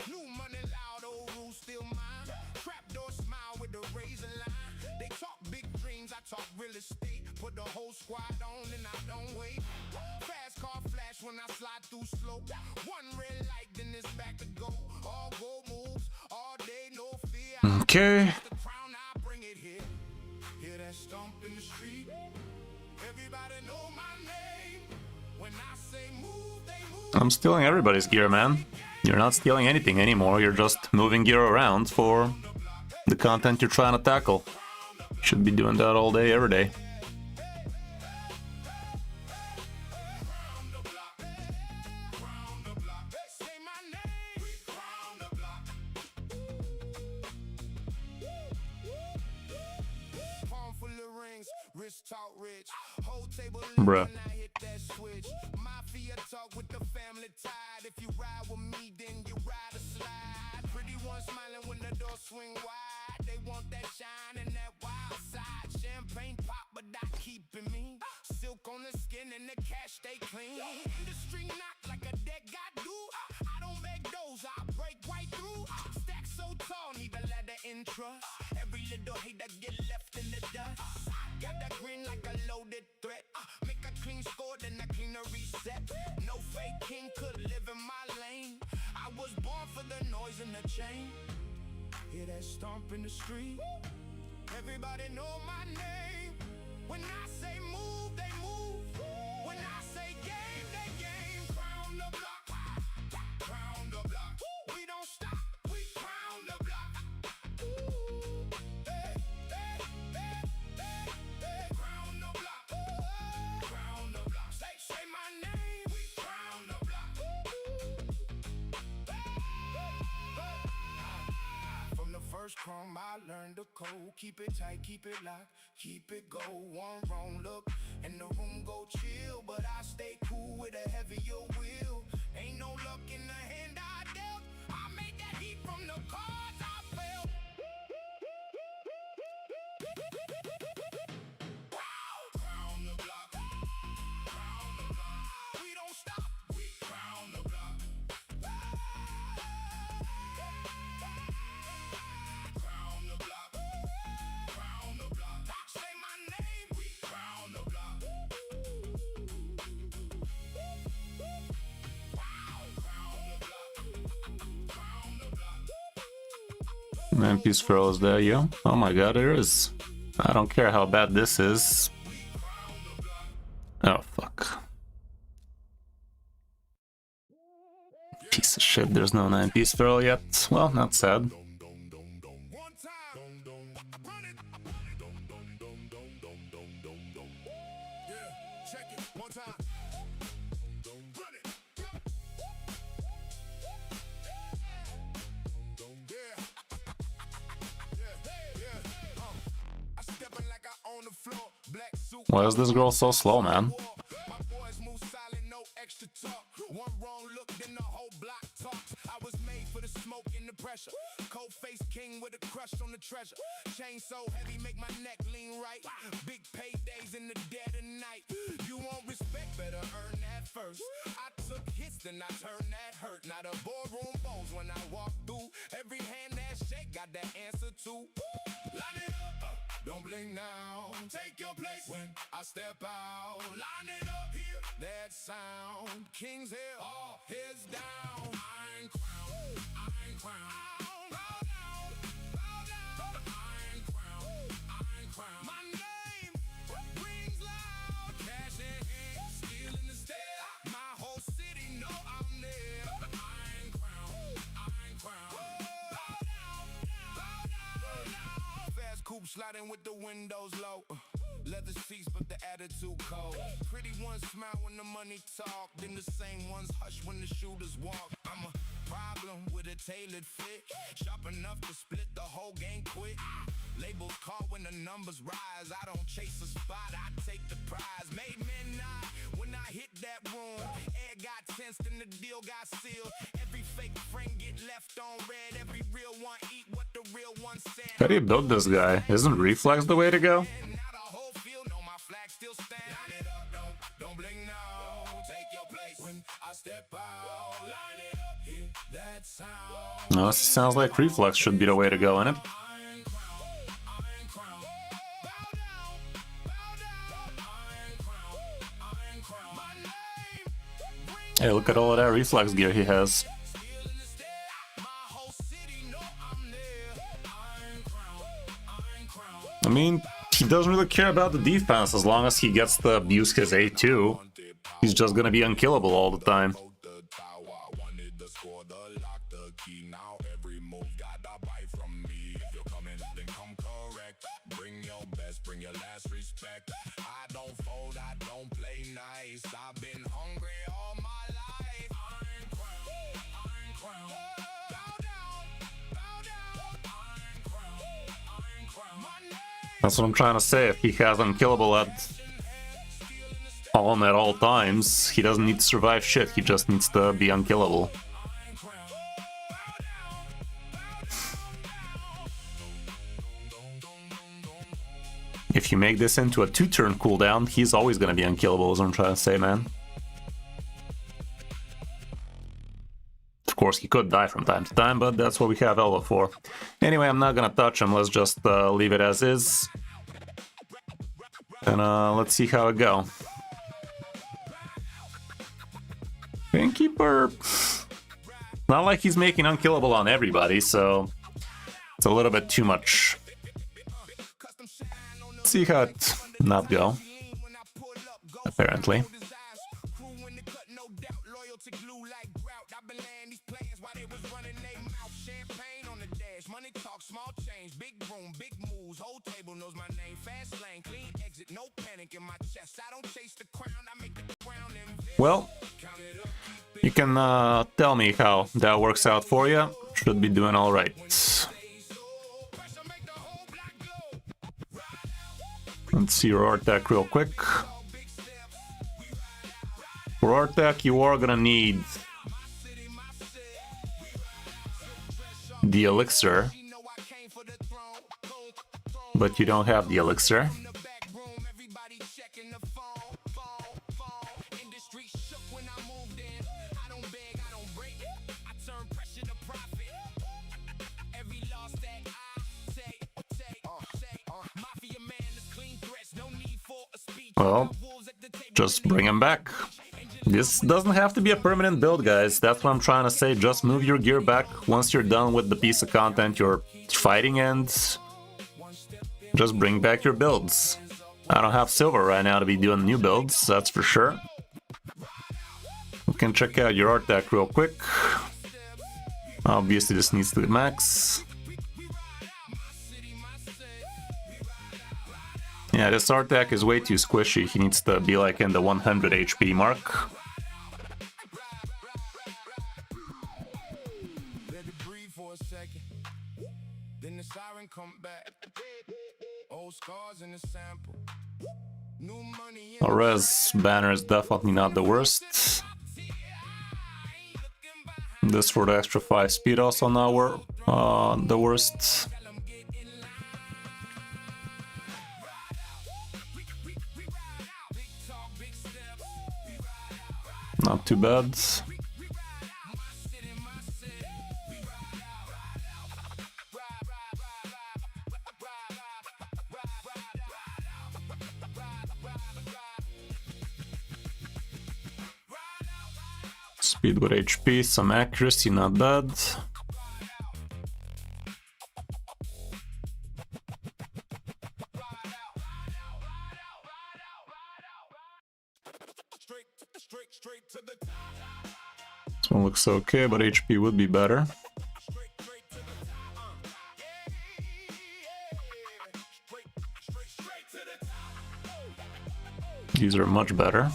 New money loud, old rules still mine. Trapdoor smile with the razor line. They talk big dreams, I talk real estate. Put the whole squad on and I don't wait. Fast car flash when I slide through slow. One red light, then it's back to go. All go moves, all day, no fear. Okay. The crown, I bring it here. Hear that stomp in the street. Everybody know my name. When I say move, they move. I'm stealing everybody's gear, man. You're not stealing anything anymore, you're just moving gear around for the content you're trying to tackle. Should be doing that all day, every day. Bruh. Mafia talk with the family tied. If you ride with me, then you ride a slide. Pretty one smiling when the door swing wide. They want that shine and that wild side. Champagne pop, but not keeping me. Silk on the skin and the cash stay clean. Industry knock like a dead guy do. I don't make those, I break right through. Stack so tall, need a ladder in trust. Every little hater get left in the dust. Got that grin like a loaded threat. Make a clean score, then a cleaner reset. No fake king could live in my lane. I was born for the noise and the chain. Hear that stomp in the street. Everybody know my name. When I say move, they move. When I say game, they game. Crown the block. Crown the block. We don't stop. We crown the block. First crumb, I learned the code. Keep it tight, keep it locked, keep it go. One wrong look, and the room go chill. But I stay cool with a heavier will. Ain't no luck in the hand I dealt. I made that heat from the cards I felt. Crown the block, crown the block. We don't stop, we crown the block. Peace throws there, you. Oh my god, there is. I don't care how bad this is. Oh fuck. Piece of shit, there's no 9-piece throw yet. Well, not sad. Why is this girl so slow, man? My boys move silent, no extra talk. One wrong look, then the whole block talks. I was made for the smoke and the pressure. Cold face king with a crush on the treasure. Chain so heavy, make my neck lean right. Big paydays in the dead of night. You want respect, better earn that first. I took hits, then I turned that hurt. Now the boardroom bows when I walk through. Every hand that shake got that answer too. Line it up. Don't blink now, take your place when I step out. Line it up, hear that sound. King's here, all heads down. Iron crown, iron crown. Bow down, bow down. Iron crown, iron crown. My name rings loud. Cash in hand, steel in the stair. My whole city know I'm there. Iron crown, iron crown. Coupe sliding with the windows low. Leather seats, but the attitude cold. Pretty ones smile when the money talk. Then the same ones hush when the shooters walk. I'm a problem with a tailored fit. Sharp enough to split the whole game quick. Labels call when the numbers rise. I don't chase a spot, I take the prize. Made midnight when I hit that room. Air got tensed and the deal got sealed. Every fake friend get left on red. Every real one eat what the real one said. How do you build this guy? Isn't reflex the way to go? Don't blink now, take your place when I step out. Line it up, hear that sound. No, this sounds like reflex should be the way to go, innit? Hey, look at all of that reflex gear he has. I mean, he he doesn't really care about the defense as long as he gets to abuse his A2. He's just gonna be unkillable all the time. That's what I'm trying to say. If he has unkillable on at all times, he doesn't need to survive shit, he just needs to be unkillable. If you make this into a 2-turn cooldown, he's always gonna be unkillable, is what I'm trying to say, man. Of course, he could die from time to time, but that's what we have Elva for. Anyway, I'm not gonna touch him, let's just leave it as is. And let's see how it go. Gamekeeper... Not like he's making unkillable on everybody, so... It's a little bit too much. Let's see how it not go. Apparently. Well, you can tell me how that works out for you. Should be doing all right. Let's see your attack real quick. For attack, you are gonna need the elixir, but you don't have the elixir. Well, just bring him back. This doesn't have to be a permanent build, guys. That's what I'm trying to say. Just move your gear back once you're done with the piece of content you're fighting, and just bring back your builds. I don't have silver right now to be doing new builds, that's for sure. We can check out your art deck real quick. Obviously this needs to be max. Yeah, this art deck is way too squishy. He needs to be like in the 100 HP mark. Our res banner is definitely not the worst. This for the extra 5 speed also not the worst. Not too bad. Speed with HP, some accuracy, not bad. This one looks okay, but HP would be better. These are much better.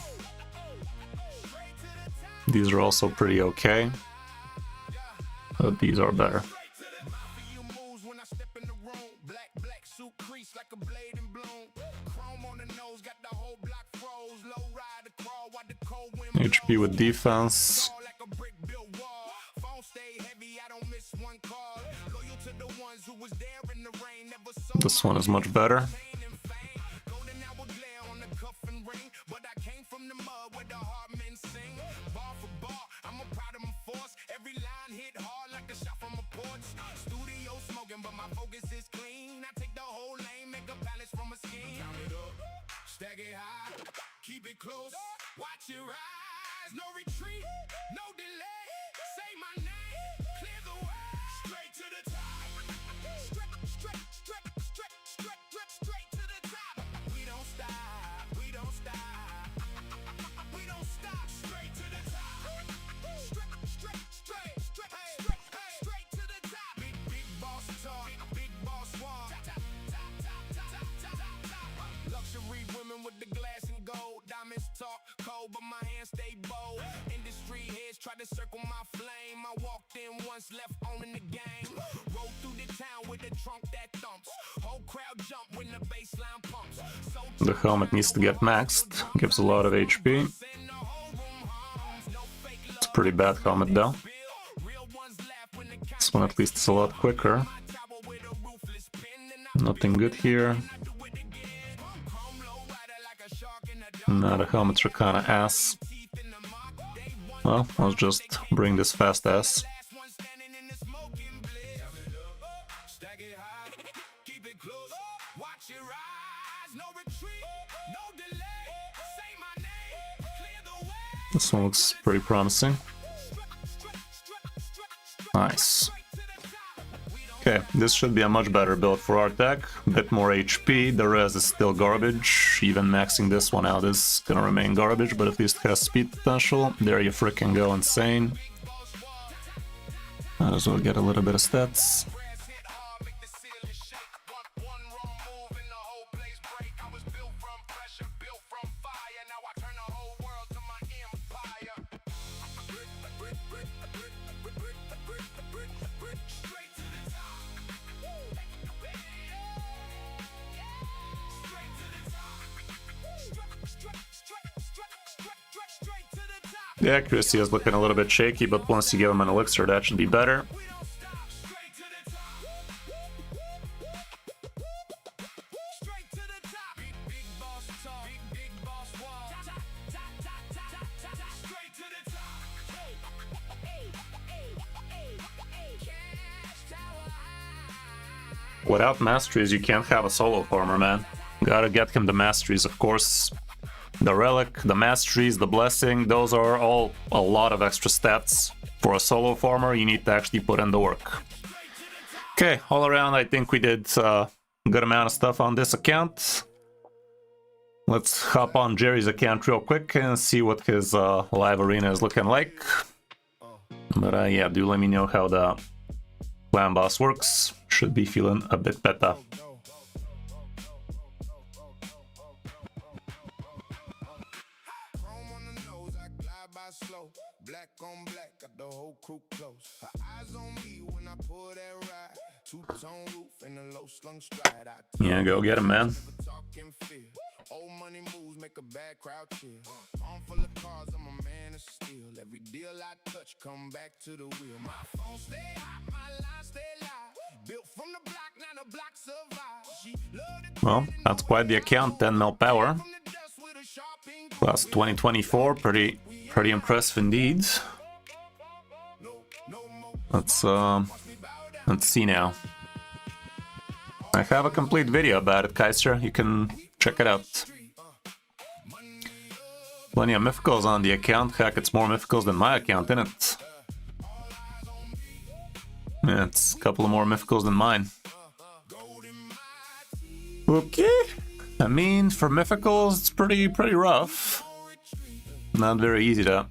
These are also pretty okay, but these are better. HP with defense. This one is much better. Keep it close, watch your eyes, no retreat, no delay, say my name, clear the way, straight to the top, straight to the top. to circle my flame. I walked in once, left owning the game. Rolled through the town with a trunk that thumps. Whole crowd jump when the baseline pumps. So The helmet needs to get maxed. Gives a lot of HP. It's a pretty bad helmet though. This one at least is a lot quicker. Nothing good here. Nah, the helmets are kinda ass. Well, let's just bring this fast ass. This one looks pretty promising. Nice. Okay, this should be a much better build for our deck. Bit more HP, the rest is still garbage. Even maxing this one out is gonna remain garbage, but at least it has speed potential. There you freaking go, insane. Might as well get a little bit of stats. The accuracy is looking a little bit shaky, but once you give him an elixir, that should be better. Without masteries, you can't have a solo farmer, man. Gotta get him the masteries, of course. The relic, the masteries, the blessing, those are all a lot of extra stats. For a solo farmer, you need to actually put in the work. Okay, all around I think we did a good amount of stuff on this account. Let's hop on Jerry's account real quick and see what his live arena is looking like. But yeah, do let me know how the clan boss works. Should be feeling a bit better. Slow, black on black, got the whole crew close. Her eyes on me when I pull that ride. Two-tone roof and a low slung stride. Yeah, go get him, man. Old money moves make a bad crowd chill. Arm full of cars, I'm a man of steel. Every deal I touch, come back to the wheel. My phone stay hot, my line stay live. Built from the block, now the block survive. Well, that's quite the account, 10 mil power. Class 2024, pretty impressive indeed. Let's see now. I have a complete video about it, Kaiser. You can check it out. Plenty of mythicals on the account. Heck, it's more mythicals than my account, isn't it? Yeah, it's a couple of more mythicals than mine. Okay. I mean, for mythicals, it's pretty rough. Not very easy to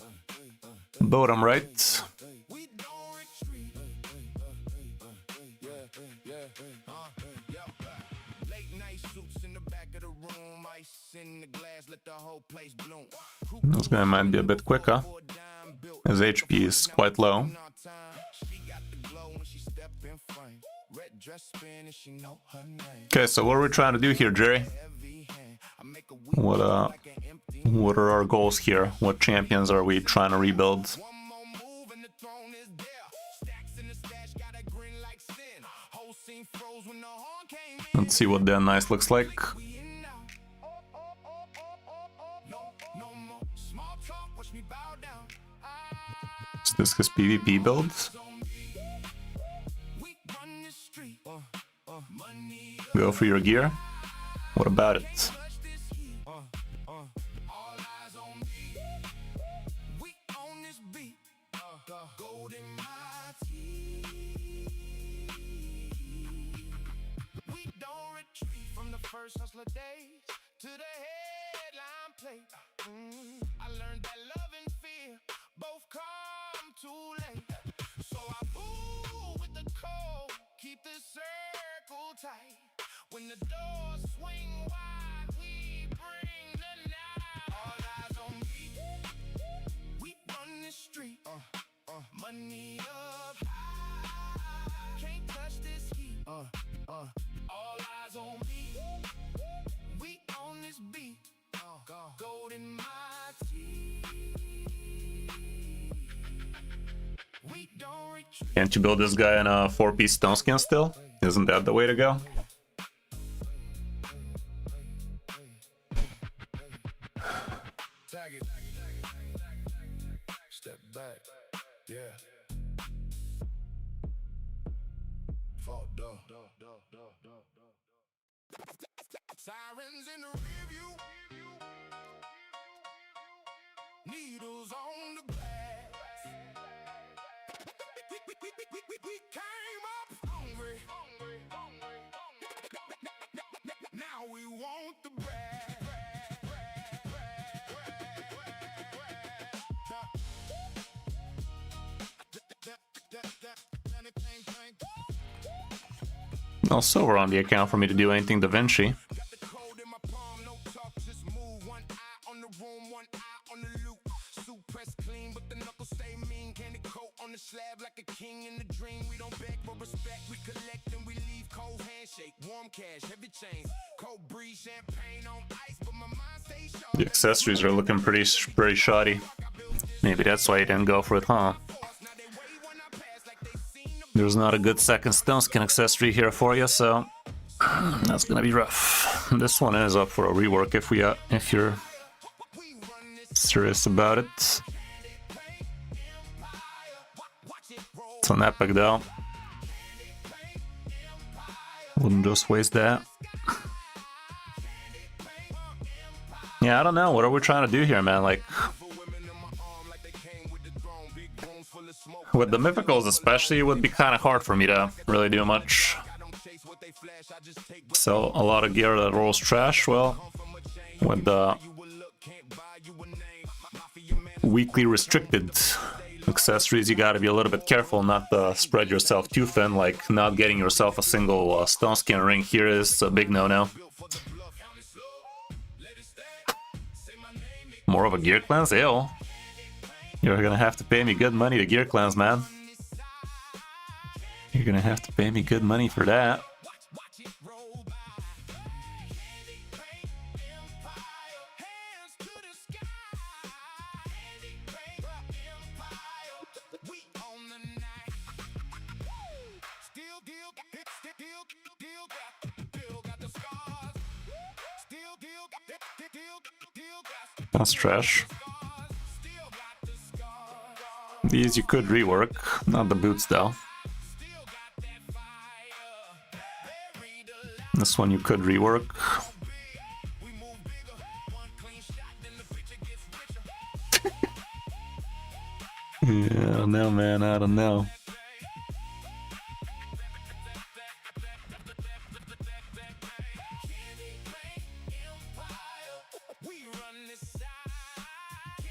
boat them right. This guy might be a bit quicker. His HP is quite low. Okay, so what are we trying to do here, Jerry? What are our goals here? What champions are we trying to rebuild? Let's see what Dan Nice looks like. Is this his PvP build? Go for your gear. What about it? First hustler days to the headline plate. I learned that love and fear both come too late. So I move with the code, keep the circle tight. When the doors swing wide, we bring the night. All eyes on me. We run the street. holding my teeth. We don't retreat. Can't you build this guy in a 4-piece stone skin still? Isn't that the way to go? Tag it. Step back. Yeah. Fall down. Sirens in the rearview. Needles on the glass. We came up hungry. Now we want the bread. No silver on the account for me to do anything Da Vinci. Got the code in my palm, no talk, just move. One eye on the room, one eye on the loop. Suit press clean, but the knuckles stay mean. Candy coat on the slab like a king in the dream. We don't beg for respect, we collect and we leave. Cold handshake, warm cash, heavy chains. Cold breeze, champagne on ice, but my mind stays sharp. The accessories are looking pretty shoddy. Maybe that's why you didn't go for it, huh? Now they wave when I pass like they seen the There's not a good second stone skin accessory here for you, so that's gonna be rough. This one is up for a rework if you're serious about it. It's an epic though. Wouldn't just waste that. Yeah, I don't know. What are we trying to do here, man? Like, with the mythicals especially, it would be kind of hard for me to really do much. So a lot of gear that rolls trash. Well, with the weekly restricted accessories, you gotta be a little bit careful not to spread yourself too thin. Like, not getting yourself a single stone skin ring here is a big no-no. More of a gear cleanse? Ew. You're gonna have to pay me good money to gear cleanse, man. You're gonna have to pay me good money for that. That's trash. These you could rework, not the boots though. This one you could rework. Yeah, I don't know, man, I don't know.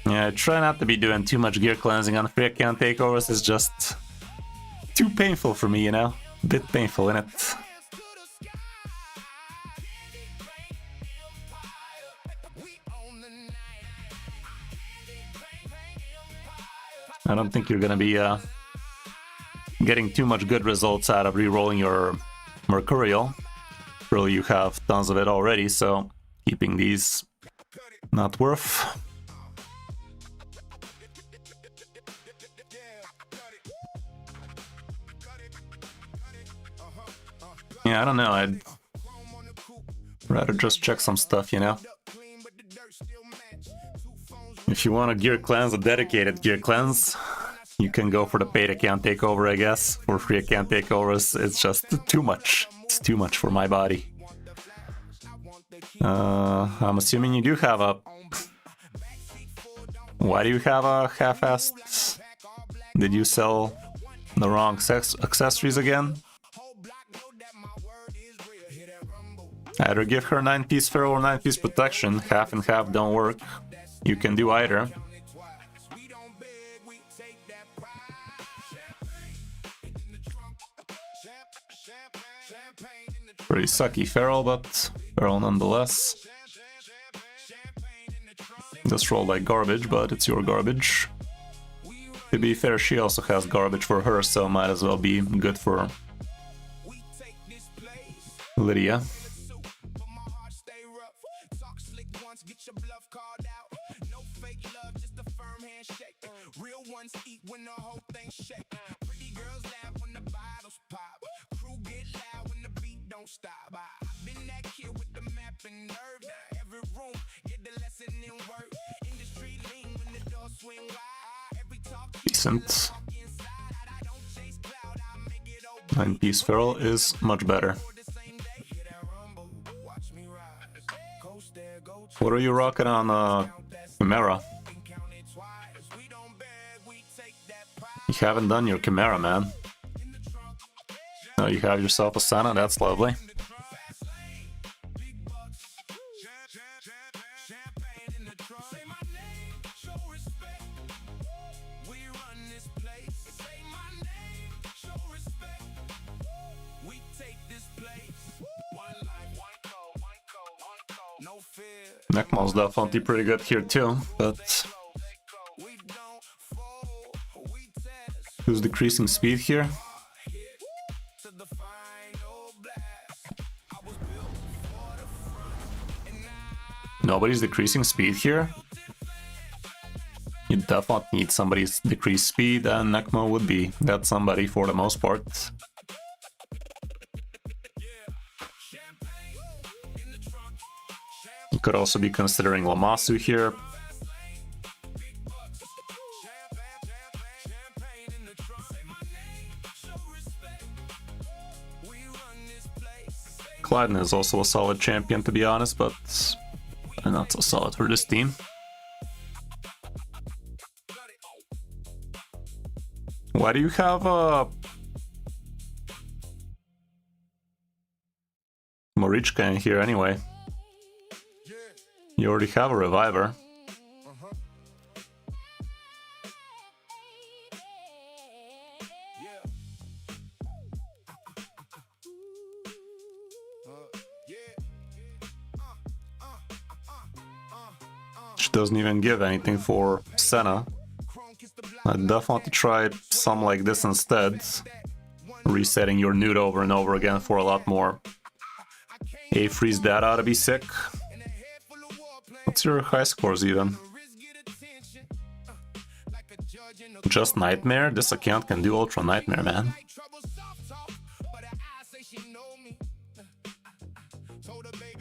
Yeah, I try not to be doing too much gear cleansing on free account takeovers. It's just too painful for me, you know? A bit painful, innit? I don't think you're gonna be getting too much good results out of re-rolling your Mercurial. Really, you have tons of it already, so keeping these not worth. Yeah, I don't know, I'd rather just check some stuff, you know? If you want a gear cleanse, a dedicated gear cleanse, you can go for the paid account takeover, I guess. For free account takeovers, it's just too much. It's too much for my body. I'm assuming you do have a... Why do you have a half-assed? Did you sell the wrong accessories again? Either give her 9-piece Pharaoh or 9-piece protection. Half and half don't work. You can do either. Pretty sucky Feral, but Feral nonetheless. This rolled like garbage, but it's your garbage. To be fair, she also has garbage for her, so might as well be good for Lydia. handshake. Real ones eat when the whole thing shake. Pretty girls laugh when the bottles pop. Crew get loud when the beat don't stop. I've been that kid with the map and nerve. Every room get the lesson in work. Industry lean when the doors swing wide. Every talk Decent. 9-piece feral is much better. What are you rocking on Chimera? You haven't done your Chimera, man. No, you have yourself a Senna, that's lovely. Nekmal's definitely pretty good here too, but who's decreasing speed here? Nobody's decreasing speed here. You definitely need somebody's decreased speed, and Nekmal would be that somebody for the most part. You could also be considering Lammasu here. Clyden is also a solid champion, to be honest, but not so solid for this team. Why do you have Morichka in here anyway? You already have a reviver. Which doesn't even give anything for Senna. I'd definitely try some like this instead. Resetting your nude over and over again for a lot more. A-freeze that ought to be sick. What's your high scores even? Just Nightmare? This account can do Ultra Nightmare, man.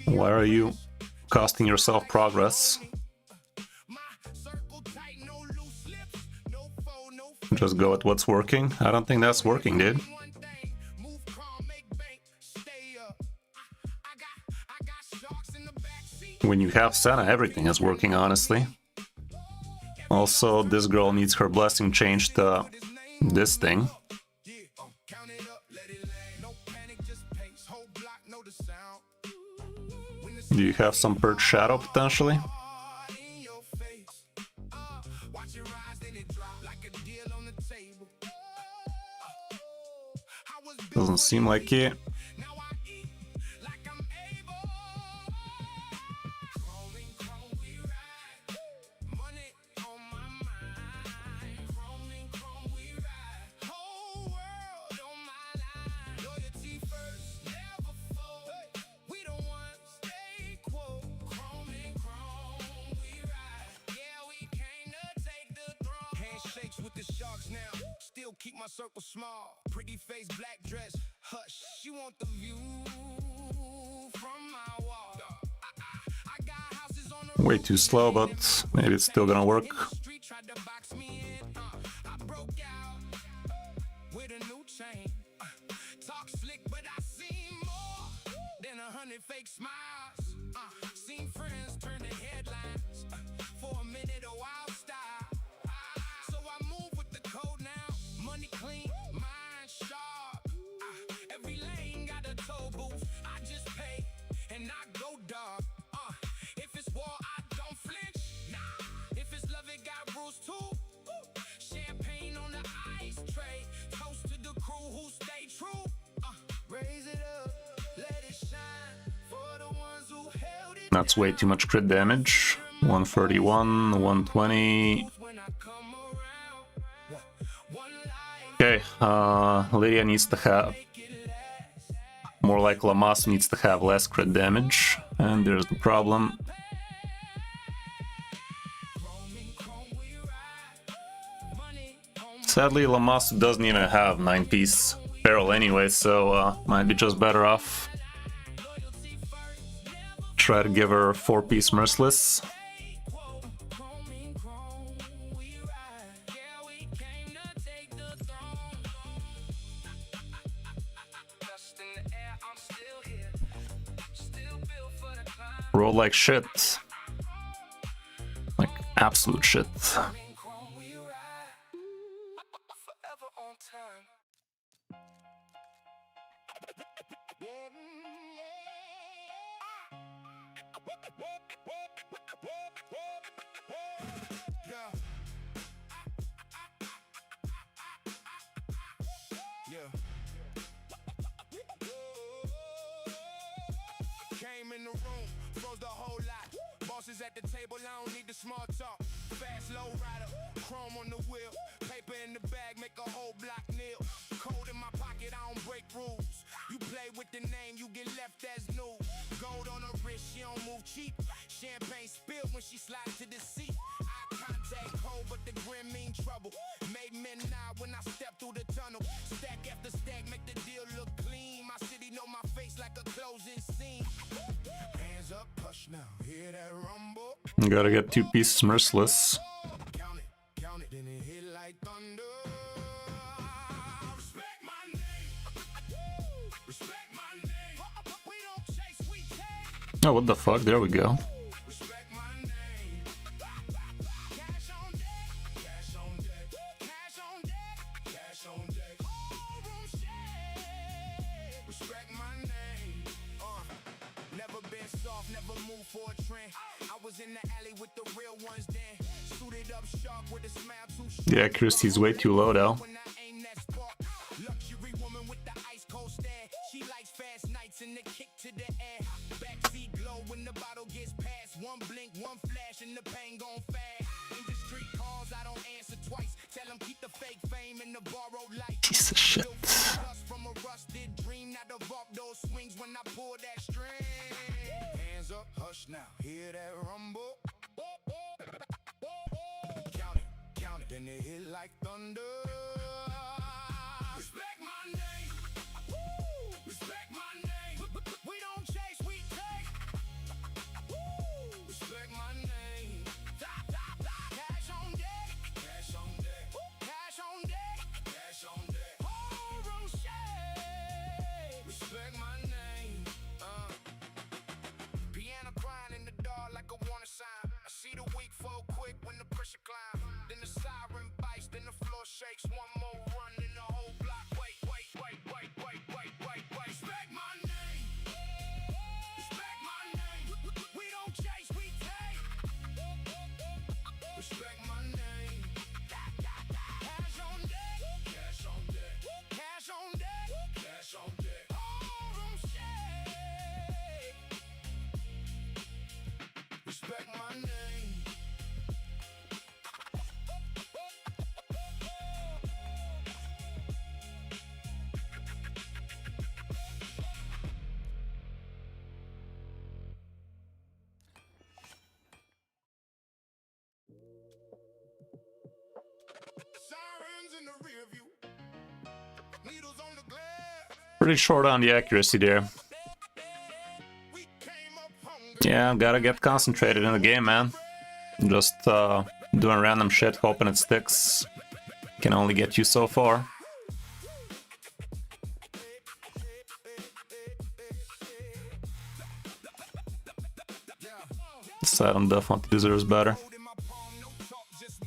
Why are you costing yourself progress? Just go at what's working? I don't think that's working, dude. When you have Senna, everything is working, honestly. Also, this girl needs her blessing changed to this thing. Do you have some Perch Shadow, potentially? Doesn't seem like it. Keep my circle small, pretty face, black dress, hush, she want the view from my wall. I got houses on the Way too slow, but maybe it's still gonna work. I broke out with a new chain. Talk slick, but I seen more than 100 fake smiles. Seen friends turn to headlines for a minute, a wild style. So I move with the code now. Money clean, mind sharp. Every lane got a toll booth. I just pay and I go dog. If it's war, I don't flinch. Nah. If it's love, it got rules too. Champagne on the ice tray. Toast to the crew who stay true. Raise it up, let it shine for the ones who held it. That's way too much crit damage. 131, 120. Okay, Lydia needs to have... More like Lammasu needs to have less crit damage. And there's the problem. Sadly, Lamasu doesn't even have 9-piece barrel anyway, so might be just better off. Try to give her 4-piece Merciless. Roll like shit. Like absolute shit. Came in the room, froze the whole lot. Bosses at the table, I don't need the small talk. Fast, low rider, chrome on the wheel. Paper in the bag, make a whole block kneel. Cold in my pocket, I don't break rules. You play with the name, you get left as new. Gold on her wrist, she don't move cheap. Champagne spilled when she slides to the seat. Eye contact cold, but the grin mean trouble. Made men nod when I step through the tunnel. Stack after stack, make the deal look clean. My city know my face like a closing scene. Hands up, push now, hear that rumble. You gotta get 2 pieces Merciless. Count it, then it hit like thunder. Respect my name. Respect my name. We don't chase, we take. Oh, what the fuck? There we go. Respect my name. Cash on deck. Cash on deck. Cash on deck. Cash on deck. All room shade. Respect my name. Never been soft, never moved for a trend. I was in the alley with the real ones then. Suited up sharp with a smile too short. The accuracy's way too low though. When I aim that spark. Luxury woman with the ice cold stare. She likes fast nights and the kick to the air. Backseat glow when the bottle gets passed. One blink, one flash, and the pain gon' fast. Industry calls, I don't answer twice. Tell them keep the fake fame in the borrowed light. Piece of shit. Dust from a rusted dream, not the vault those swings when I pull that string. Hands up, hush now, hear that rumble. Count it, then it hit like thunder. Respect my name. Respect my name. We don't chase, we take. Respect my name. Cash on deck. Cash on deck. Cash on deck. Cash on deck. Whole room shade. Respect my name. Piano crying in the dark like a warning sign. I see the weak fall quick when the pressure climb. Then the siren bites, then the floor shakes. One more run in the whole block. Wait. Respect my name. Respect my name. We don't chase, we take. Respect my name. Cash on deck. Cash on deck. Cash on deck. Cash on deck. All room shade. Respect my name. Sirens in the rear view. Needles on the glass. Pretty short on the accuracy there. We came up hungry. Yeah, gotta get concentrated in the game, man. Just doing random shit, hoping it sticks. Can only get you so far. This item definitely deserves better.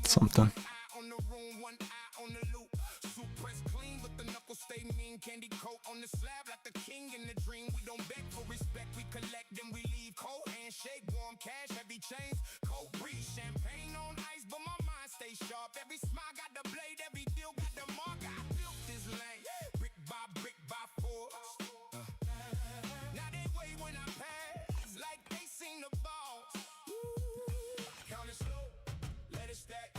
Something. On the room, one eye on the loop. Suit press clean, but the knuckles stay mean. Candy coat on the slab like the king in the dream. We don't beg for respect, we collect, then we leave. Cold handshake, warm cash, heavy chains. Cold breeze, champagne on ice, but my mind stays sharp. Every smile got the blade, every deal got the mark. I built this lane, brick by force. Now they wait when I pass, like they seen the balls. Count it slow, let it stack.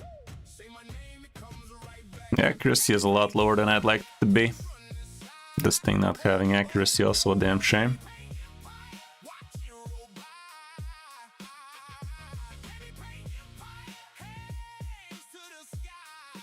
Say my name, it comes right back. The accuracy is a lot lower than I'd like it to be. This thing not having accuracy also a damn shame. Watch you roll by. Baby, bring your hands to the sky.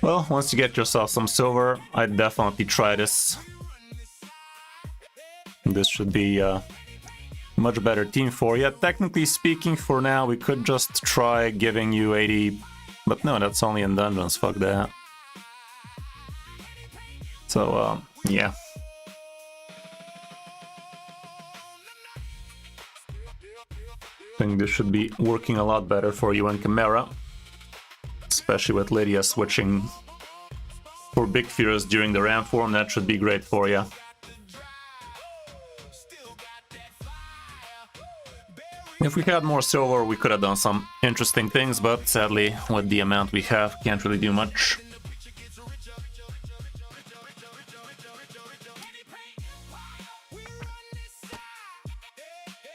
Well, once you get yourself some silver, I'd definitely try this. This should be a much better team for you. Technically speaking, for now, we could just try giving you 80... But no, that's only in dungeons, fuck that. So, yeah. I think this should be working a lot better for you in Chimera. Especially with Lydia switching for Big Furious during the Ram form, that should be great for you. If we had more silver, we could have done some interesting things, but sadly, with the amount we have, can't really do much.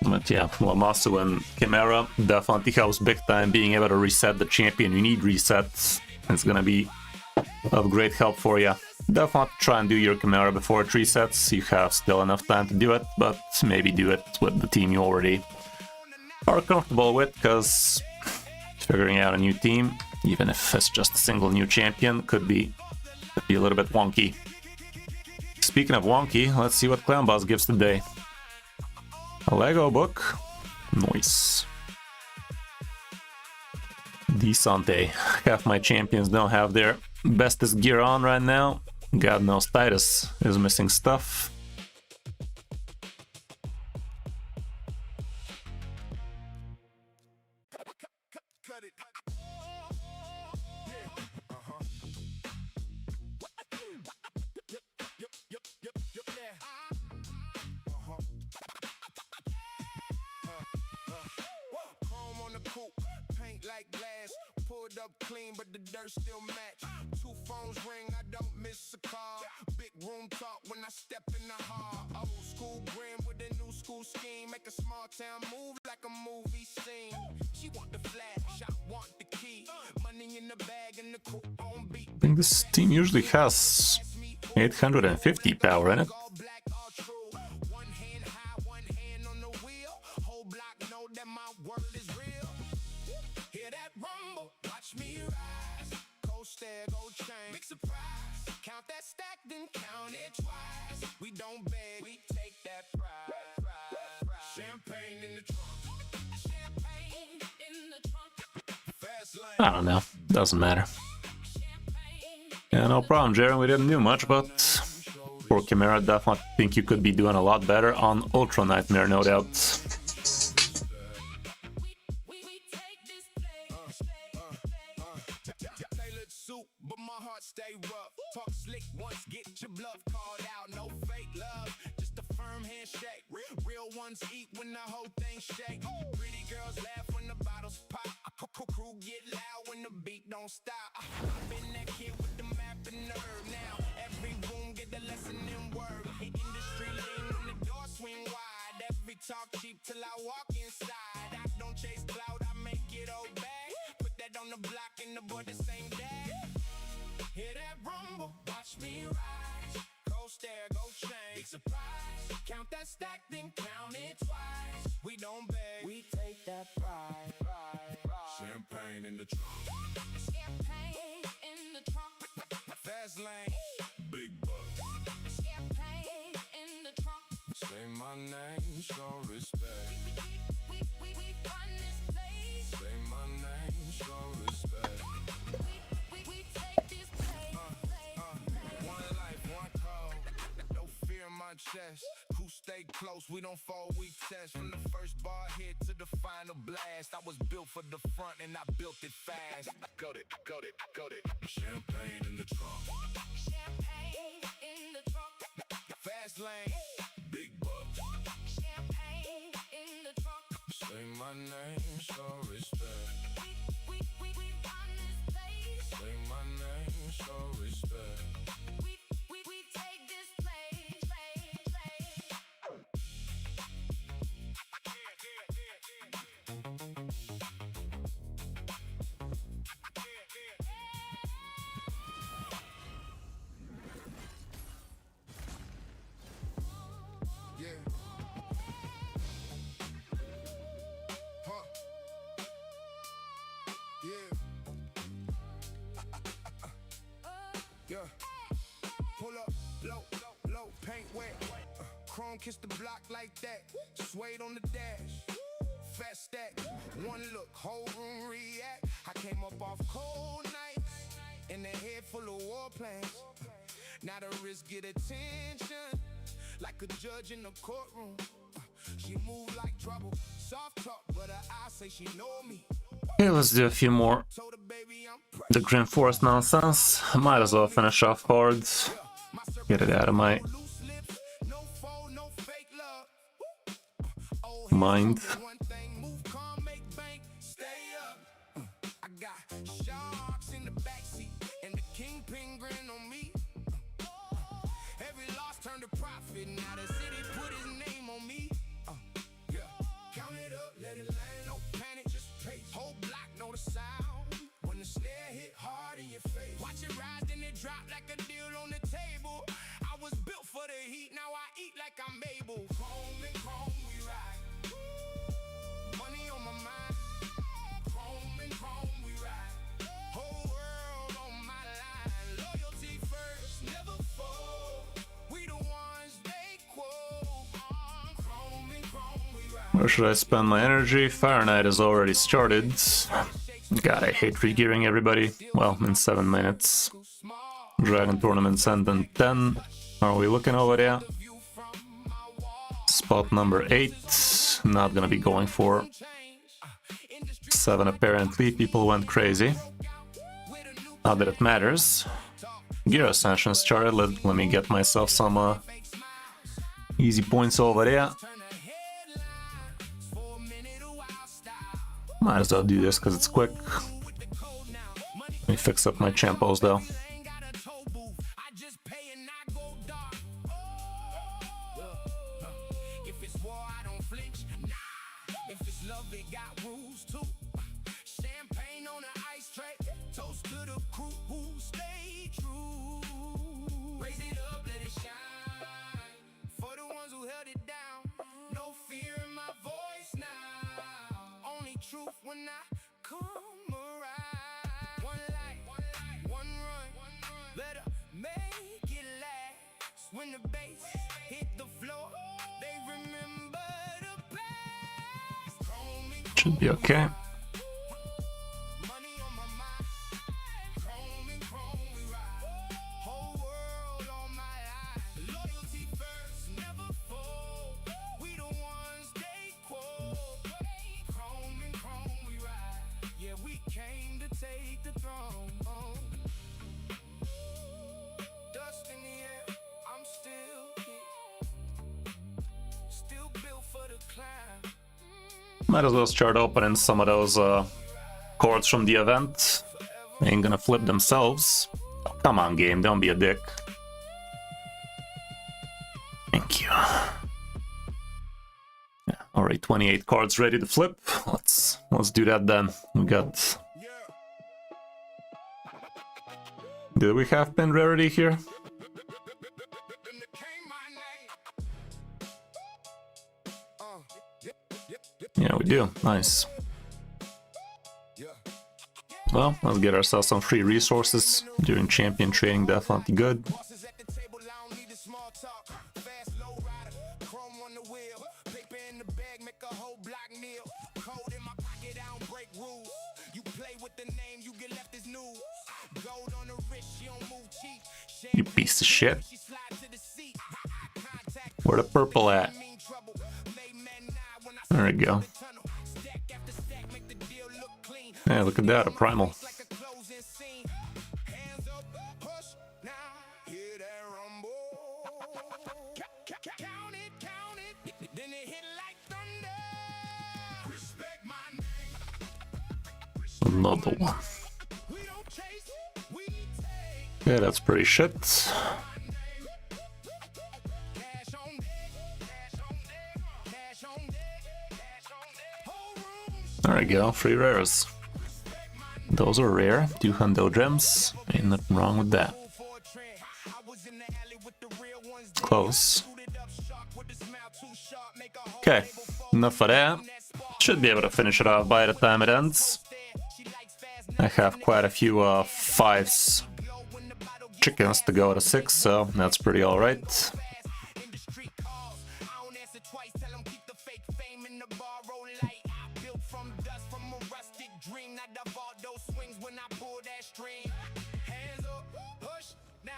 But yeah, Wamasu and Chimera definitely helps big time being able to reset the champion. You need resets. It's gonna be of great help for you. Definitely try and do your Chimera before it resets. You have still enough time to do it, but maybe do it with the team you already are comfortable with, because figuring out a new team, even if it's just a single new champion, could be a little bit wonky. Speaking of wonky, let's see what Clan Boss gives today. A Lego book. Nice. Decente. Half my champions don't have their bestest gear on right now. God knows Titus is missing stuff. Clean, but the dirt still match. Two phones ring, I don't miss a call. Big room talk when I step in the hall. Old school grin with a new school scheme. Make a small town move like a movie scene. She want the flash, I want the key. Money in the bag and the coupe on beat. I think this team usually has 850 power in it. One hand high, one hand on the wheel. Whole block know that my word is real. Hear that rumble, watch me rise. Cold stare, gold chain, big surprise. Count that stack, then count it twice. We don't beg, we take that pride. Champagne in the trunk. Champagne in the trunk. Fast lane. I don't know, doesn't matter. Yeah, no problem, Jaren, we didn't do much, but for Chimera, definitely think you could be doing a lot better on Ultra Nightmare, no doubt. But my heart stay rough. Talk slick once, get your bluff called out. No fake love, just a firm handshake. Real ones eat when the whole thing shake. Pretty girls laugh when the bottles pop. Crew get loud when the beat don't stop. I've been that kid with the map and nerve. Now every room get the lesson in word. Industry lean when the door swing wide. Every talk cheap till I walk inside. I don't chase clout, I make it obey. Put that on the block and the board the same day. Hear that rumble, watch me rise. Cold stare, gold chain, big surprise. Count that stack, then count it twice. We don't beg, we take that pride. Champagne in the trunk. Champagne in the trunk. Fast lane, big bucks. Champagne in the trunk. Say my name, show respect. We run this place. Say my name, show respect. We take this place. One life, one call. No fear in my chest. Who stay close, we don't fall, we test. From the first bar hit to the final blast. I was built for the front and I built it fast. Got it. Champagne in the trunk. Champagne in the trunk. Fast lane. Big bucks. Champagne in the trunk. Say my name, show respect. We run this place. Say my name, show respect. We take this place. chrome, kiss the block like that. Suede on the dash. Fat stack. One look, whole room react. I came up off cold nights. In the head full of war plans. Now the wrist get attention. Like a judge in the courtroom. She move like trouble. Soft talk, but her eyes say she know me. Okay, let's do a few more. The Grim Forest nonsense. Might as well finish off cards. Get it out of my mind. Drop like a deal on the table. I was built for the heat, now I eat like I'm able. Chrome and chrome, we ride. Money on my mind. Chrome and chrome, we ride. Whole world on my line. Loyalty first, never fold. We the ones they quote. Chrome and chrome, we ride. Where should I spend my energy? Fahrenheit has already started. God, I hate regearing everybody. Well, in 7 minutes. Dragon tournaments end in 10. Are we looking over there? Spot number 8. Not gonna be going for 7 apparently. People went crazy. Not that it matters. Gear Ascension started. Let me get myself some easy points over there. Might as well do this because it's quick. Let me fix up my champos though. When I come around, one light, one run, better make it last. When the bass hit the floor, they remember the past. Should be okay. Money on my mind, chrome and chrome we ride. Whole world on my line. Loyalty first, never fold. We the ones they quote. Chrome and chrome we ride. Yeah, we came to take the throne. Dust in the air, I'm still here. Still built for the climb. Might as well start opening some of those cards from the event. They ain't gonna flip themselves. Oh, come on, game, don't be a dick. Thank you. Yeah, already 28 cards ready to flip. Let's do that then. We got. Did we have pin rarity here? Yeah, we do. Nice. Well, let's get ourselves some free resources during champion training. Definitely good. You piece of shit. Where the purple at? There we go. Yeah, look at that, a primal. Another one. Yeah, that's pretty shit. There we go, free rares. Those are rare, 200 gems, ain't nothing wrong with that. Close. Okay, enough of that. Should be able to finish it off by the time it ends. I have quite a few 5s chickens to go to 6, so that's pretty alright. once or twice. Tell them keep the fake fame in the borrow light. Built from dust, from a rustic dream. Not the Valdo swings when I pull that string. Hands up, push now.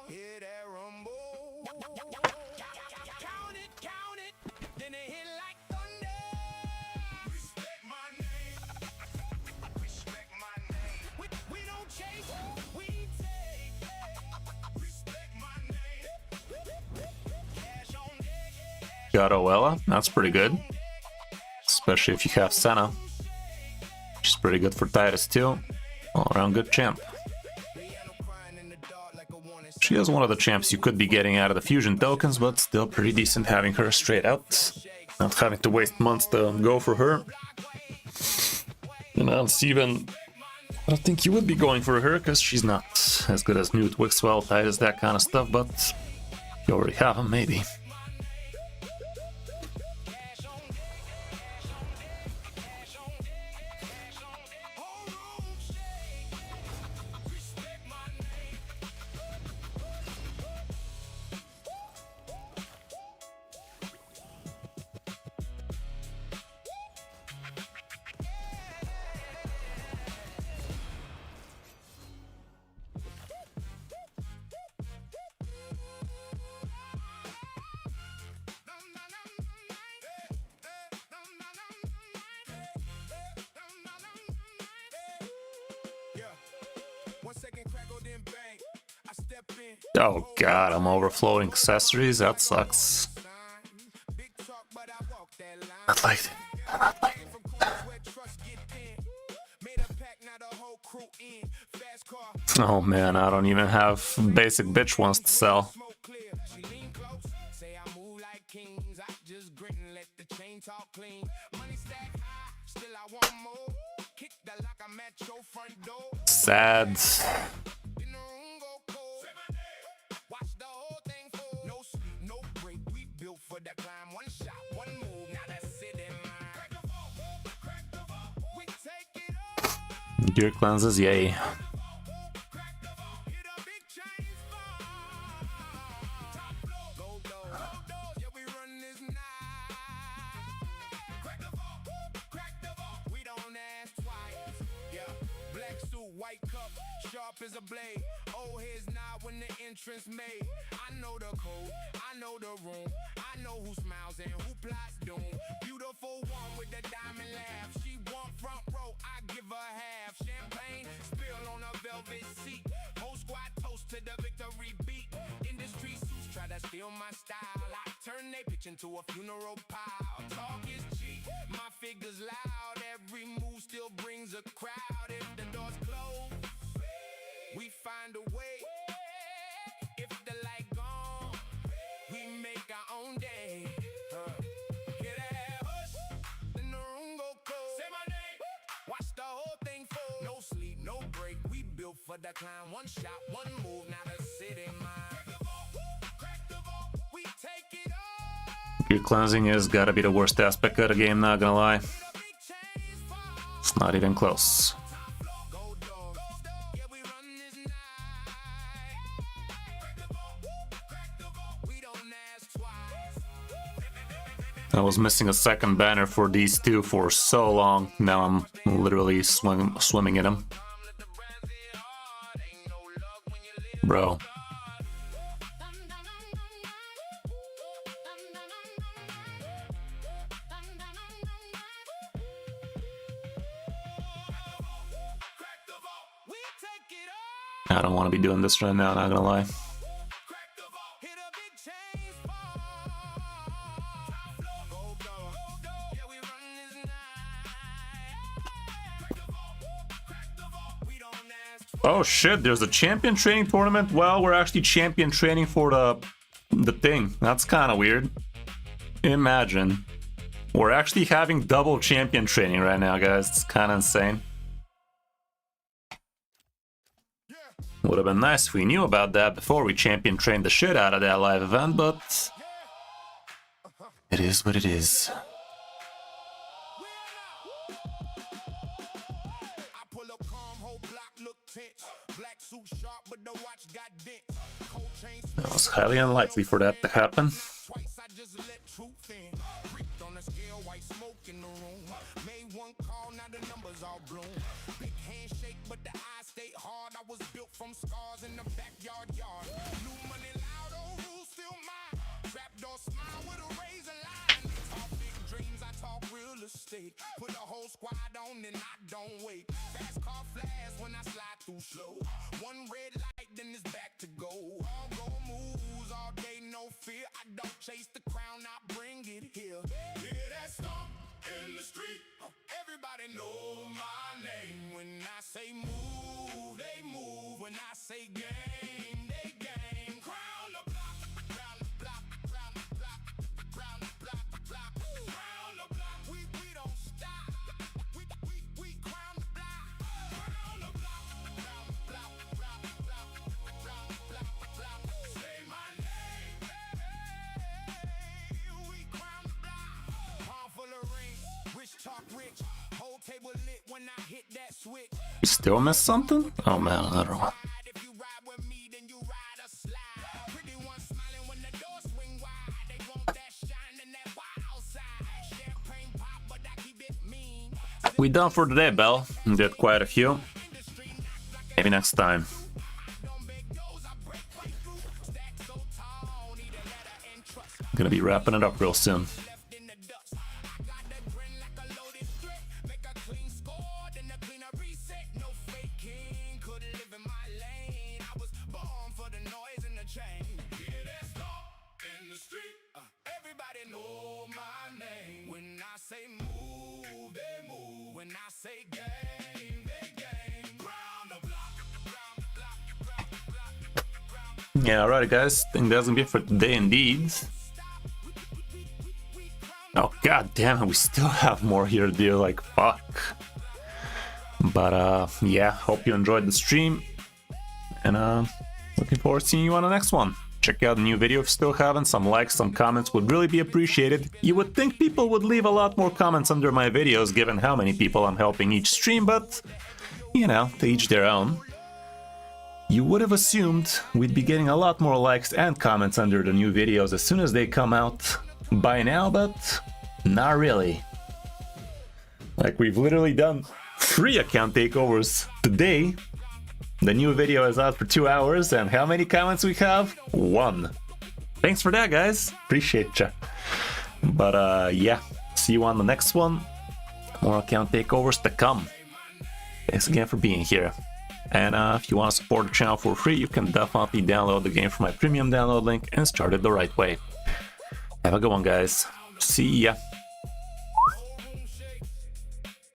Hear that rumble. Count it, then it hit like thunder. Respect my name. Respect my name. We don't chase, we take. Respect my name. Cash on deck. Got Oella, that's pretty good. Especially if you have Senna. She's pretty good for Titus too. All around good champ. She is one of the champs you could be getting out of the fusion tokens, but still pretty decent having her straight out. Not having to waste months to go for her. And Steven, I don't think you would be going for her because she's not as good as Newt, Wixwell, Titus, that kind of stuff, but you already have him, maybe. Oh god, I'm overflowing accessories, that sucks. Not like oh man, I don't even have basic bitch ones to sell. Sad. Gear cleanses, yay. As a blade, oh here's not when the entrance made. I know the code, I know the room, I know who smiles and who plots doom. Beautiful one with the diamond laugh. She want front row, I give her half. Champagne spill on a velvet seat. Whole squad toast to the victory beat. Industry suits try to steal my style. I turn they pitch into a funeral pile. Talk is cheap, my figure's loud. Every move still brings a crowd. If the door's closed, we find a way. If the light gone, we make our own day. Hear that hush, then the room go cold. Say my name, watch the whole thing fold. No sleep, no break, we built for the climb. One shot, one move, now the city mine. We take it all. Gear cleansing has gotta be the worst aspect of the game, not gonna lie. It's not even close. I was missing a second banner for these two for so long. Now I'm literally swimming in them. Bro. I don't want to be doing this right now, not gonna lie. Oh shit, there's a champion training tournament while we're actually champion training for the thing. That's kind of weird. Imagine. We're actually having double champion training right now, guys. It's kind of insane. Would have been nice if we knew about that before we champion trained the shit out of that live event, but it is what it is. It was highly unlikely for that to happen. truth in. Creeped on the scale, white smoke in the room. Made one call, now the numbers all bloom. Big handshake, but the eyes stay hard. I was built from scars in the backyard yard. New money loud, old rules still mine. Trapdoor smile with a razor line. Talk big dreams, I talk real estate. Put a whole squad on and I don't wait. Fast car flash when I slide through slow. One red light, then it's back to go. All go moves, all day, no fear. I don't chase the crown, I bring it here. Hear that stomp in the street? Everybody know my name. When I say move, they move. When I say game, they game. Crown the block, crown the block, crown the block, crown the block, block, crown the block. We don't stop. We crown the block, crown the block, crown the block, crown the block, crown the block, block. Say my name, hey, we crown the block. Palm full of rings, rich talk rich. Whole table lit when I hit that switch. We still missed something? Oh man, I don't know. If you ride with me, then you ride a slide. Pretty one smiling when the doors swing wide. They want that shine and that wild side. Champagne pop, but I keep it mean. We done for today, Bell. Did quite a few. Maybe next time. Gonna be wrapping it up real soon. Everybody know my name. When I say move, they move. When I say game, they game. Round the block, round the block, round the block, round the block. Yeah, alright guys, think that's gonna be it for today indeed. Oh god damn it, we still have more here to do, like fuck. But yeah, hope you enjoyed the stream. And looking forward to seeing you on the next one. Check out the new video if you still haven't. Some likes, some comments would really be appreciated. You would think people would leave a lot more comments under my videos given how many people I'm helping each stream, but you know, to each their own. You would have assumed we'd be getting a lot more likes and comments under the new videos as soon as they come out by now, but not really. Like, we've literally done 3 account takeovers today. The new video is out for 2 hours, and how many comments we have? 1. Thanks for that, guys. Appreciate ya. But yeah, see you on the next one. More account takeovers to come. Thanks again for being here. And if you want to support the channel for free, you can definitely download the game from my premium download link and start it the right way. Have a good one, guys. See ya.